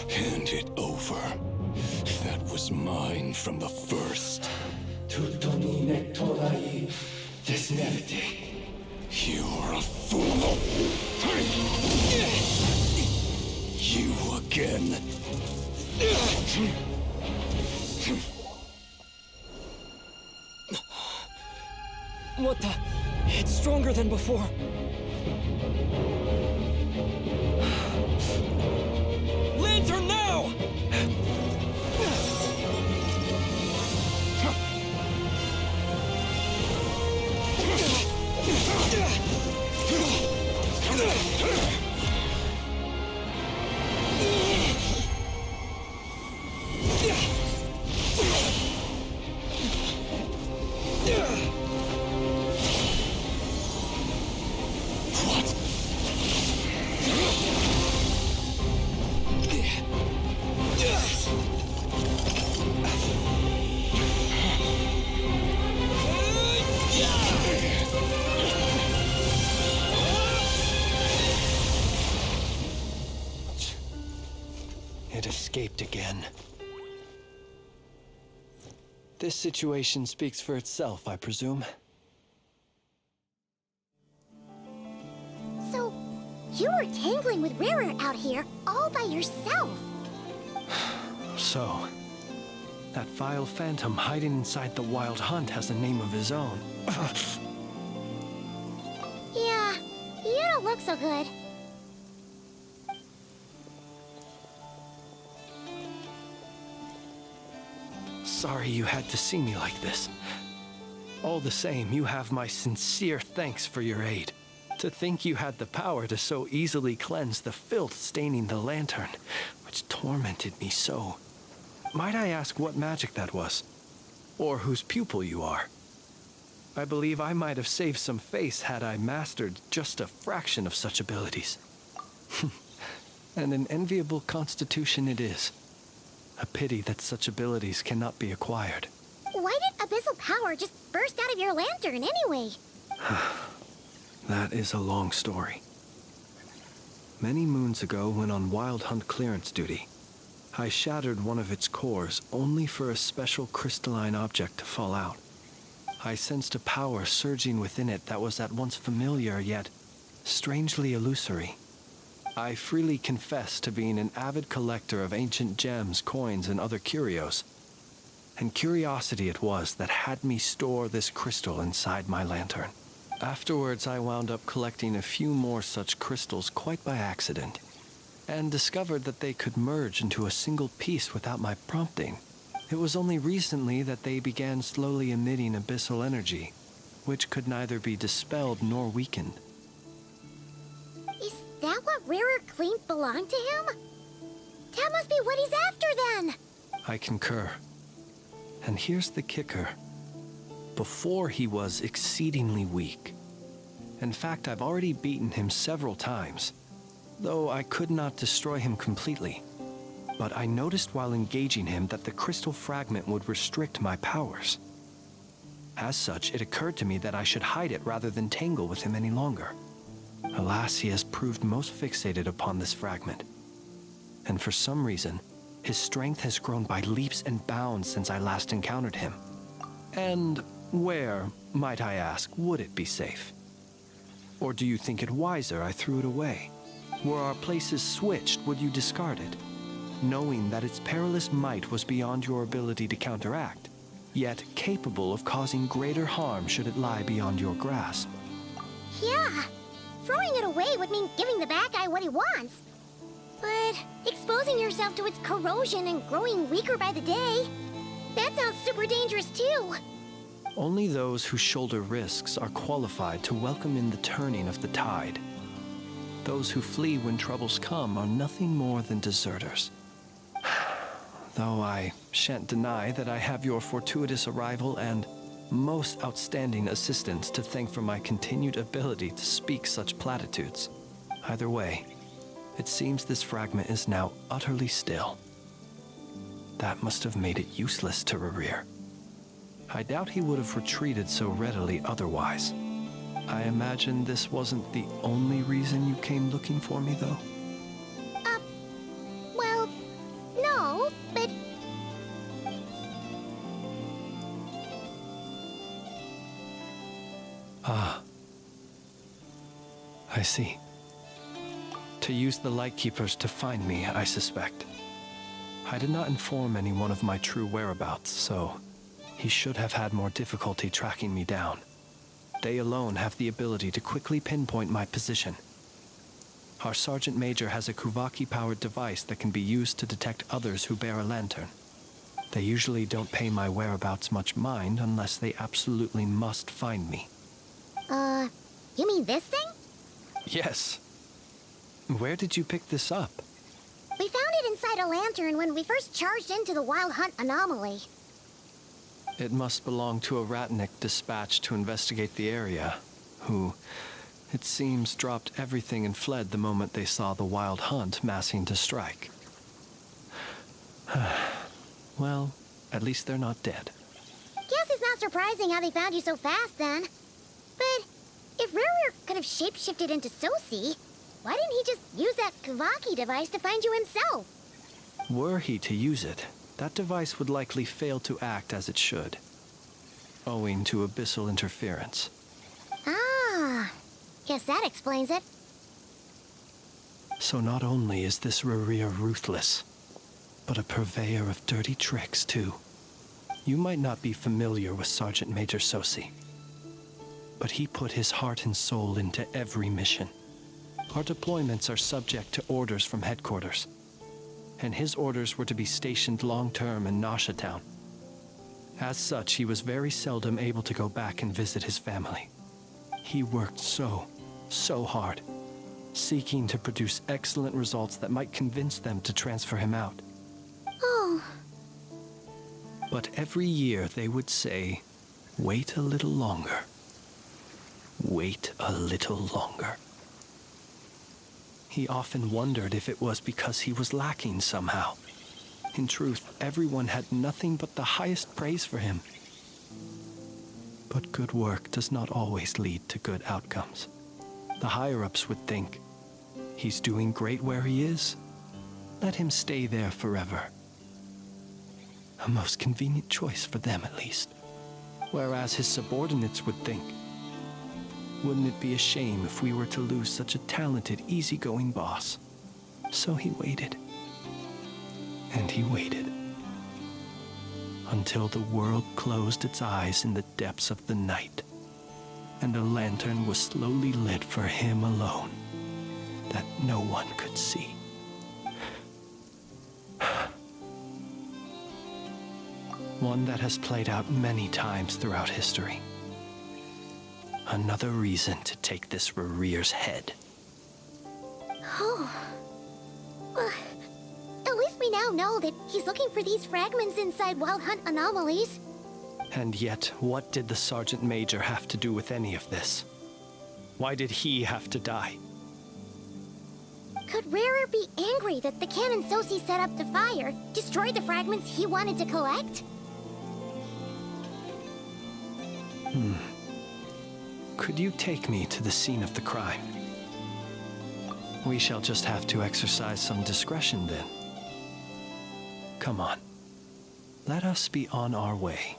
Hand it over. That was mine from the first. You're a fool. You again. What the? It's stronger than before. Lantern now! It escaped again. This situation speaks for itself, I presume. So, you were tangling with Rara out here all by yourself. So, that vile phantom hiding inside the Wild Hunt has a name of his own. Yeah, you don't look so good. Sorry you had to see me like this. All the same, you have my sincere thanks for your aid. To think you had the power to so easily cleanse the filth staining the lantern, which tormented me so. Might I ask what magic that was? Or whose pupil you are? I believe I might have saved some face had I mastered just a fraction of such abilities. And an enviable constitution it is. A pity that such abilities cannot be acquired. Why did abyssal power just burst out of your lantern anyway? That is a long story. Many moons ago, when on Wild Hunt clearance duty, I shattered one of its cores only for a special crystalline object to fall out. I sensed a power surging within it that was at once familiar yet strangely illusory. I freely confess to being an avid collector of ancient gems, coins, and other curios. And curiosity it was that had me store this crystal inside my lantern. Afterwards, I wound up collecting a few more such crystals quite by accident, and discovered that they could merge into a single piece without my prompting. It was only recently that they began slowly emitting abyssal energy, which could neither be dispelled nor weakened. Is that what Rarer claimed belonged to him? That must be what he's after then! I concur. And here's the kicker. Before he was exceedingly weak. In fact, I've already beaten him several times, though I could not destroy him completely. But I noticed while engaging him that the crystal fragment would restrict my powers. As such, it occurred to me that I should hide it rather than tangle with him any longer. Alas, he has proved most fixated upon this fragment. And for some reason, his strength has grown by leaps and bounds since I last encountered him. And where, might I ask, would it be safe? Or do you think it wiser I threw it away? Were our places switched, would you discard it? Knowing that its perilous might was beyond your ability to counteract, yet capable of causing greater harm should it lie beyond your grasp. Yeah, throwing it away would mean giving the bad guy what he wants. But exposing yourself to its corrosion and growing weaker by the day, that sounds super dangerous too. Only those who shoulder risks are qualified to welcome in the turning of the tide. Those who flee when troubles come are nothing more than deserters. Though I shan't deny that I have your fortuitous arrival and most outstanding assistants to thank for my continued ability to speak such platitudes. Either way, it seems this fragment is now utterly still. That must have made it useless to Rerir. I doubt he would have retreated so readily otherwise. I imagine this wasn't the only reason you came looking for me, though? Well, no, but... Ah. I see. To use the Lightkeepers to find me, I suspect. I did not inform anyone of my true whereabouts, so he should have had more difficulty tracking me down. They alone have the ability to quickly pinpoint my position. Our Sergeant Major has a Kuvaki-powered device that can be used to detect others who bear a lantern. They usually don't pay my whereabouts much mind unless they absolutely must find me. You mean this thing? Yes. Where did you pick this up? We found it inside a lantern when we first charged into the Wild Hunt anomaly. It must belong to a Ratnik dispatched to investigate the area, who, it seems, dropped everything and fled the moment they saw the Wild Hunt massing to strike. Well, at least they're not dead. Guess it's not surprising how they found you so fast, then. But if Rerir could have shapeshifted into Sosi, why didn't he just use that Kavaki device to find you himself? Were he to use it, that device would likely fail to act as it should, owing to abyssal interference. Ah, guess that explains it. So not only is this Rerir ruthless, but a purveyor of dirty tricks, too. You might not be familiar with Sergeant Major Sosi, but he put his heart and soul into every mission. Our deployments are subject to orders from headquarters, and his orders were to be stationed long-term in Nasha Town. As such, he was very seldom able to go back and visit his family. He worked so hard, seeking to produce excellent results that might convince them to transfer him out. Oh. But every year they would say, "Wait a little longer. Wait a little longer." He often wondered if it was because he was lacking somehow. In truth, everyone had nothing but the highest praise for him. But good work does not always lead to good outcomes. The higher-ups would think, he's doing great where he is. Let him stay there forever. A most convenient choice for them, at least. Whereas his subordinates would think, wouldn't it be a shame if we were to lose such a talented, easygoing boss? So he waited. And he waited. Until the world closed its eyes in the depths of the night, and a lantern was slowly lit for him alone, that no one could see. One that has played out many times throughout history. Another reason to take this Rerir's head. Oh. Well, at least we now know that he's looking for these fragments inside Wild Hunt anomalies. And yet, what did the Sergeant Major have to do with any of this? Why did he have to die? Could Rerir be angry that the cannon Sosi set up to fire destroyed the fragments he wanted to collect? Could you take me to the scene of the crime? We shall just have to exercise some discretion then. Come on. Let us be on our way.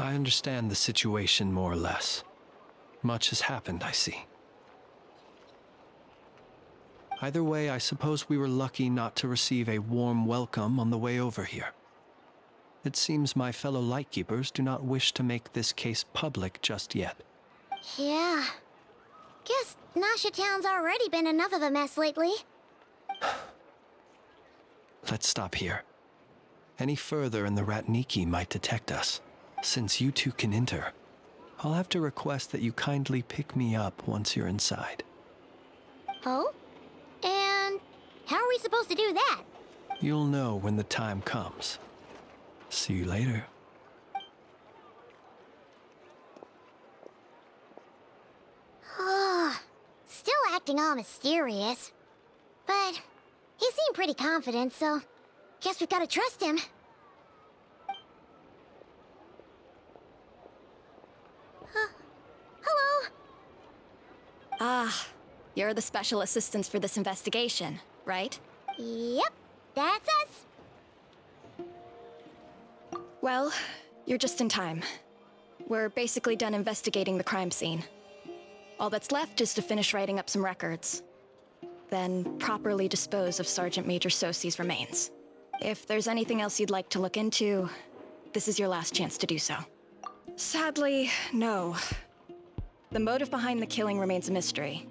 I understand the situation more or less. Much has happened, I see. Either way, I suppose we were lucky not to receive a warm welcome on the way over here. It seems my fellow Lightkeepers do not wish to make this case public just yet. Yeah. Guess Nasha Town's already been enough of a mess lately. Let's stop here. Any further and the Ratniki might detect us. Since you two can enter, I'll have to request that you kindly pick me up once you're inside. Oh? And how are we supposed to do that? You'll know when the time comes. See you later. Still acting all mysterious. But he seemed pretty confident, so guess we've got to trust him. Hello? Ah, you're the special assistants for this investigation, right? Yep, that's us. Well, you're just in time. We're basically done investigating the crime scene. All that's left is to finish writing up some records. Then properly dispose of Sergeant Major Sosi's remains. If there's anything else you'd like to look into, this is your last chance to do so. Sadly, no. The motive behind the killing remains a mystery.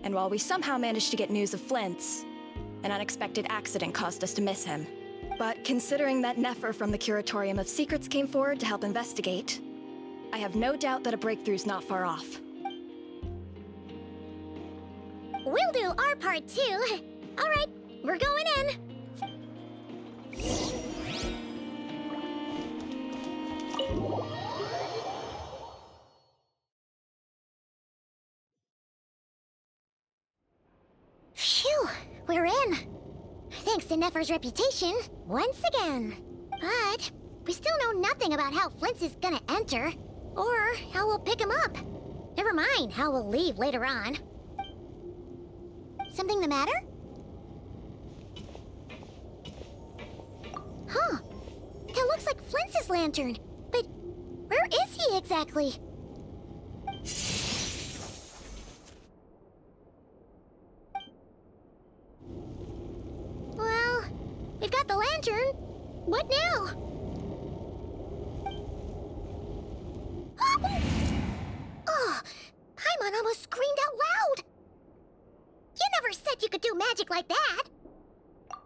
And while we somehow managed to get news of Flint's, an unexpected accident caused us to miss him. But considering that Nefer from the Curatorium of Secrets came forward to help investigate, I have no doubt that a breakthrough's not far off. We'll do our part too. All right, we're going in. Phew, we're in. Thanks to Nefer's reputation, once again. But we still know nothing about how Flint's is gonna enter, or how we'll pick him up. Never mind how we'll leave later on. Something the matter? Huh. That looks like Flint's lantern. But where is he exactly? Well, we've got the lantern. What now? Oh, Paimon almost screamed out loud. You never said you could do magic like that!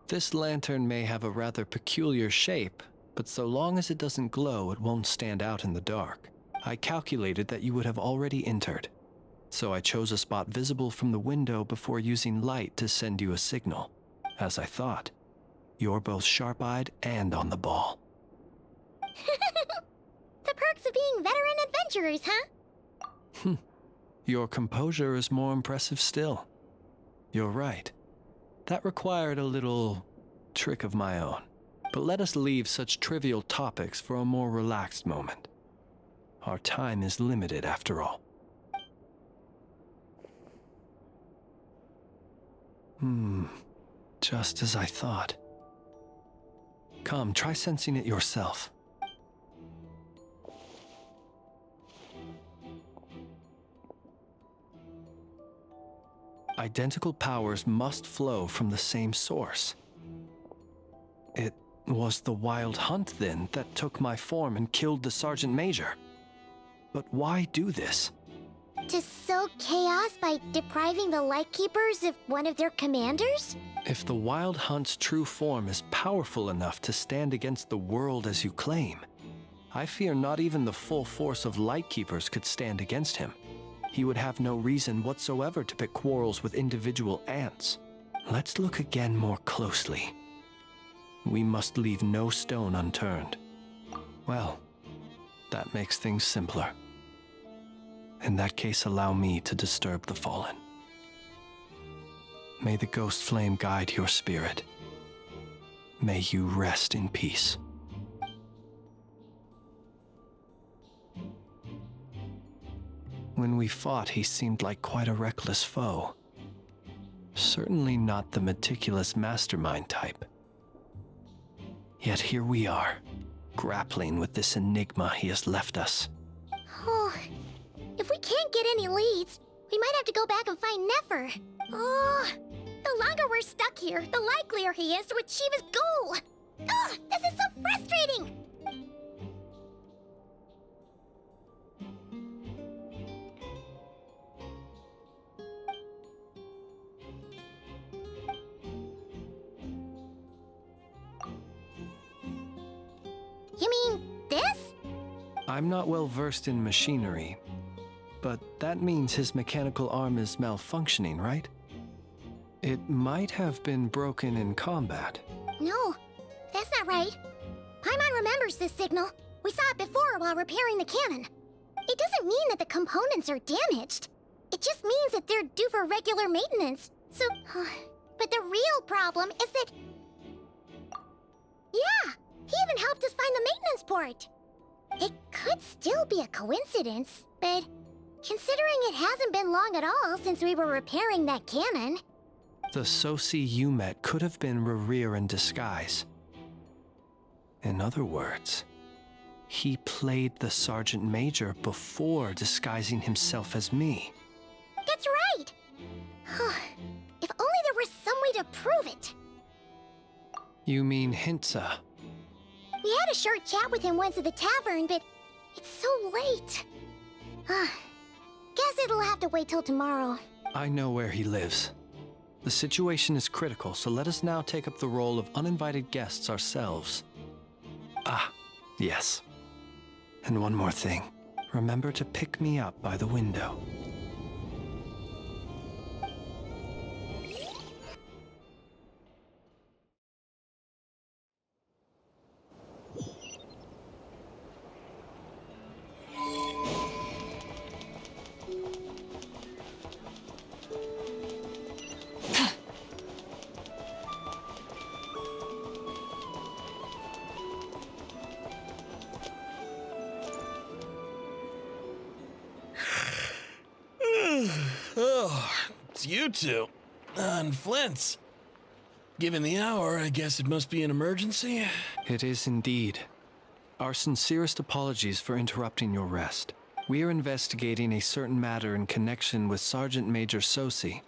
This lantern may have a rather peculiar shape, but so long as it doesn't glow, it won't stand out in the dark. I calculated that you would have already entered, so I chose a spot visible from the window before using light to send you a signal. As I thought, you're both sharp-eyed and on the ball. The perks of being veteran adventurers, huh? Your composure is more impressive still. You're right. That required a little trick of my own. But let us leave such trivial topics for a more relaxed moment. Our time is limited after all. Just as I thought. Come, try sensing it yourself. Identical powers must flow from the same source. It was the Wild Hunt, then, that took my form and killed the Sergeant Major. But why do this? To sow chaos by depriving the Lightkeepers of one of their commanders? If the Wild Hunt's true form is powerful enough to stand against the world as you claim, I fear not even the full force of Lightkeepers could stand against him. He would have no reason whatsoever to pick quarrels with individual ants. Let's look again more closely. We must leave no stone unturned. Well, that makes things simpler. In that case, allow me to disturb the fallen. May the ghost flame guide your spirit. May you rest in peace. When we fought, he seemed like quite a reckless foe. Certainly not the meticulous mastermind type. Yet here we are, grappling with this enigma he has left us. Oh, if we can't get any leads, we might have to go back and find Nefer. Oh, The longer we're stuck here, the likelier he is to achieve his goal. Ugh, this is so frustrating! You mean this? I'm not well versed in machinery, but that means his mechanical arm is malfunctioning, right? It might have been broken in combat. No, that's not right. Paimon remembers this signal. We saw it before while repairing the cannon. It doesn't mean that the components are damaged. It just means that they're due for regular maintenance. So, but the real problem is that... Yeah, he even helped us find the maintenance port. It could still be a coincidence, but considering it hasn't been long at all since we were repairing that cannon... The Sosi you met could have been Rerir in disguise. In other words, he played the Sergeant Major before disguising himself as me. That's right! If only there were some way to prove it. You mean Hintsa? We had a short chat with him once at the tavern, but it's so late. Guess it'll have to wait till tomorrow. I know where he lives. The situation is critical, so let us now take up the role of uninvited guests ourselves. Ah, yes. And one more thing. Remember to pick me up by the window. Oh, it's you two. And Flint's. Given the hour, I guess it must be an emergency? It is indeed. Our sincerest apologies for interrupting your rest. We are investigating a certain matter in connection with Sergeant Major Sosi.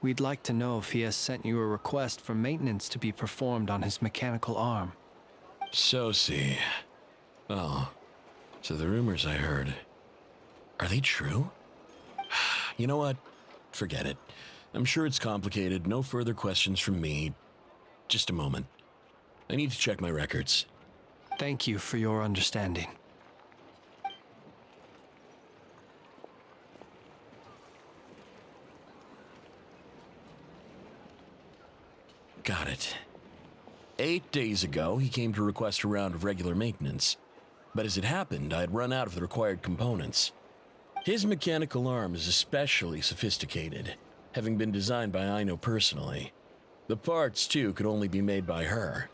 We'd like to know if he has sent you a request for maintenance to be performed on his mechanical arm. Sosi. Oh, so the rumors I heard, are they true? You know what? Forget it. I'm sure it's complicated. No further questions from me. Just a moment. I need to check my records. Thank you for your understanding. Got it. 8 days ago, he came to request a round of regular maintenance. But as it happened, I had run out of the required components. His mechanical arm is especially sophisticated, having been designed by Aino personally. The parts, too, could only be made by her.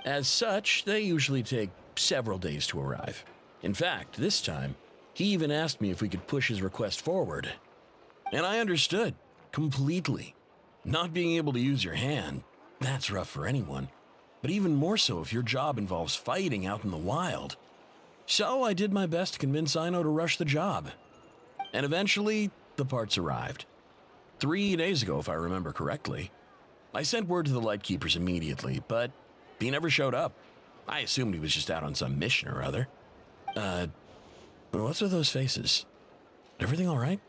As such, they usually take several days to arrive. In fact, this time, he even asked me if we could push his request forward. And I understood, completely. Not being able to use your hand, that's rough for anyone. But even more so if your job involves fighting out in the wild. So I did my best to convince Aino to rush the job. And eventually, the parts arrived. 3 days ago, if I remember correctly. I sent word to the Lightkeepers immediately, but he never showed up. I assumed he was just out on some mission or other. What's with those faces? Everything all right?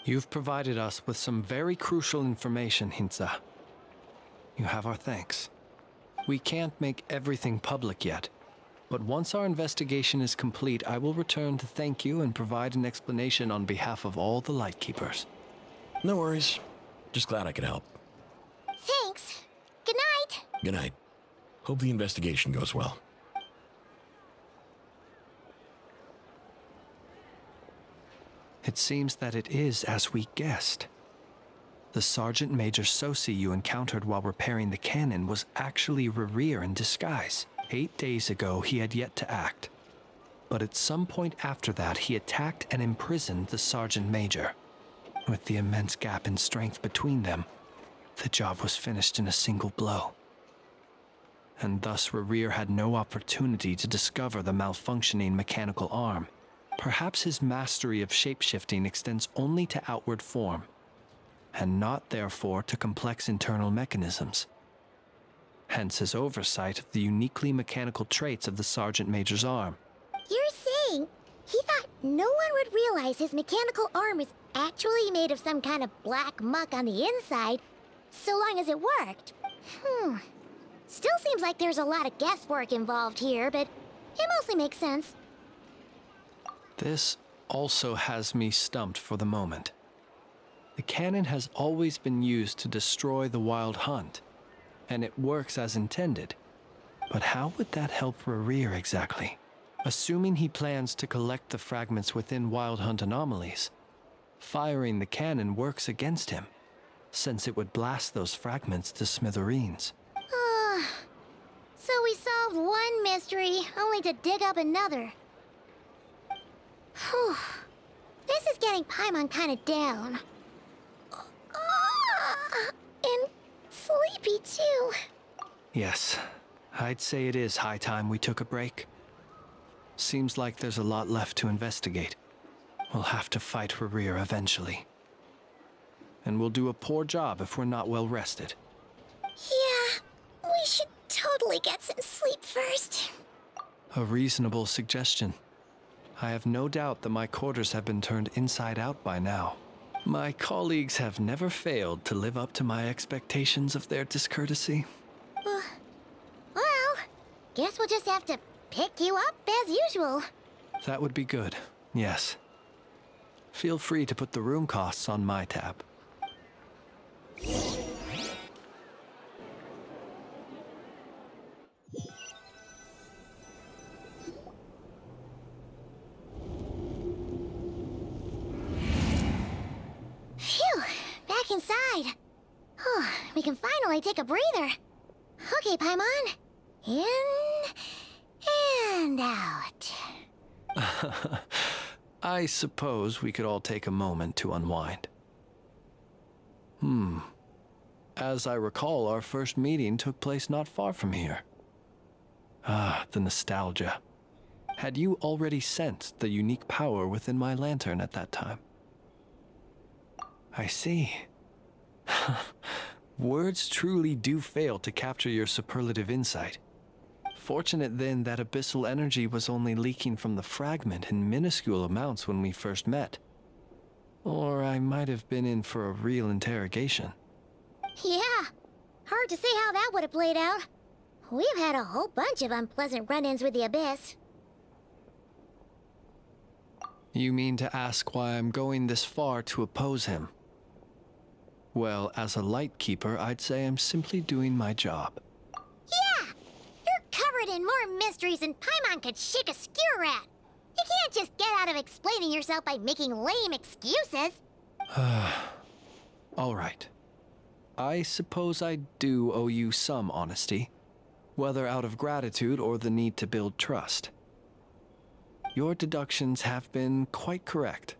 You've provided us with some very crucial information, Hintsa. You have our thanks. We can't make everything public yet, but once our investigation is complete, I will return to thank you and provide an explanation on behalf of all the Lightkeepers. No worries. Just glad I could help. Thanks. Good night. Good night. Hope the investigation goes well. It seems that it is as we guessed. The Sergeant Major Sosi you encountered while repairing the cannon was actually Rerir in disguise. 8 days ago, he had yet to act. But at some point after that, he attacked and imprisoned the Sergeant Major. With the immense gap in strength between them, the job was finished in a single blow. And thus Rerir had no opportunity to discover the malfunctioning mechanical arm. Perhaps his mastery of shapeshifting extends only to outward form. and not therefore to complex internal mechanisms. Hence his oversight of the uniquely mechanical traits of the Sergeant Major's arm. You're saying he thought no one would realize his mechanical arm is actually made of some kind of black muck on the inside, so long as it worked? Still seems like there's a lot of guesswork involved here, but it mostly makes sense. This also has me stumped for the moment. The cannon has always been used to destroy the Wild Hunt, and it works as intended. But how would that help Rerir exactly? Assuming he plans to collect the fragments within Wild Hunt anomalies, firing the cannon works against him, since it would blast those fragments to smithereens. So we solved one mystery, only to dig up another. Whew. This is getting Paimon kind of down. And sleepy too. Yes, I'd say it is high time we took a break. Seems like there's a lot left to investigate. We'll have to fight Rerir eventually. And we'll do a poor job if we're not well rested. Yeah, we should totally get some sleep first. A reasonable suggestion. I have no doubt that my quarters have been turned inside out by now. My colleagues have never failed to live up to my expectations of their discourtesy. Well, guess we'll just have to pick you up as usual. That would be good, yes. Feel free to put the room costs on my tab. Phew, back inside. We can finally take a breather. Okay, Paimon. In and out. I suppose we could all take a moment to unwind. As I recall, our first meeting took place not far from here. The nostalgia. Had you already sensed the unique power within my lantern at that time? I see. Words truly do fail to capture your superlative insight. Fortunate then that abyssal energy was only leaking from the fragment in minuscule amounts when we first met. Or I might have been in for a real interrogation. Yeah, hard to say how that would have played out. We've had a whole bunch of unpleasant run-ins with the Abyss. You mean to ask why I'm going this far to oppose him? Well, as a Lightkeeper, I'd say I'm simply doing my job. Yeah! You're covered in more mysteries than Paimon could shake a skewer at. You can't just get out of explaining yourself by making lame excuses. All right. I suppose I do owe you some honesty, whether out of gratitude or the need to build trust. Your deductions have been quite correct.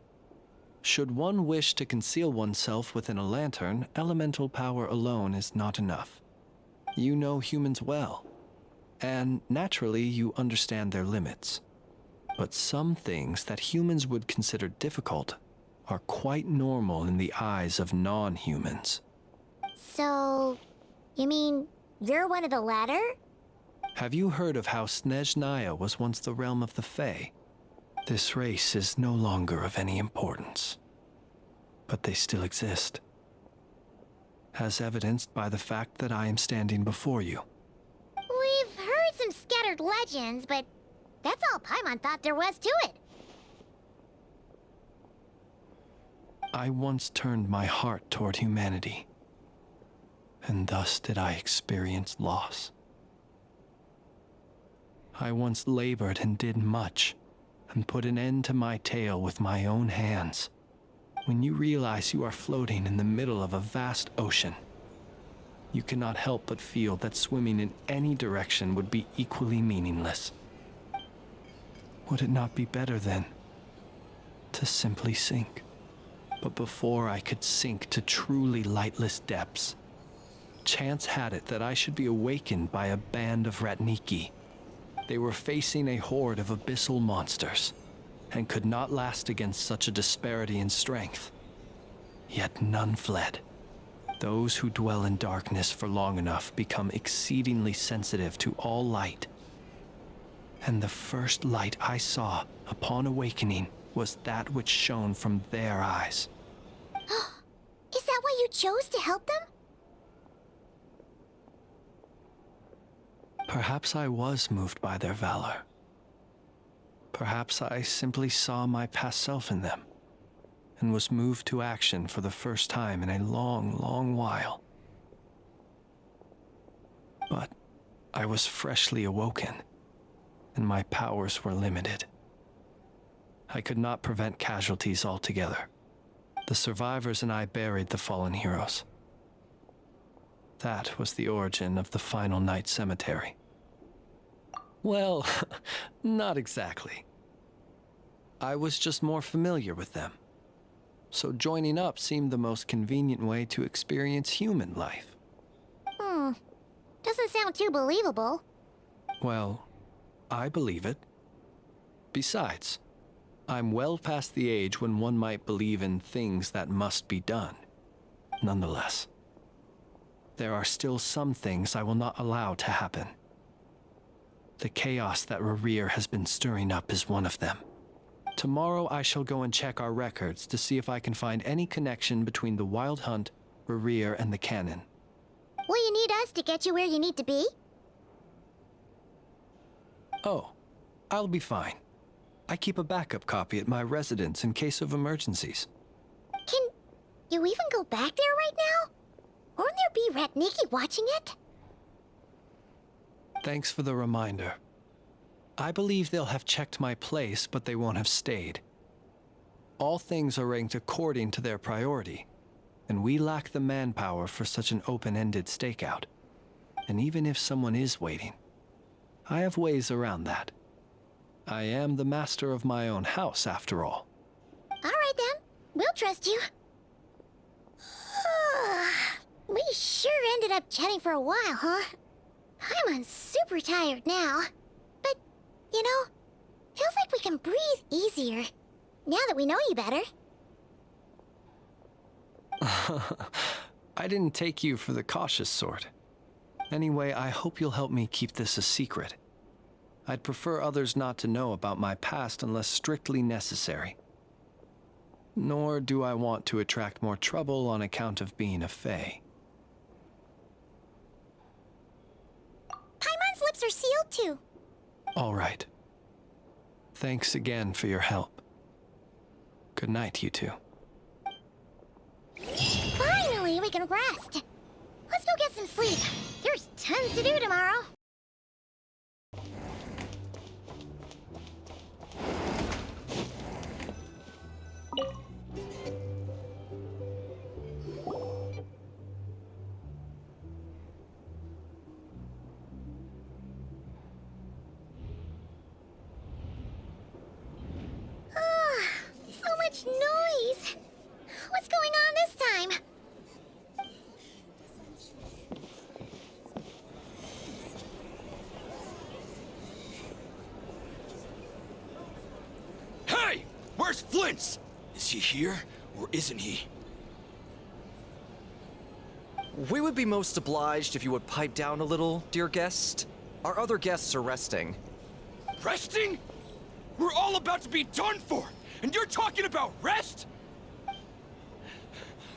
Should one wish to conceal oneself within a lantern, elemental power alone is not enough. You know humans well, and naturally you understand their limits. But some things that humans would consider difficult are quite normal in the eyes of non-humans. So, you mean you're one of the latter? Have you heard of how Snezhnaya was once the realm of the Fae? This race is no longer of any importance, but they still exist, as evidenced by the fact that I am standing before you. We've heard some scattered legends, but that's all Paimon thought there was to it. I once turned my heart toward humanity, and thus did I experience loss. I once labored and did much, and put an end to my tale with my own hands. When you realize you are floating in the middle of a vast ocean, you cannot help but feel that swimming in any direction would be equally meaningless. Would it not be better, then, to simply sink? But before I could sink to truly lightless depths, chance had it that I should be awakened by a band of Ratniki. They were facing a horde of abyssal monsters, and could not last against such a disparity in strength. yet none fled. Those who dwell in darkness for long enough become exceedingly sensitive to all light. And the first light I saw upon awakening was that which shone from their eyes. Is that why you chose to help them? Perhaps I was moved by their valor. Perhaps I simply saw my past self in them, and was moved to action for the first time in a long, long while. But I was freshly awoken, and my powers were limited. I could not prevent casualties altogether. The survivors and I buried the fallen heroes. That was the origin of the final night cemetery. Well, not exactly. I was just more familiar with them. So joining up seemed the most convenient way to experience human life. Doesn't sound too believable. Well, I believe it. Besides, I'm well past the age when one might believe in things that must be done. Nonetheless, there are still some things I will not allow to happen. The chaos that Rerir has been stirring up is one of them. Tomorrow I shall go and check our records to see if I can find any connection between the Wild Hunt, Rerir, and the cannon. Will you need us to get you where you need to be? Oh, I'll be fine. I keep a backup copy at my residence in case of emergencies. Can you even go back there right now? Won't there be Ratniki watching it? Thanks for the reminder. I believe they'll have checked my place, but they won't have stayed. All things are ranked according to their priority, and we lack the manpower for such an open-ended stakeout. And even if someone is waiting, I have ways around that. I am the master of my own house, after all. All right then, we'll trust you. We sure ended up chatting for a while, huh? I'm super tired now. But, you know, feels like we can breathe easier, now that we know you better. I didn't take you for the cautious sort. Anyway, I hope you'll help me keep this a secret. I'd prefer others not to know about my past unless strictly necessary. Nor do I want to attract more trouble on account of being a fae. Paimon's lips are sealed too. All right. Thanks again for your help. Good night, you two. Finally, we can rest. Let's go get some sleep. There's tons to do tomorrow. So much noise. What's going on this time? Hey! Where's Flint's? Is he here, or isn't he? We would be most obliged if you would pipe down a little, dear guest. Our other guests are resting. Resting? We're all about to be done for, and you're talking about rest?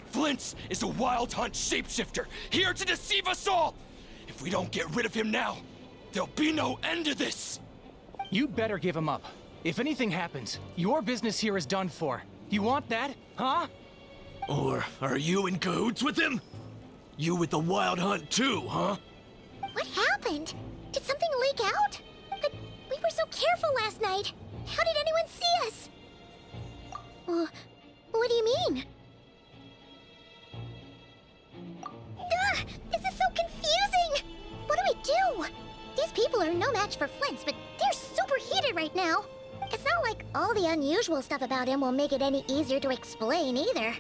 Flint's is a Wild Hunt shapeshifter, here to deceive us all! If we don't get rid of him now, there'll be no end to this! You'd better give him up. If anything happens, your business here is done for. You want that, huh? Or are you in cahoots with him? You with the Wild Hunt too, huh? What happened? Did something leak out? But we were so careful last night. How did anyone see us? What do you mean? This is so confusing! What do we do? These people are no match for Flint's, but they're super heated right now. It's not like all the unusual stuff about him will make it any easier to explain either.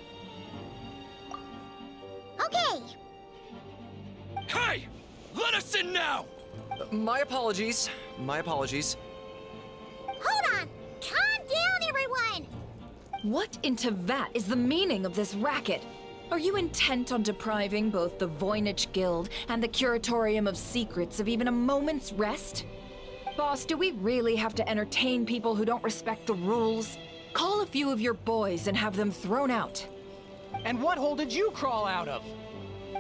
Okay! Hey! Let us in now! My apologies. My apologies. Hold on! Calm down, everyone! What in Tevat is the meaning of this racket? Are you intent on depriving both the Voynich Guild and the Curatorium of Secrets of even a moment's rest? Boss, do we really have to entertain people who don't respect the rules? Call a few of your boys and have them thrown out. And what hole did you crawl out of?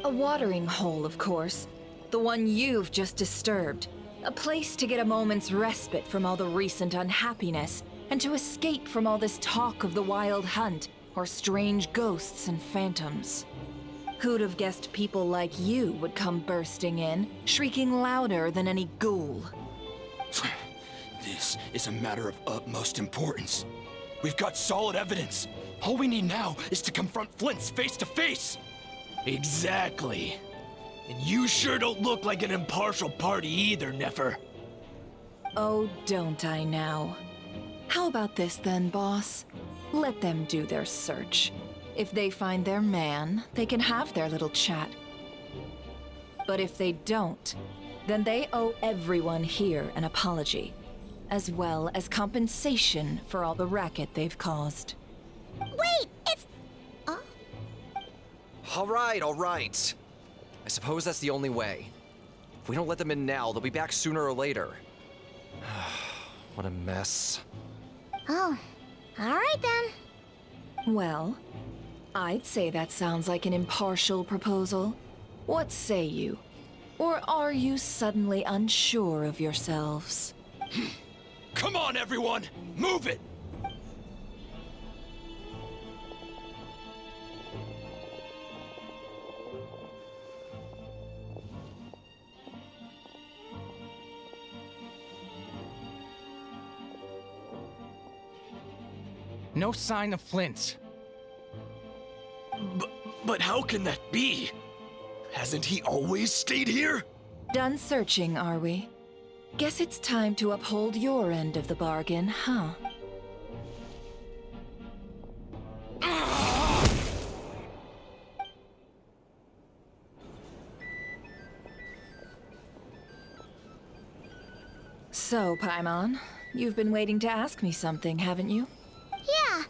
A watering hole, of course. The one you've just disturbed. A place to get a moment's respite from all the recent unhappiness, and to escape from all this talk of the Wild Hunt, or strange ghosts and phantoms. Who'd have guessed people like you would come bursting in, shrieking louder than any ghoul? This is a matter of utmost importance. We've got solid evidence. All we need now is to confront Flint's face to face. Exactly. And you sure don't look like an impartial party either, Nefer. Oh, don't I now? How about this then, boss? Let them do their search. If they find their man, they can have their little chat. But if they don't, then they owe everyone here an apology, as well as compensation for all the racket they've caused. Wait, it's... All right. I suppose that's the only way. If we don't let them in now, they'll be back sooner or later. What a mess. Oh, all right then. Well, I'd say that sounds like an impartial proposal. What say you? Or are you suddenly unsure of yourselves? Come on, everyone! Move it! No sign of Flint's. But how can that be? Hasn't he always stayed here? Done searching, are we? Guess it's time to uphold your end of the bargain, huh? So, Paimon, you've been waiting to ask me something, haven't you? Yeah,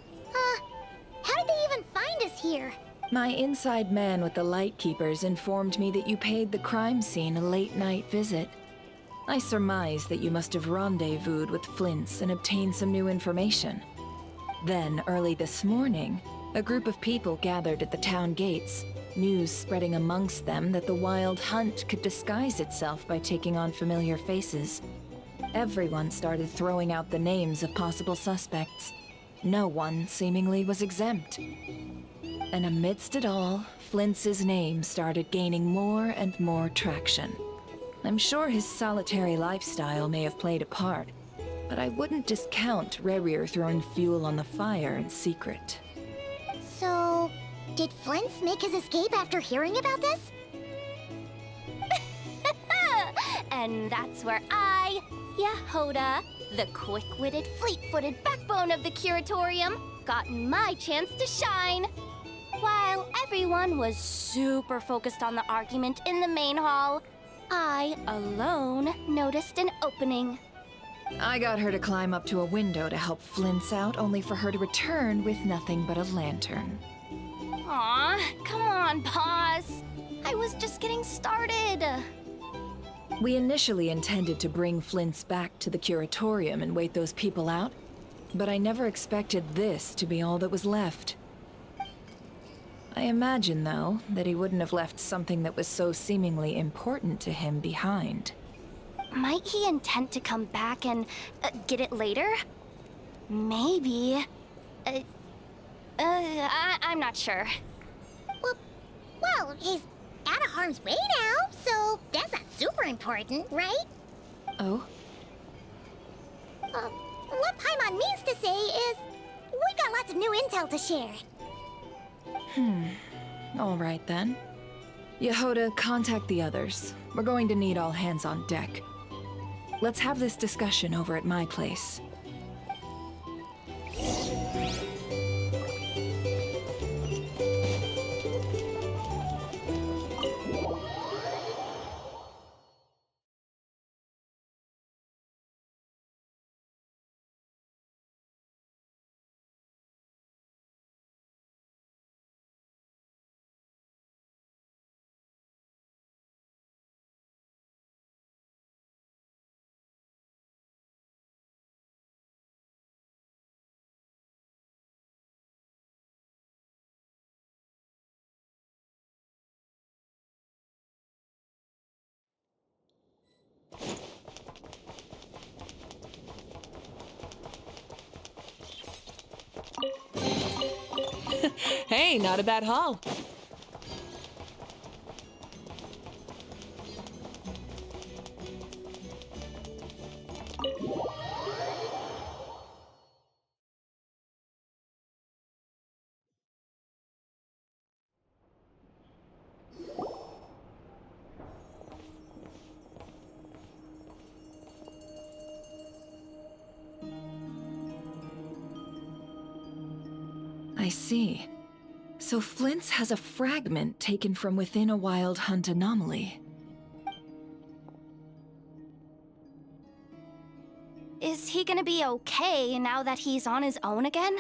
how did they even find us here? My inside man with the Lightkeepers informed me that you paid the crime scene a late-night visit. I surmise that you must have rendezvoused with Flint's and obtained some new information. Then, early this morning, a group of people gathered at the town gates, news spreading amongst them that the Wild Hunt could disguise itself by taking on familiar faces. Everyone started throwing out the names of possible suspects. No one, seemingly, was exempt. And amidst it all, Flint's name started gaining more and more traction. I'm sure his solitary lifestyle may have played a part, but I wouldn't discount Rerir throwing fuel on the fire in secret. So, did Flint's make his escape after hearing about this? And that's where I, Yehoda, the quick-witted, fleet-footed backbone of the Curatorium, got my chance to shine. While everyone was super focused on the argument in the main hall, I, alone, noticed an opening. I got her to climb up to a window to help Flint's out, only for her to return with nothing but a lantern. Aw, come on, boss. I was just getting started. We initially intended to bring Flint's back to the Curatorium and wait those people out, but I never expected this to be all that was left. I imagine, though, that he wouldn't have left something that was so seemingly important to him behind. Might he intend to come back and get it later? Maybe. I'm not sure. Well, he's out of harm's way now, so that's not super important, right? Oh? What Paimon means to say is, we got lots of new intel to share. All right then. Yehoda, contact the others. We're going to need all hands on deck. Let's have this discussion over at my place. Hey, not a bad haul. I see. So Flint's has a fragment taken from within a wild hunt anomaly. Is he gonna be okay now that he's on his own again?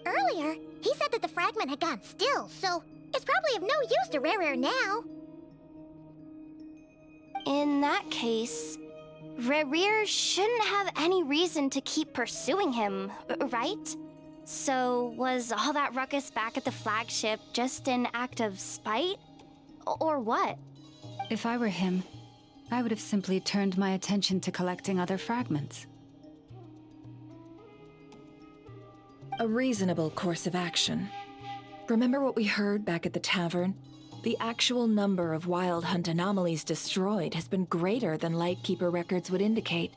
Earlier, he said that the fragment had gone still, so it's probably of no use to Rare now. In that case, Rare shouldn't have any reason to keep pursuing him, right? So, was all that ruckus back at the flagship just an act of spite? Or what? If I were him, I would have simply turned my attention to collecting other fragments. A reasonable course of action. Remember what we heard back at the tavern? The actual number of wild hunt anomalies destroyed has been greater than Lightkeeper records would indicate.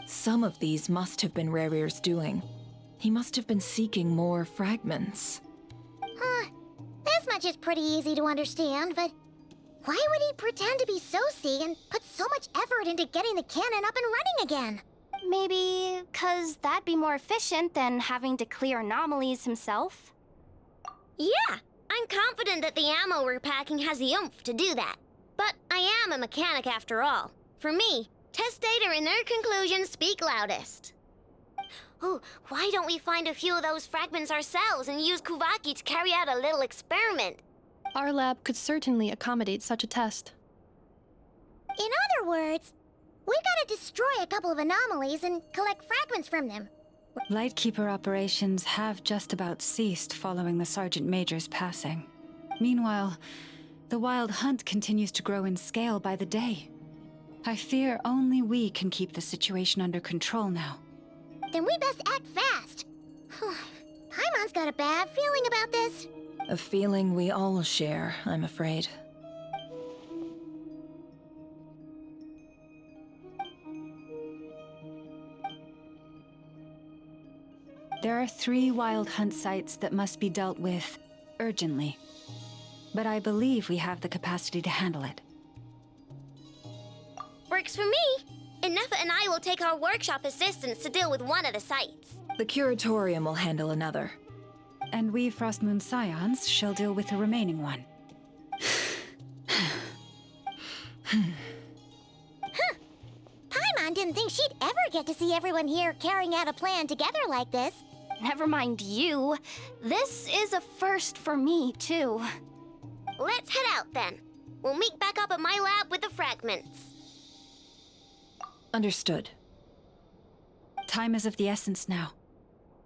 Some of these must have been Rare's doing. He must have been seeking more fragments. Huh. This much is pretty easy to understand, but why would he pretend to be Soci and put so much effort into getting the cannon up and running again? Maybe 'cause that'd be more efficient than having to clear anomalies himself? Yeah, I'm confident that the ammo we're packing has the oomph to do that. But I am a mechanic after all. For me, test data and their conclusions speak loudest. Oh, why don't we find a few of those fragments ourselves and use Kuvaki to carry out a little experiment? Our lab could certainly accommodate such a test. In other words, we gotta destroy a couple of anomalies and collect fragments from them. Lightkeeper operations have just about ceased following the Sergeant Major's passing. Meanwhile, the wild hunt continues to grow in scale by the day. I fear only we can keep the situation under control now. Then we best act fast. Paimon's got a bad feeling about this. A feeling we all share, I'm afraid. There are 3 wild hunt sites that must be dealt with urgently. But I believe we have the capacity to handle it. Works for me. Enough and I will take our workshop assistants to deal with one of the sites. The Curatorium will handle another. And we Frostmoon Scions shall deal with the remaining one. Paimon didn't think she'd ever get to see everyone here carrying out a plan together like this. Never mind you. This is a first for me, too. Let's head out then. We'll meet back up at my lab with the fragments. Understood. Time is of the essence now.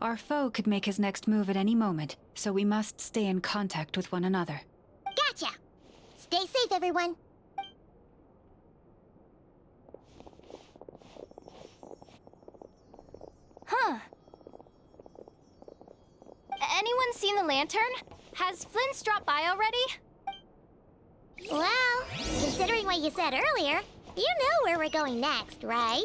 Our foe could make his next move at any moment, so we must stay in contact with one another. Gotcha! Stay safe, everyone. Huh. Anyone seen the lantern? Has Flint's dropped by already? Well, considering what you said earlier, you know where we're going next, right?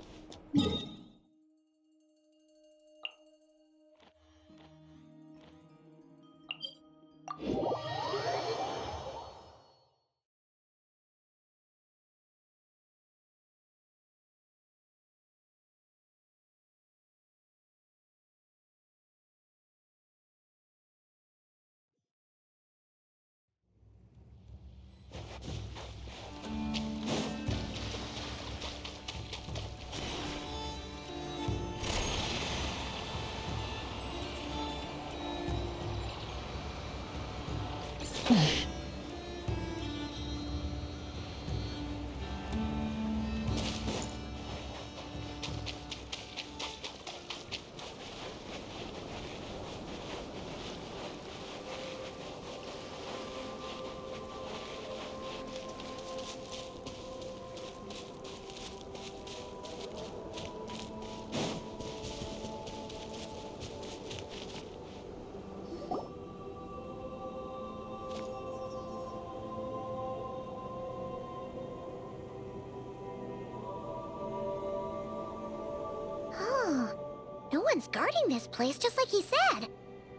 Someone's guarding this place just like he said.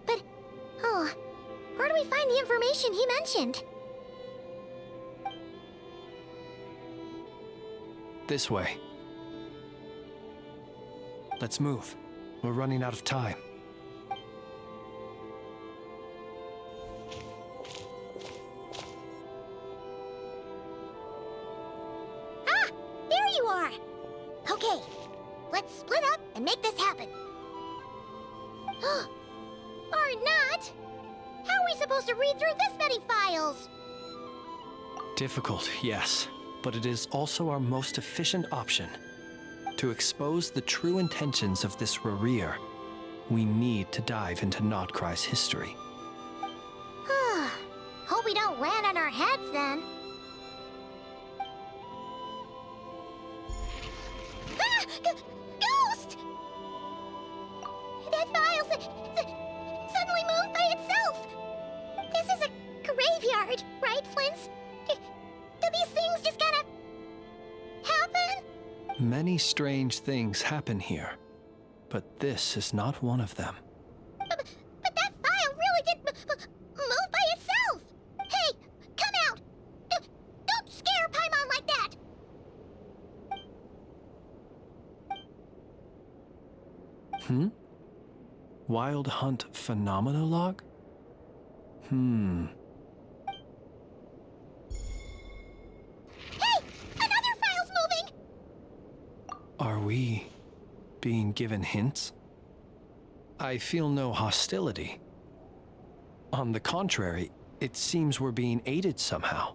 But, oh, where do we find the information he mentioned? This way. Let's move. We're running out of time. Ah! There you are! Okay, let's split up and make this happen. Or not! How are we supposed to read through this many files? Difficult, yes, but it is also our most efficient option. To expose the true intentions of this Rereer, we need to dive into Notcry's history. Hope we don't land on our heads then. Ah! Ghost! That file suddenly moved by itself! This is a graveyard, right, Flint's? Do these things just kind of happen? Many strange things happen here, but this is not one of them. But that file really did move by itself! Hey, come out! Don't scare Paimon like that! Wild Hunt Phenomenolog? Hey! Another file's moving! Are we being given hints? I feel no hostility. On the contrary, it seems we're being aided somehow.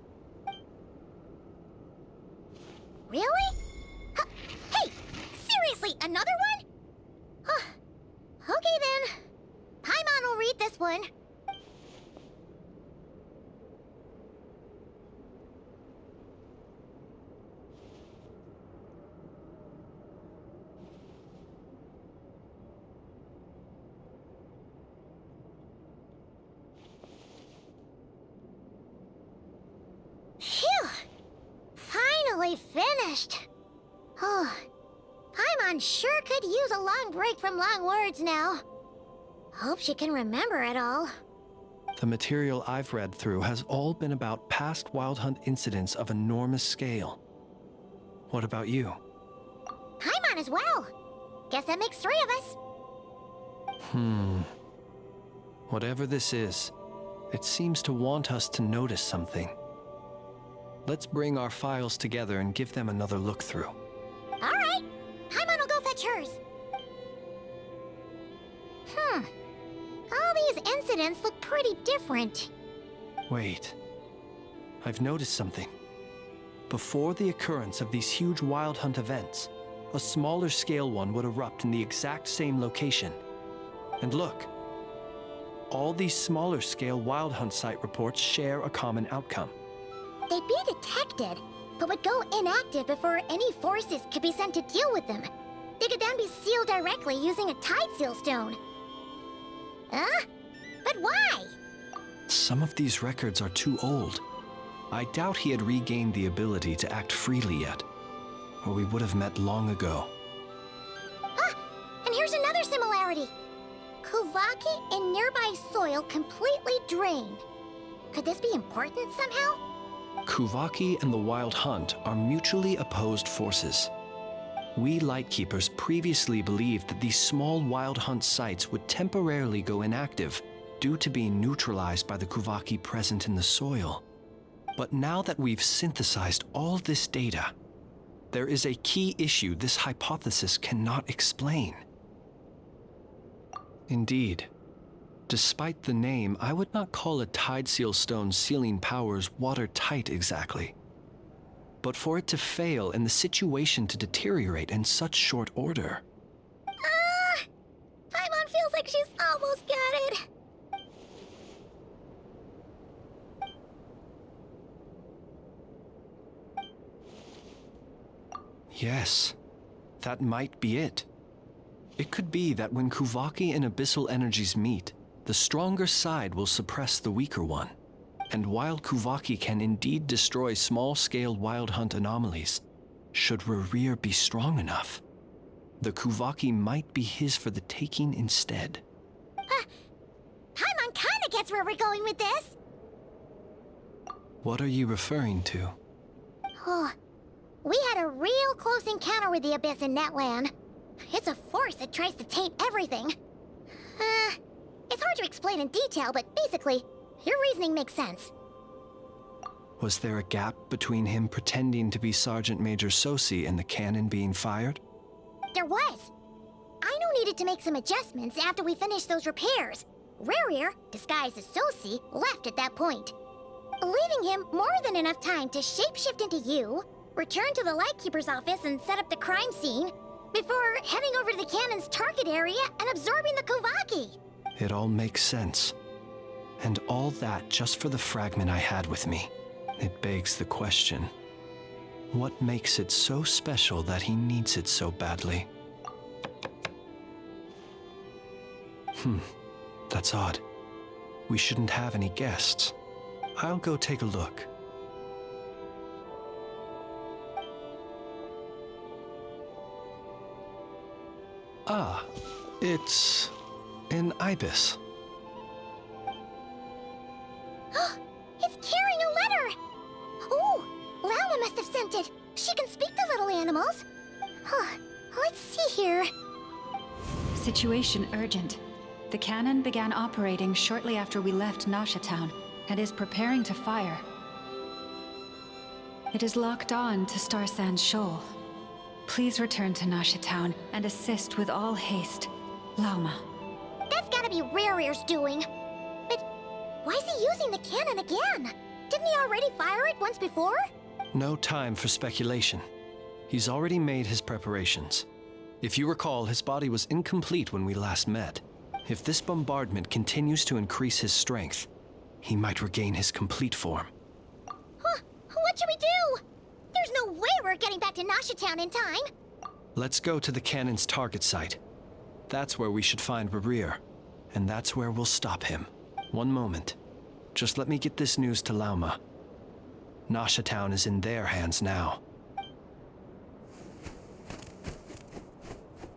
Really? Hey! Seriously, another one? Okay then. Paimon will read this one. Phew! Finally finished. Oh, Paimon sure could use a long break from long words now. Hope she can remember it all. The material I've read through has all been about past Wild Hunt incidents of enormous scale. What about you? Paimon as well. Guess that makes 3 of us. Whatever this is, it seems to want us to notice something. Let's bring our files together and give them another look through. All right. Paimon will go fetch hers. All these incidents look pretty different. Wait. I've noticed something. Before the occurrence of these huge Wild Hunt events, a smaller scale one would erupt in the exact same location. And look. All these smaller scale Wild Hunt site reports share a common outcome. They'd be detected, but would go inactive before any forces could be sent to deal with them. They could then be sealed directly using a tide seal stone. But why? Some of these records are too old. I doubt he had regained the ability to act freely yet, or we would have met long ago. And here's another similarity. Kuvaki and nearby soil completely drained. Could this be important somehow? Kuvaki and the Wild Hunt are mutually opposed forces. We Lightkeepers previously believed that these small Wild Hunt sites would temporarily go inactive due to being neutralized by the Kuvaki present in the soil. But now that we've synthesized all this data, there is a key issue this hypothesis cannot explain. Indeed, despite the name, I would not call a tide seal stone's sealing powers watertight exactly. But for it to fail and the situation to deteriorate in such short order. Paimon feels like she's almost got it. Yes, that might be it. It could be that when Kuvaki and Abyssal energies meet, the stronger side will suppress the weaker one. And while Kuvaki can indeed destroy small-scale Wild Hunt anomalies, should Rereer be strong enough, the Kuvaki might be his for the taking instead. Paimon kinda gets where we're going with this. What are you referring to? Oh, we had a real close encounter with the Abyss in Netland. It's a force that tries to taint everything. It's hard to explain in detail, but basically, your reasoning makes sense. Was there a gap between him pretending to be Sergeant Major Sosi and the cannon being fired? There was. Aino needed to make some adjustments after we finished those repairs. Rerir, disguised as Sosi, left at that point, leaving him more than enough time to shapeshift into you, return to the Lightkeeper's office and set up the crime scene, before heading over to the cannon's target area and absorbing the Kuvaki. It all makes sense. And all that just for the fragment I had with me. It begs the question, what makes it so special that he needs it so badly? That's odd. We shouldn't have any guests. I'll go take a look. Ah, it's an ibis. It's carrying a letter! Ooh, Lala must have sent it. She can speak to little animals. Let's see here. Situation urgent. The cannon began operating shortly after we left Nasha Town and is preparing to fire. It is locked on to Star Sand Shoal. Please return to Nasha Town and assist with all haste. Lauma. That's gotta be Rerir's doing. But why is he using the cannon again? Didn't he already fire it once before? No time for speculation. He's already made his preparations. If you recall, his body was incomplete when we last met. If this bombardment continues to increase his strength, he might regain his complete form. What should we do? There's no way we're getting back to Nasha Town in time. Let's go to the cannon's target site. That's where we should find Rerir, and that's where we'll stop him. One moment. Just let me get this news to Lauma. Nasha Town is in their hands now.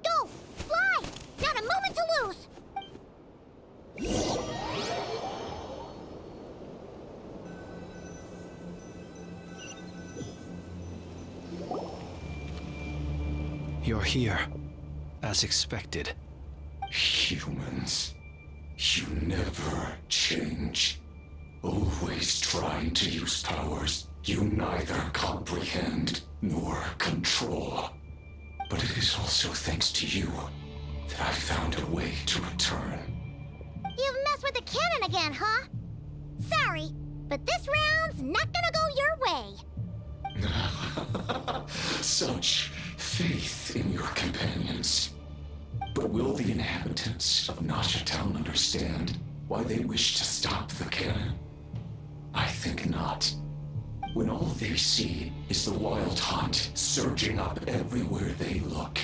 Go! Fly! Not a moment to lose! You're here, as expected. Humans, you never change. Always trying to use powers you neither comprehend nor control. But it is also thanks to you that I found a way to return. You've messed with the cannon again, huh? Sorry, but this round's not gonna go your way. Such faith in your companions. But will the inhabitants of Nasha Town understand why they wish to stop the cannon? I think not. When all they see is the wild hunt surging up everywhere they look,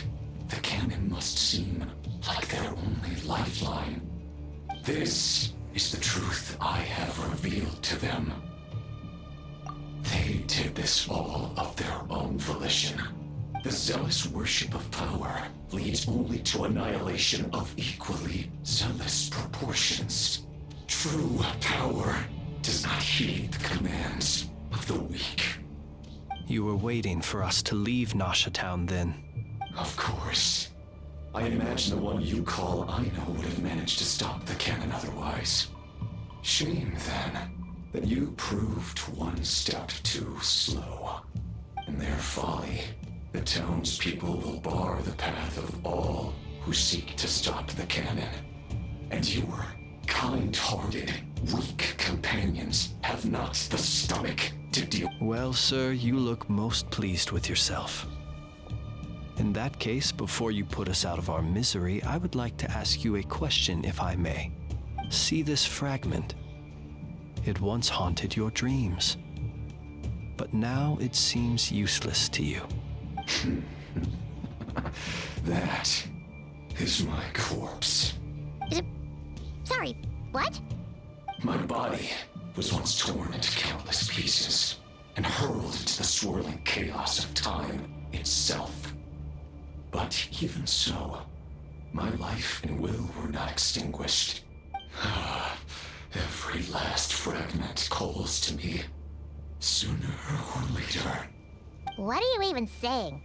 the cannon must seem like their only lifeline. This is the truth I have revealed to them. They did this all of their own volition. The zealous worship of power leads only to annihilation of equally zealous proportions. True power does not heed the commands of the weak. You were waiting for us to leave Nasha Town then? Of course. I imagine the one you call Aino would have managed to stop the cannon otherwise. Shame, then, that you proved one step too slow. In their folly, the townspeople will bar the path of all who seek to stop the cannon. And your kind-hearted, weak companions have not the stomach to deal. Well, sir, you look most pleased with yourself. In that case, before you put us out of our misery, I would like to ask you a question, if I may. See this fragment? It once haunted your dreams, but now it seems useless to you. That is my corpse. Sorry, what? My body was once torn into countless pieces and hurled into the swirling chaos of time itself. But even so, my life and will were not extinguished. Every last fragment calls to me, sooner or later. What are you even saying?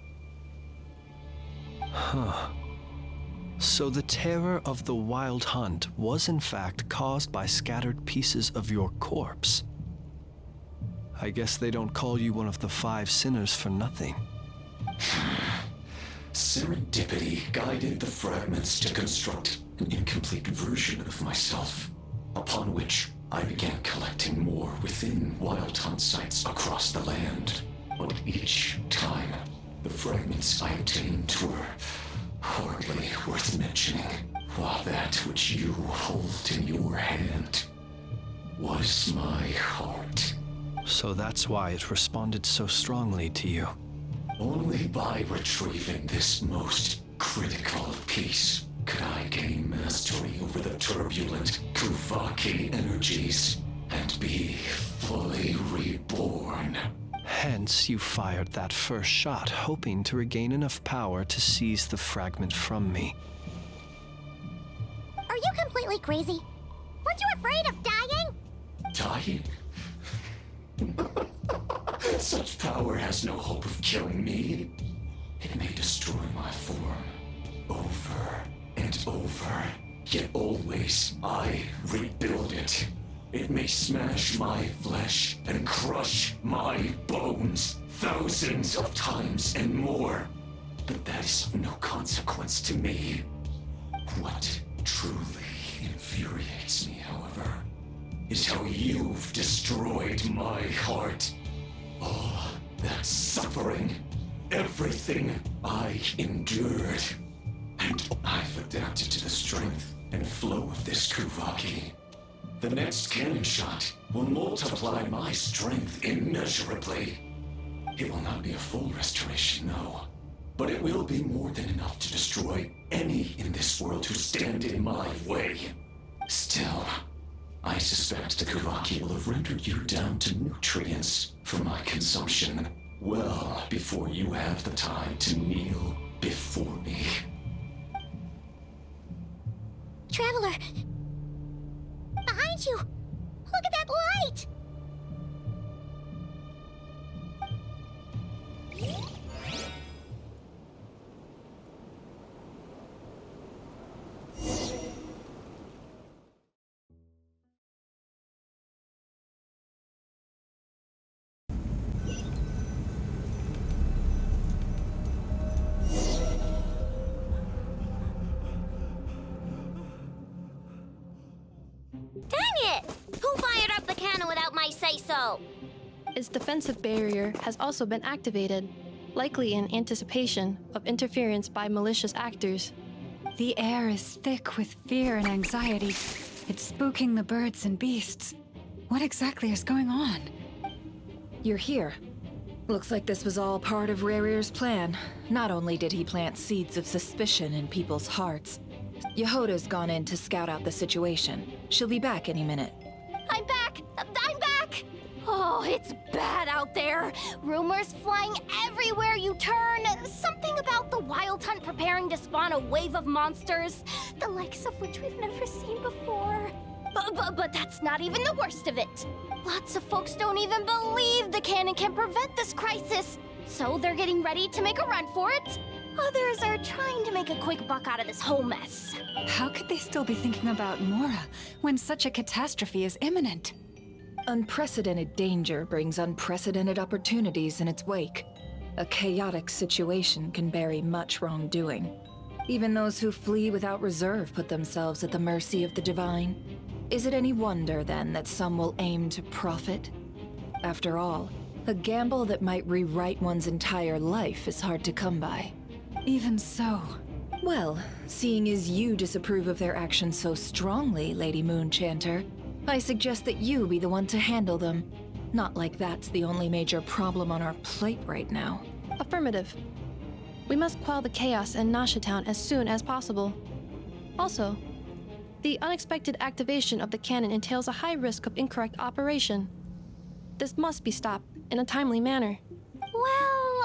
Huh. So the terror of the Wild Hunt was in fact caused by scattered pieces of your corpse. I guess they don't call you one of the 5 sinners for nothing. Serendipity guided the fragments to construct an incomplete version of myself, upon which I began collecting more within Wild Hunt sites across the land. But each time, the fragments I obtained were hardly worth mentioning, while that which you hold in your hand was my heart. So that's why it responded so strongly to you. Only by retrieving this most critical piece could I gain mastery over the turbulent Kuvaki energies and be fully reborn. Hence, you fired that first shot, hoping to regain enough power to seize the fragment from me. Are you completely crazy? Weren't you afraid of dying? Dying? Such power has no hope of killing me. It may destroy my form over and over, yet always I rebuild it. It may smash my flesh and crush my bones thousands of times and more, but that is of no consequence to me. What truly infuriates me, however, is how you've destroyed my heart. All that suffering, everything I endured, and I've adapted to the strength and flow of this Kuvaki. The next cannon shot will multiply my strength immeasurably. It will not be a full restoration, no, but it will be more than enough to destroy any in this world who stand in my way. Still, I suspect the Kuvaki will have rendered you down to nutrients for my consumption well before you have the time to kneel before me. Traveler! Behind you! Look at that light! Dang it! Who fired up the cannon without my say-so? Its defensive barrier has also been activated, likely in anticipation of interference by malicious actors. The air is thick with fear and anxiety. It's spooking the birds and beasts. What exactly is going on? You're here. Looks like this was all part of Rarir's plan. Not only did he plant seeds of suspicion in people's hearts, Yehoda's gone in to scout out the situation. She'll be back any minute. I'm back! I'm back! Oh, it's bad out there. Rumors flying everywhere you turn. Something about the Wild Hunt preparing to spawn a wave of monsters, the likes of which we've never seen before. But that's not even the worst of it. Lots of folks don't even believe the cannon can prevent this crisis, so they're getting ready to make a run for it. Others are trying to make a quick buck out of this whole mess. How could they still be thinking about Mora when such a catastrophe is imminent? Unprecedented danger brings unprecedented opportunities in its wake. A chaotic situation can bury much wrongdoing. Even those who flee without reserve put themselves at the mercy of the divine. Is it any wonder, then, that some will aim to profit? After all, a gamble that might rewrite one's entire life is hard to come by. Even so. Well, seeing as you disapprove of their actions so strongly, Lady Moonchanter, I suggest that you be the one to handle them. Not like that's the only major problem on our plate right now. Affirmative. We must quell the chaos in Nasha Town as soon as possible. Also, the unexpected activation of the cannon entails a high risk of incorrect operation. This must be stopped in a timely manner. Well,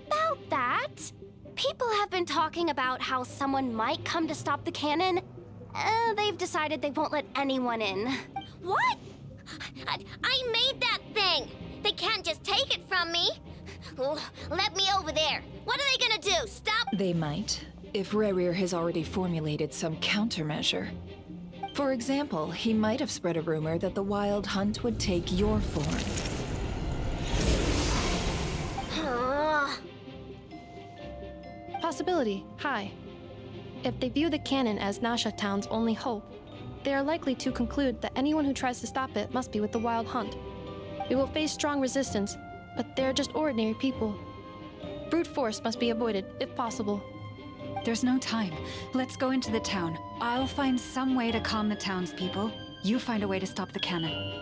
about that... People have been talking about how someone might come to stop the cannon. They've decided they won't let anyone in. What? I made that thing! They can't just take it from me! Oh, let me over there. What are they gonna do? Stop? They might, if Rerir has already formulated some countermeasure. For example, he might have spread a rumor that the Wild Hunt would take your form. Possibility, high. If they view the cannon as Nasha Town's only hope, they are likely to conclude that anyone who tries to stop it must be with the Wild Hunt. We will face strong resistance, but they're just ordinary people. Brute force must be avoided, if possible. There's no time. Let's go into the town. I'll find some way to calm the townspeople. You find a way to stop the cannon.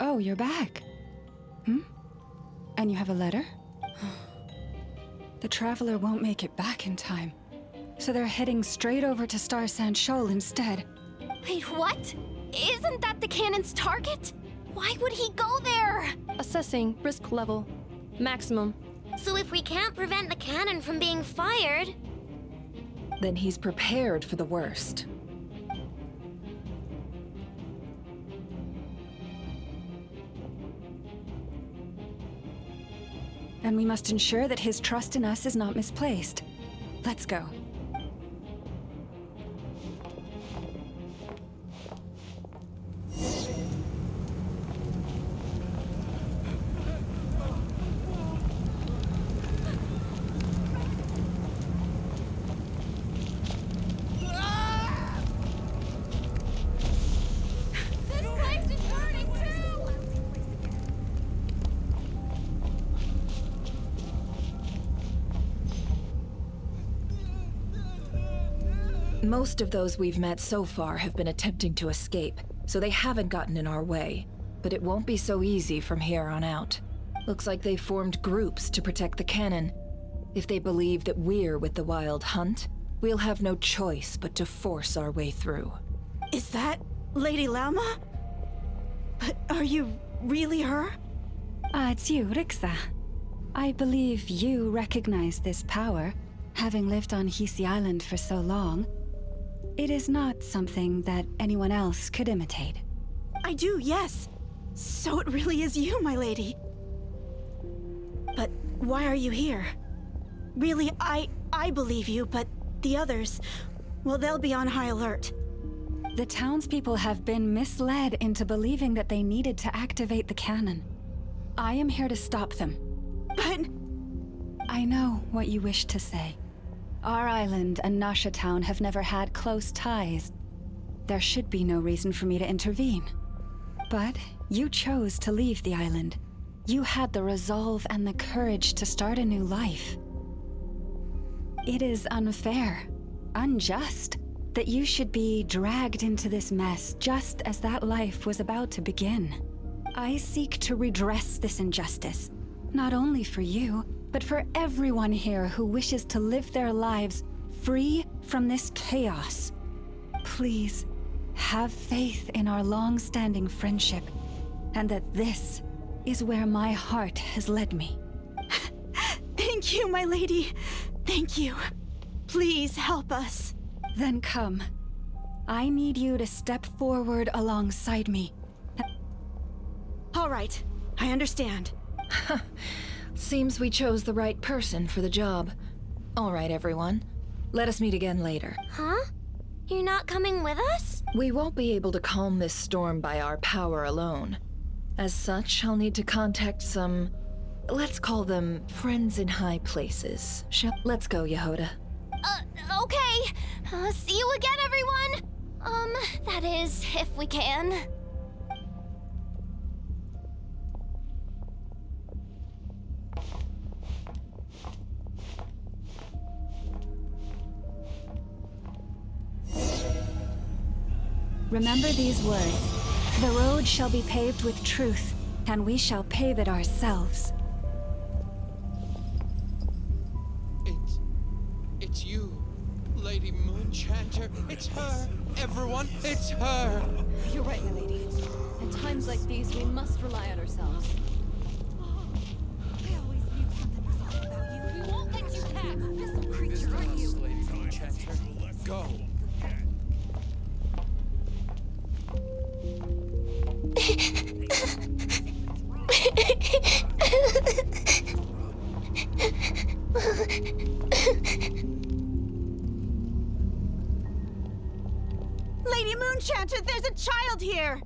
Oh, you're back. And you have a letter? The Traveler won't make it back in time. So they're heading straight over to Star Sand Shoal instead. Wait, what? Isn't that the cannon's target? Why would he go there? Assessing risk level. Maximum. So if we can't prevent the cannon from being fired... Then he's prepared for the worst. And we must ensure that his trust in us is not misplaced. Let's go. Most of those we've met so far have been attempting to escape, so they haven't gotten in our way. But it won't be so easy from here on out. Looks like they formed groups to protect the cannon. If they believe that we're with the Wild Hunt, we'll have no choice but to force our way through. Is that Lady Lauma? But are you really her? It's you, Rixa. I believe you recognize this power, having lived on Hisi Island for so long. It is not something that anyone else could imitate. I do, yes. So it really is you, my lady. But why are you here? Really, I believe you, but the others, well, they'll be on high alert. The townspeople have been misled into believing that they needed to activate the cannon. I am here to stop them. But... I know what you wish to say. Our island and Nasha Town have never had close ties. There should be no reason for me to intervene. But you chose to leave the island. You had the resolve and the courage to start a new life. It is unfair, unjust, that you should be dragged into this mess just as that life was about to begin. I seek to redress this injustice, not only for you, but for everyone here who wishes to live their lives free from this chaos. Please, have faith in our long-standing friendship, and that this is where my heart has led me. Thank you, my lady. Thank you. Please help us. Then come. I need you to step forward alongside me. All right, I understand. Seems we chose the right person for the job. All right, everyone. Let us meet again later. Huh? You're not coming with us? We won't be able to calm this storm by our power alone. As such, I'll need to contact some... let's call them friends in high places. Let's go, Yehoda. Okay. See you again, everyone. That is, if we can. Remember these words. The road shall be paved with truth, and we shall pave it ourselves. It's you, Lady Moonchanter. It's her. Everyone, it's her. You're right, my lady. In times like these, we must rely on ourselves. Go. Lady Moonchanter, there's a child here!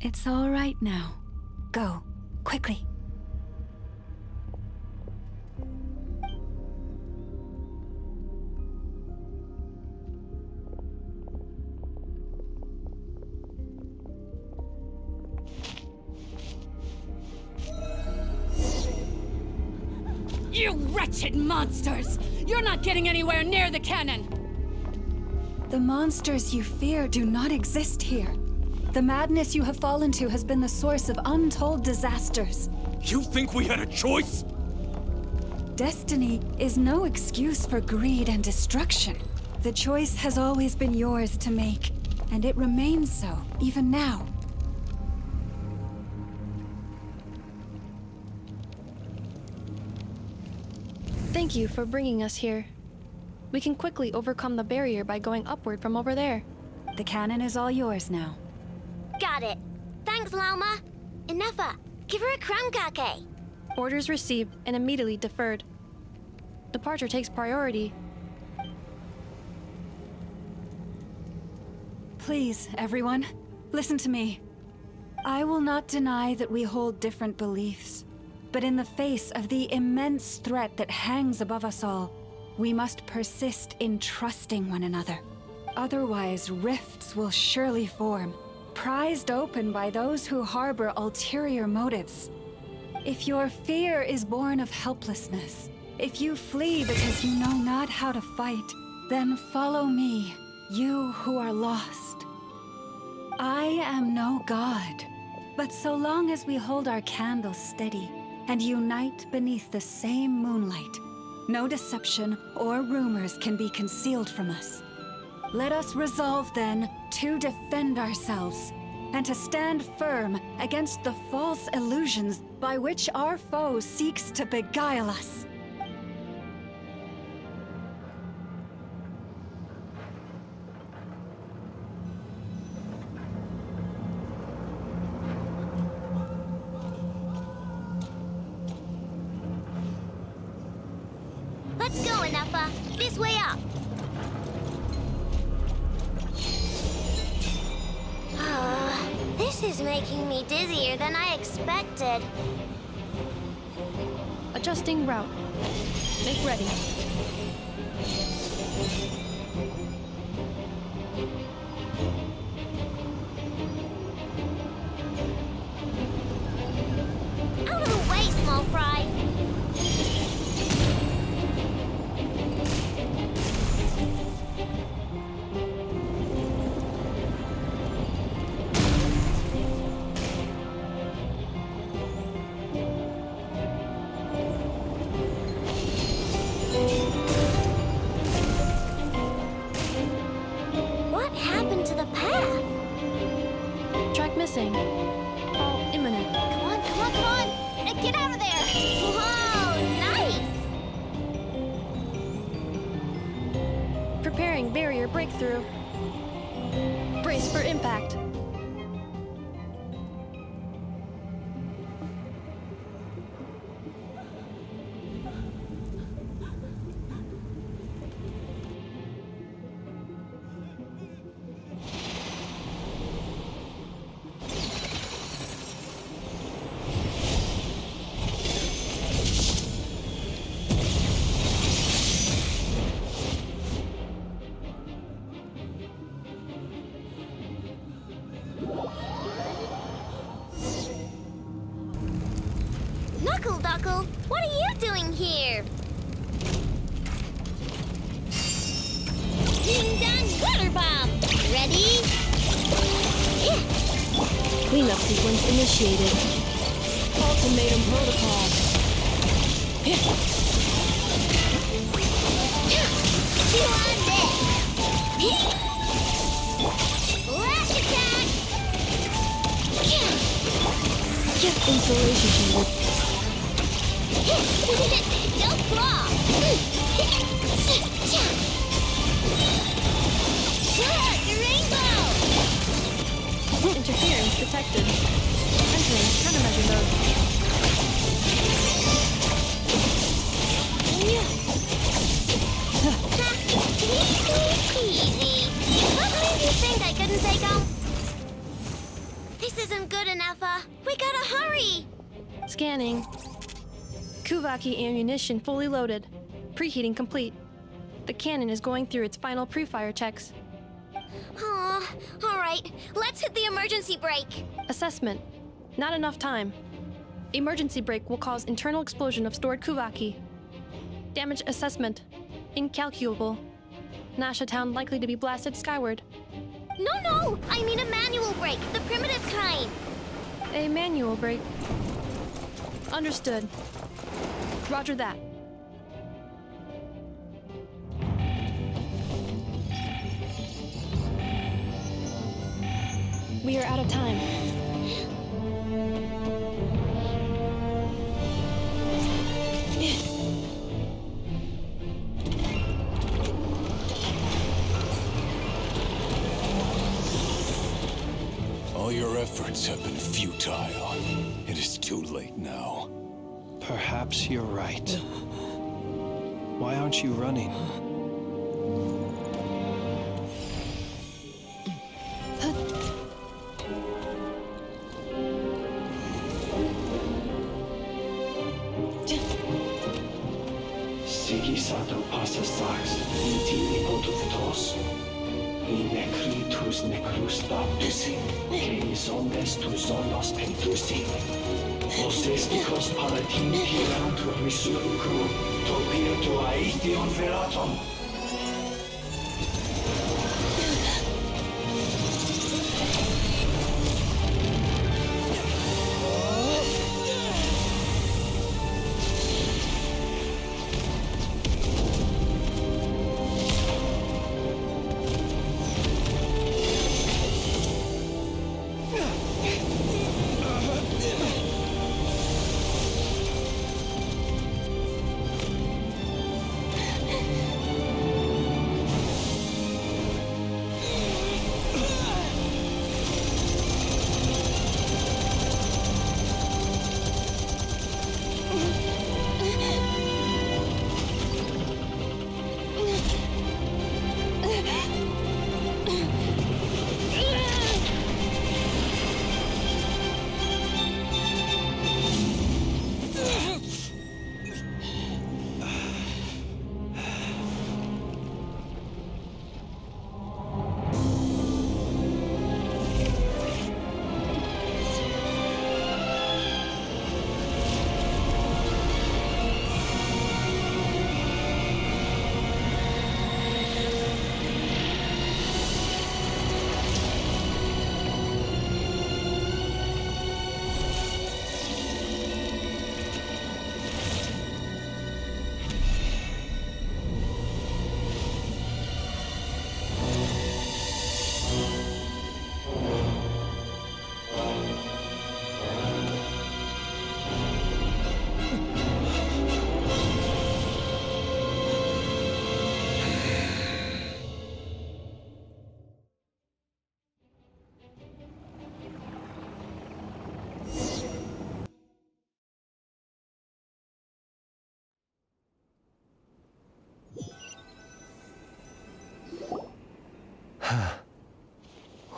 It's all right now. Go, quickly. You wretched monsters! You're not getting anywhere near the cannon! The monsters you fear do not exist here. The madness you have fallen to has been the source of untold disasters. You think we had a choice? Destiny is no excuse for greed and destruction. The choice has always been yours to make, and it remains so, even now. Thank you for bringing us here. We can quickly overcome the barrier by going upward from over there. The cannon is all yours now. Got it. Thanks, Lauma. Enougha, give her a crankake. Orders received and immediately deferred. Departure takes priority. Please, everyone, listen to me. I will not deny that we hold different beliefs, but in the face of the immense threat that hangs above us all, we must persist in trusting one another. Otherwise, rifts will surely form, prized open by those who harbor ulterior motives. If your fear is born of helplessness, if you flee because you know not how to fight, then follow me, you who are lost. I am no god, but so long as we hold our candles steady and unite beneath the same moonlight, no deception or rumors can be concealed from us. Let us resolve then to defend ourselves and to stand firm against the false illusions by which our foe seeks to beguile us. Let's go, Enougha. This way up. This is making me dizzier than I expected. Adjusting route. Make ready. Out of the way, small fry. What happened to the path? Track missing. Fall imminent. Come on, come on, come on! Get out of there! Whoa, nice! Preparing barrier breakthrough. Brace for impact. Knuckle-Duckle, what are you doing here? Ding-dong water bomb! Ready? Cleanup sequence initiated. Ultimatum protocol. You on deck! Lash attack! Insulation chamber. This isn't good enough, we gotta hurry! Scanning. Kuvaki ammunition fully loaded. Preheating complete. The cannon is going through its final pre-fire checks. Aw, alright. Let's hit the emergency brake. Assessment. Not enough time. Emergency brake will cause internal explosion of stored Kuvaki. Damage assessment. Incalculable. Nasha Town likely to be blasted skyward. No! I mean a manual brake, the primitive kind. A manual brake. Understood. Roger that. We are out of time. All your efforts have been futile. It is too late now. Perhaps you're right. Why aren't you running? Sigisato passa sax, intimi potuftos. Necritus necrus baptisi, que omnes tu zonos pentusi. Os esticos palatin piratur resurcu, topirtu aetion veratum.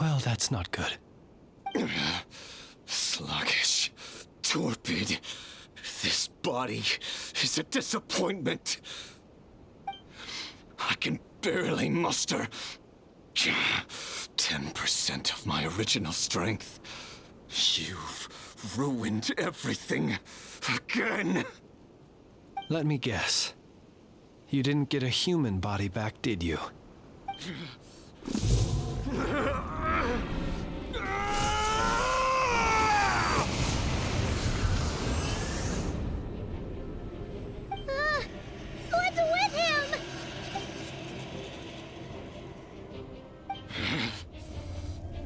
Well, that's not good. Sluggish. Torpid. This body is a disappointment. I can barely muster 10% of my original strength. You've ruined everything again. Let me guess. You didn't get a human body back, did you? What's with him?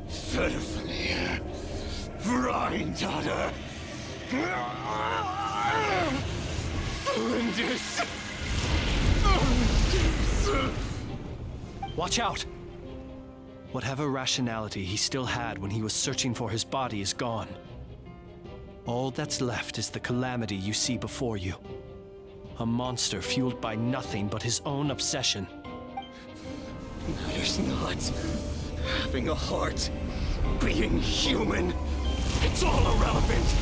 Ferfnir. Vrindaughter. Flinders. Watch out! Whatever rationality he still had when he was searching for his body is gone. All that's left is the calamity you see before you. A monster fueled by nothing but his own obsession. Matters not. Having a heart. Being human. It's all irrelevant.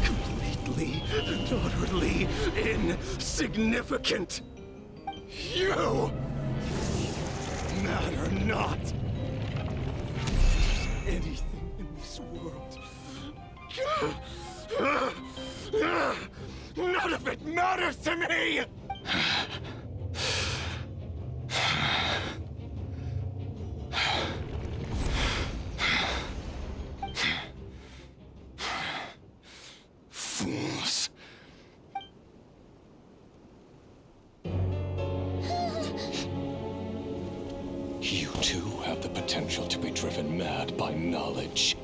Completely and utterly insignificant. You matter not. Anything in this world. None of it matters to me! Fools. You too have the potential to be driven mad by knowledge.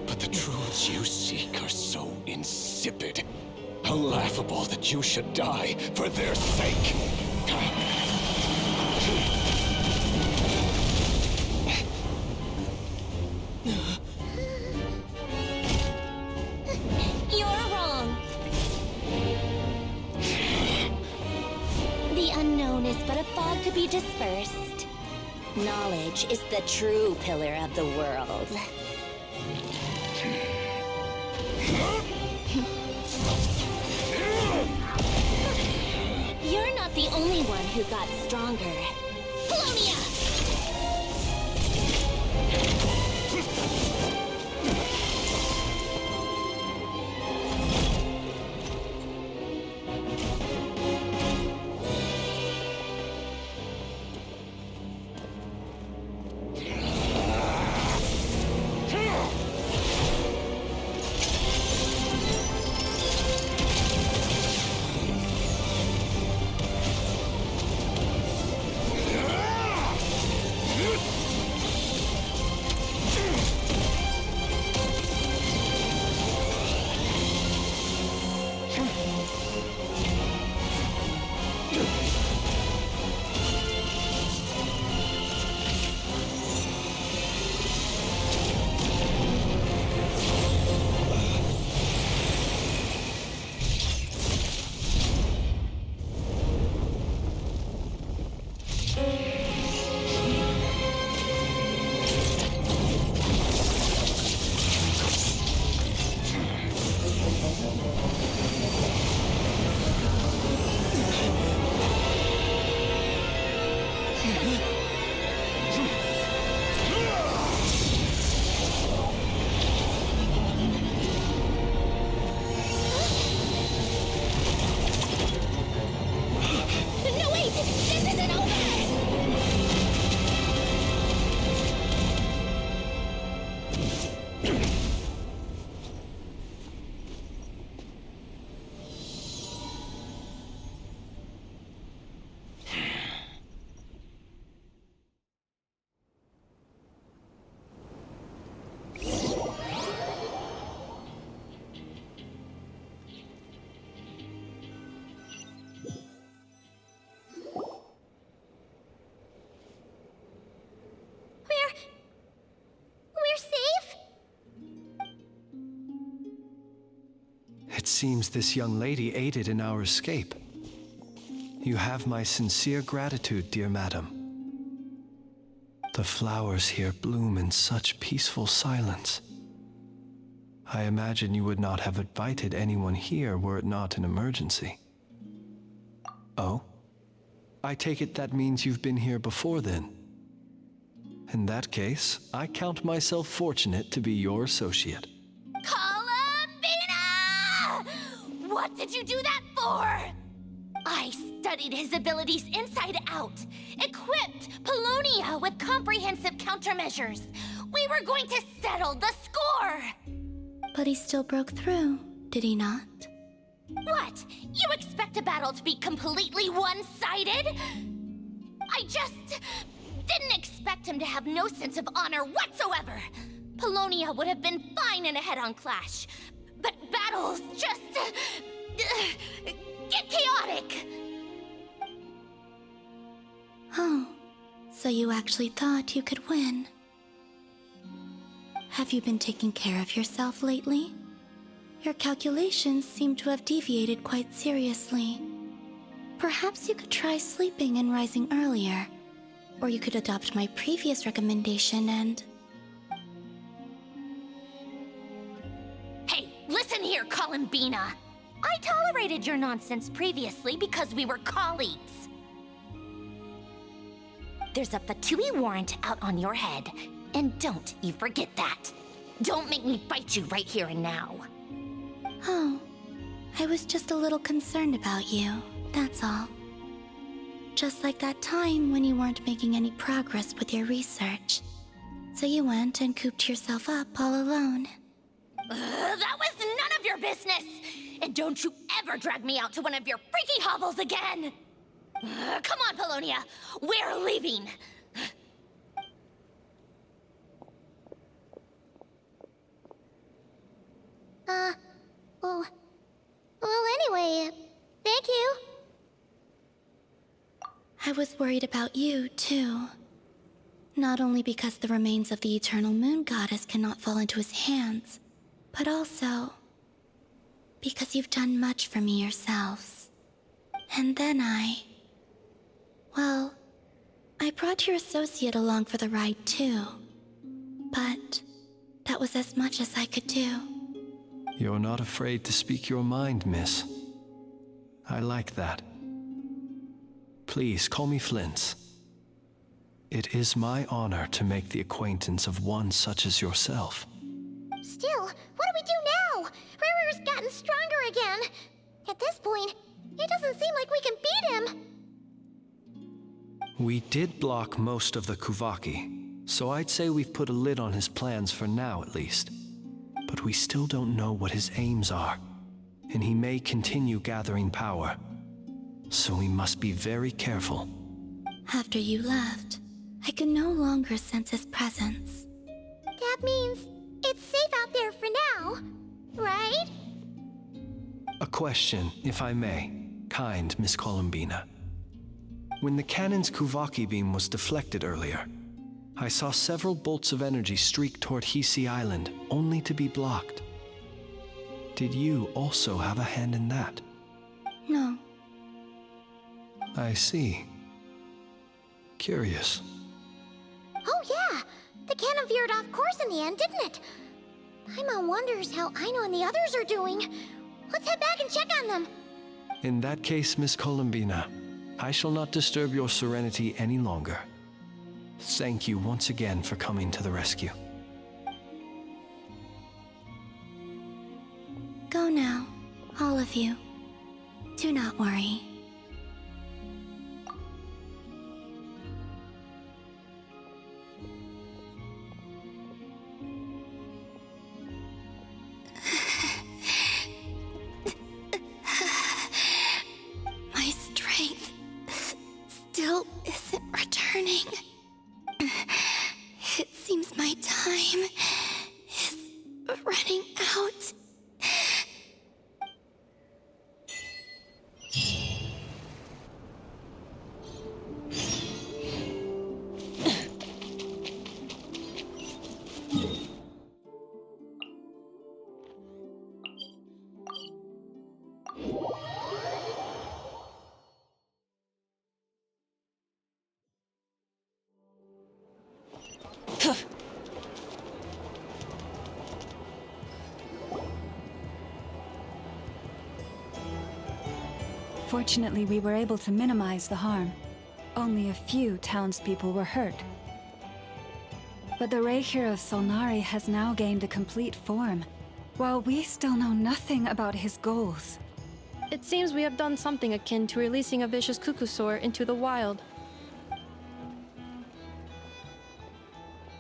But the truths you seek are so insipid, laughable that you should die for their sake. You're wrong. The unknown is but a fog to be dispersed. Knowledge is the true pillar of the world. You're not the only one who got stronger. Polonia! It seems this young lady aided in our escape. You have my sincere gratitude, dear madam. The flowers here bloom in such peaceful silence. I imagine you would not have invited anyone here were it not an emergency. Oh? I take it that means you've been here before then. In that case, I count myself fortunate to be your associate. What did you do that for? I studied his abilities inside out, equipped Polonia with comprehensive countermeasures. We were going to settle the score! But he still broke through, did he not? What? You expect a battle to be completely one-sided? I just didn't expect him to have no sense of honor whatsoever. Polonia would have been fine in a head-on clash, but battles just get chaotic. Oh, so you actually thought you could win. Have you been taking care of yourself lately? Your calculations seem to have deviated quite seriously. Perhaps you could try sleeping and rising earlier. Or you could adopt my previous recommendation and... Columbina. I tolerated your nonsense previously because we were colleagues. There's a Fatui warrant out on your head, and don't you forget that. Don't make me fight you right here and now. Oh, I was just a little concerned about you, that's all. Just like that time when you weren't making any progress with your research. So you went and cooped yourself up all alone. That was none of your business! And don't you ever drag me out to one of your freaky hovels again! Come on, Polonia! We're leaving! Well, anyway, thank you. I was worried about you, too. Not only because the remains of the Eternal Moon Goddess cannot fall into his hands, but also because you've done much for me yourselves. And then I brought your associate along for the ride, too. But that was as much as I could do. You're not afraid to speak your mind, miss. I like that. Please call me Flint. It is my honor to make the acquaintance of one such as yourself. Still, what do we do now? Riri's gotten stronger again. At this point, it doesn't seem like we can beat him. We did block most of the Kuvaki, so I'd say we've put a lid on his plans for now at least. But we still don't know what his aims are, and he may continue gathering power. So we must be very careful. After you left, I could no longer sense his presence. That means it's safe out there for now, right? A question, if I may, kind Miss Columbina. When the cannon's Kuvaki beam was deflected earlier, I saw several bolts of energy streak toward Hisi Island, only to be blocked. Did you also have a hand in that? No. I see. Curious. Oh yeah! The cannon veered off course in the end, didn't it? Paimon wonders how Aino and the others are doing. Let's head back and check on them. In that case, Miss Columbina, I shall not disturb your serenity any longer. Thank you once again for coming to the rescue. Go now, all of you. Do not worry. My strength still isn't returning. It seems my time is running out. Fortunately, we were able to minimize the harm. Only a few townspeople were hurt. But the Reikir of Solnari has now gained a complete form, while we still know nothing about his goals. It seems we have done something akin to releasing a vicious Kukusaur into the wild.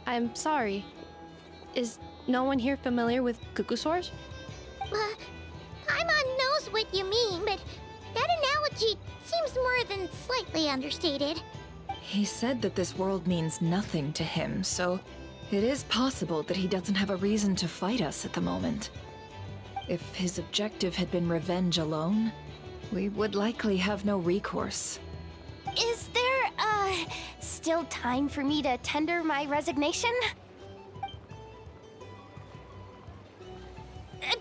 I'm sorry. Is no one here familiar with Kukusaurs? Paimon knows what you mean, but that analogy seems more than slightly understated. He said that this world means nothing to him, so it is possible that he doesn't have a reason to fight us at the moment. If his objective had been revenge alone, we would likely have no recourse. Is there, still time for me to tender my resignation?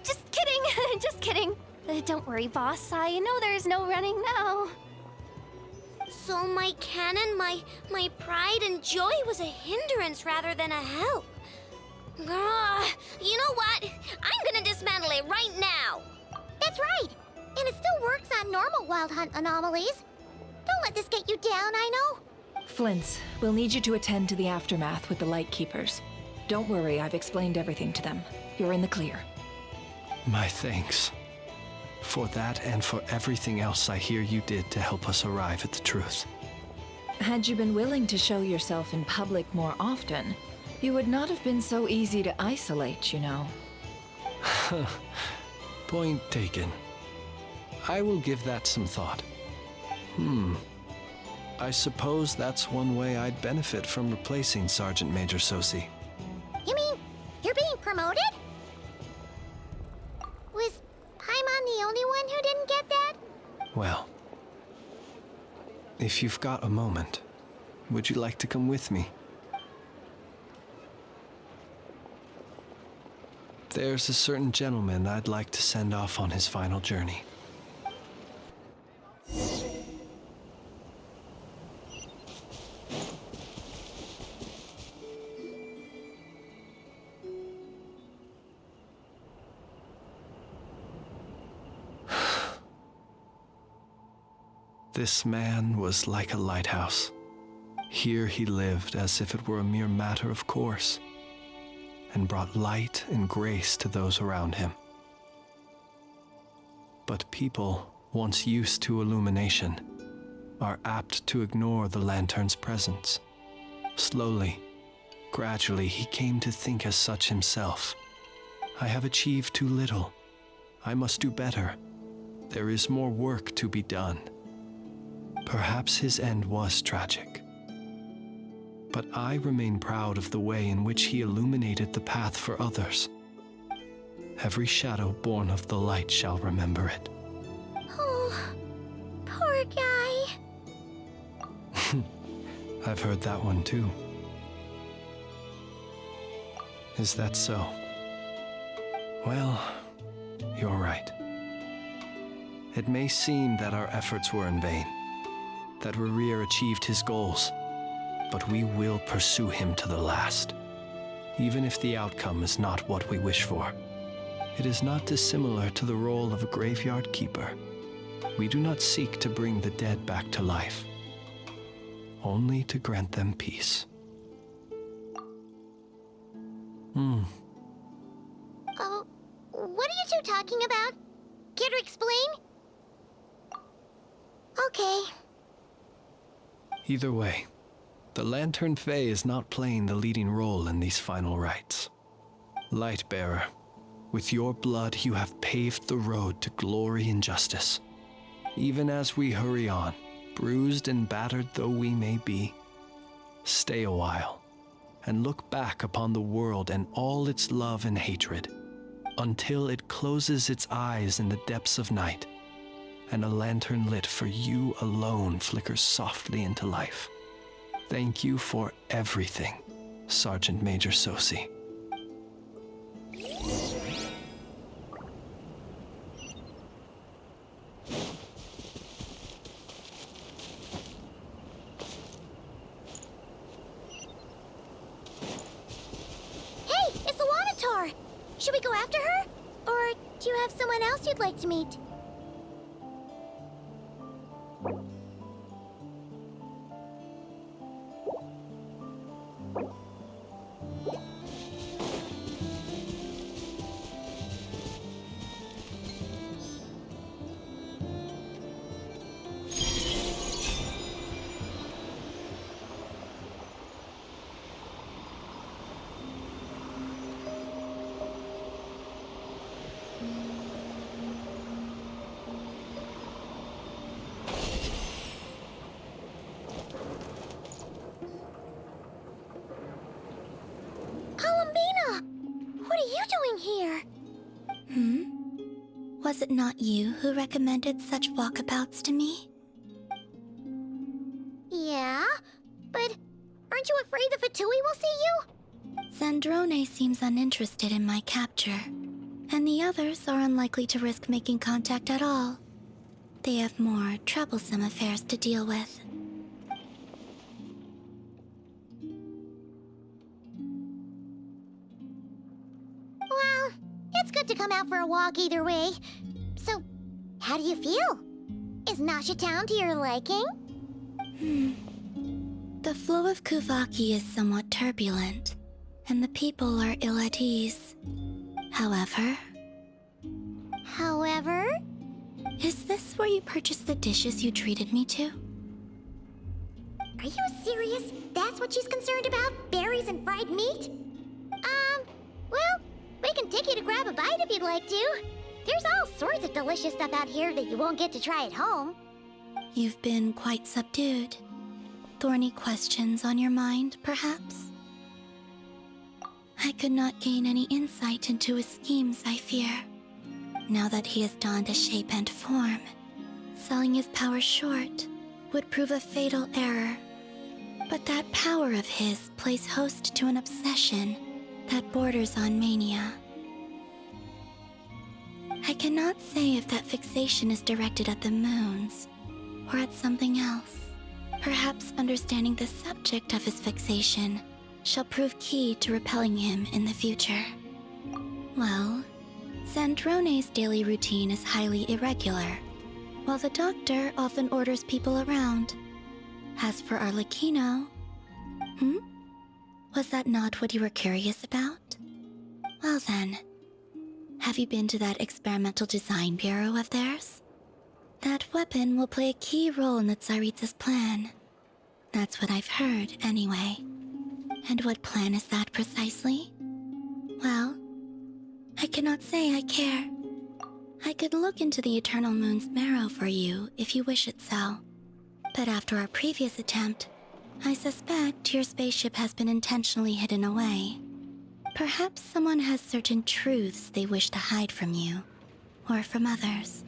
Just kidding, just kidding. Don't worry, boss. I know there's no running now. So my cannon, my pride and joy was a hindrance rather than a help. You know what? I'm gonna dismantle it right now. That's right. And it still works on normal Wild Hunt anomalies. Don't let this get you down, I know. Flint's, we'll need you to attend to the aftermath with the Lightkeepers. Don't worry, I've explained everything to them. You're in the clear. My thanks. For that and for everything else I hear you did to help us arrive at the truth. Had you been willing to show yourself in public more often, you would not have been so easy to isolate, you know. Point taken. I will give that some thought. I suppose that's one way I'd benefit from replacing Sergeant Major Sosi. You mean you're being promoted? Was Paimon the only one who didn't get that? Well, if you've got a moment, would you like to come with me? There's a certain gentleman I'd like to send off on his final journey. This man was like a lighthouse. Here he lived as if it were a mere matter of course, and brought light and grace to those around him. But people, once used to illumination, are apt to ignore the lantern's presence. Slowly, gradually, he came to think as such himself. I have achieved too little. I must do better. There is more work to be done. Perhaps his end was tragic. But I remain proud of the way in which he illuminated the path for others. Every shadow born of the light shall remember it. Oh, poor guy. I've heard that one too. Is that so? Well, you're right. It may seem that our efforts were in vain, that Rerir achieved his goals, but we will pursue him to the last, even if the outcome is not what we wish for. It is not dissimilar to the role of a graveyard keeper. We do not seek to bring the dead back to life, only to grant them peace. Oh, what are you two talking about? Care to explain? Okay. Either way, the Lantern Fae is not playing the leading role in these final rites. Lightbearer, with your blood you have paved the road to glory and justice. Even as we hurry on, bruised and battered though we may be, stay a while and look back upon the world and all its love and hatred, until it closes its eyes in the depths of night, and a lantern lit for you alone flickers softly into life. Thank you for everything, Sergeant Major Sosi. Hey, it's the Wanator! Should we go after her? Or do you have someone else you'd like to meet? What are you doing here? Was it not you who recommended such walkabouts to me? Yeah, but aren't you afraid the Fatui will see you? Zandrone seems uninterested in my capture, and the others are unlikely to risk making contact at all. They have more troublesome affairs to deal with. Well, it's good to come out for a walk either way. So, How do you feel? Is Nasha Town to your liking? The flow of Kuvaki is somewhat turbulent, and the people are ill at ease. However... Is this where you purchased the dishes you treated me to? Are you serious? That's what she's concerned about? Berries and fried meat? Well, we can take you to grab a bite if you'd like to. There's all sorts of delicious stuff out here that you won't get to try at home. You've been quite subdued. Thorny questions on your mind, perhaps? I could not gain any insight into his schemes, I fear. Now that he has donned a shape and form, selling his power short would prove a fatal error. But that power of his plays host to an obsession that borders on mania. I cannot say if that fixation is directed at the moons or at something else. Perhaps understanding the subject of his fixation shall prove key to repelling him in the future. Well, Sandrone's daily routine is highly irregular, while the doctor often orders people around. As for Arlecchino... Was that not what you were curious about? Well then, have you been to that experimental design bureau of theirs? That weapon will play a key role in the Tsaritsa's plan. That's what I've heard, anyway. And what plan is that precisely? Well, I cannot say I care. I could look into the Eternal Moon's marrow for you if you wish it so. But after our previous attempt, I suspect your spaceship has been intentionally hidden away. Perhaps someone has certain truths they wish to hide from you, or from others.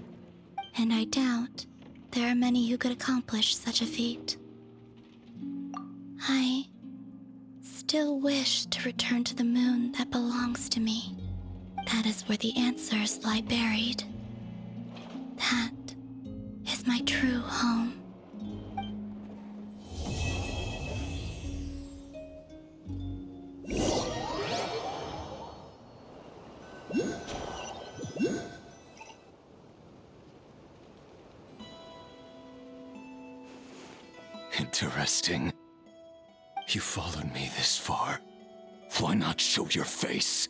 And I doubt there are many who could accomplish such a feat. I still wish to return to the moon that belongs to me. That is where the answers lie buried. That is my true home. Interesting. You followed me this far. Why not show your face?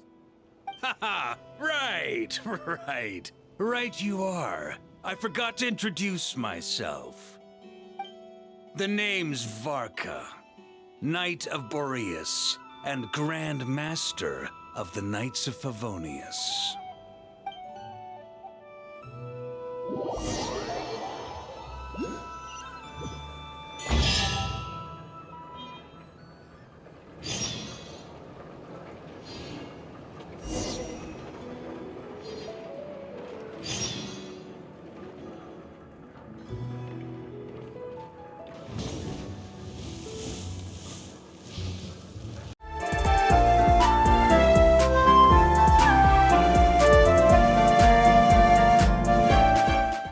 Haha! Right, right. Right you are. I forgot to introduce myself. The name's Varka, Knight of Boreas, and Grand Master of the Knights of Favonius.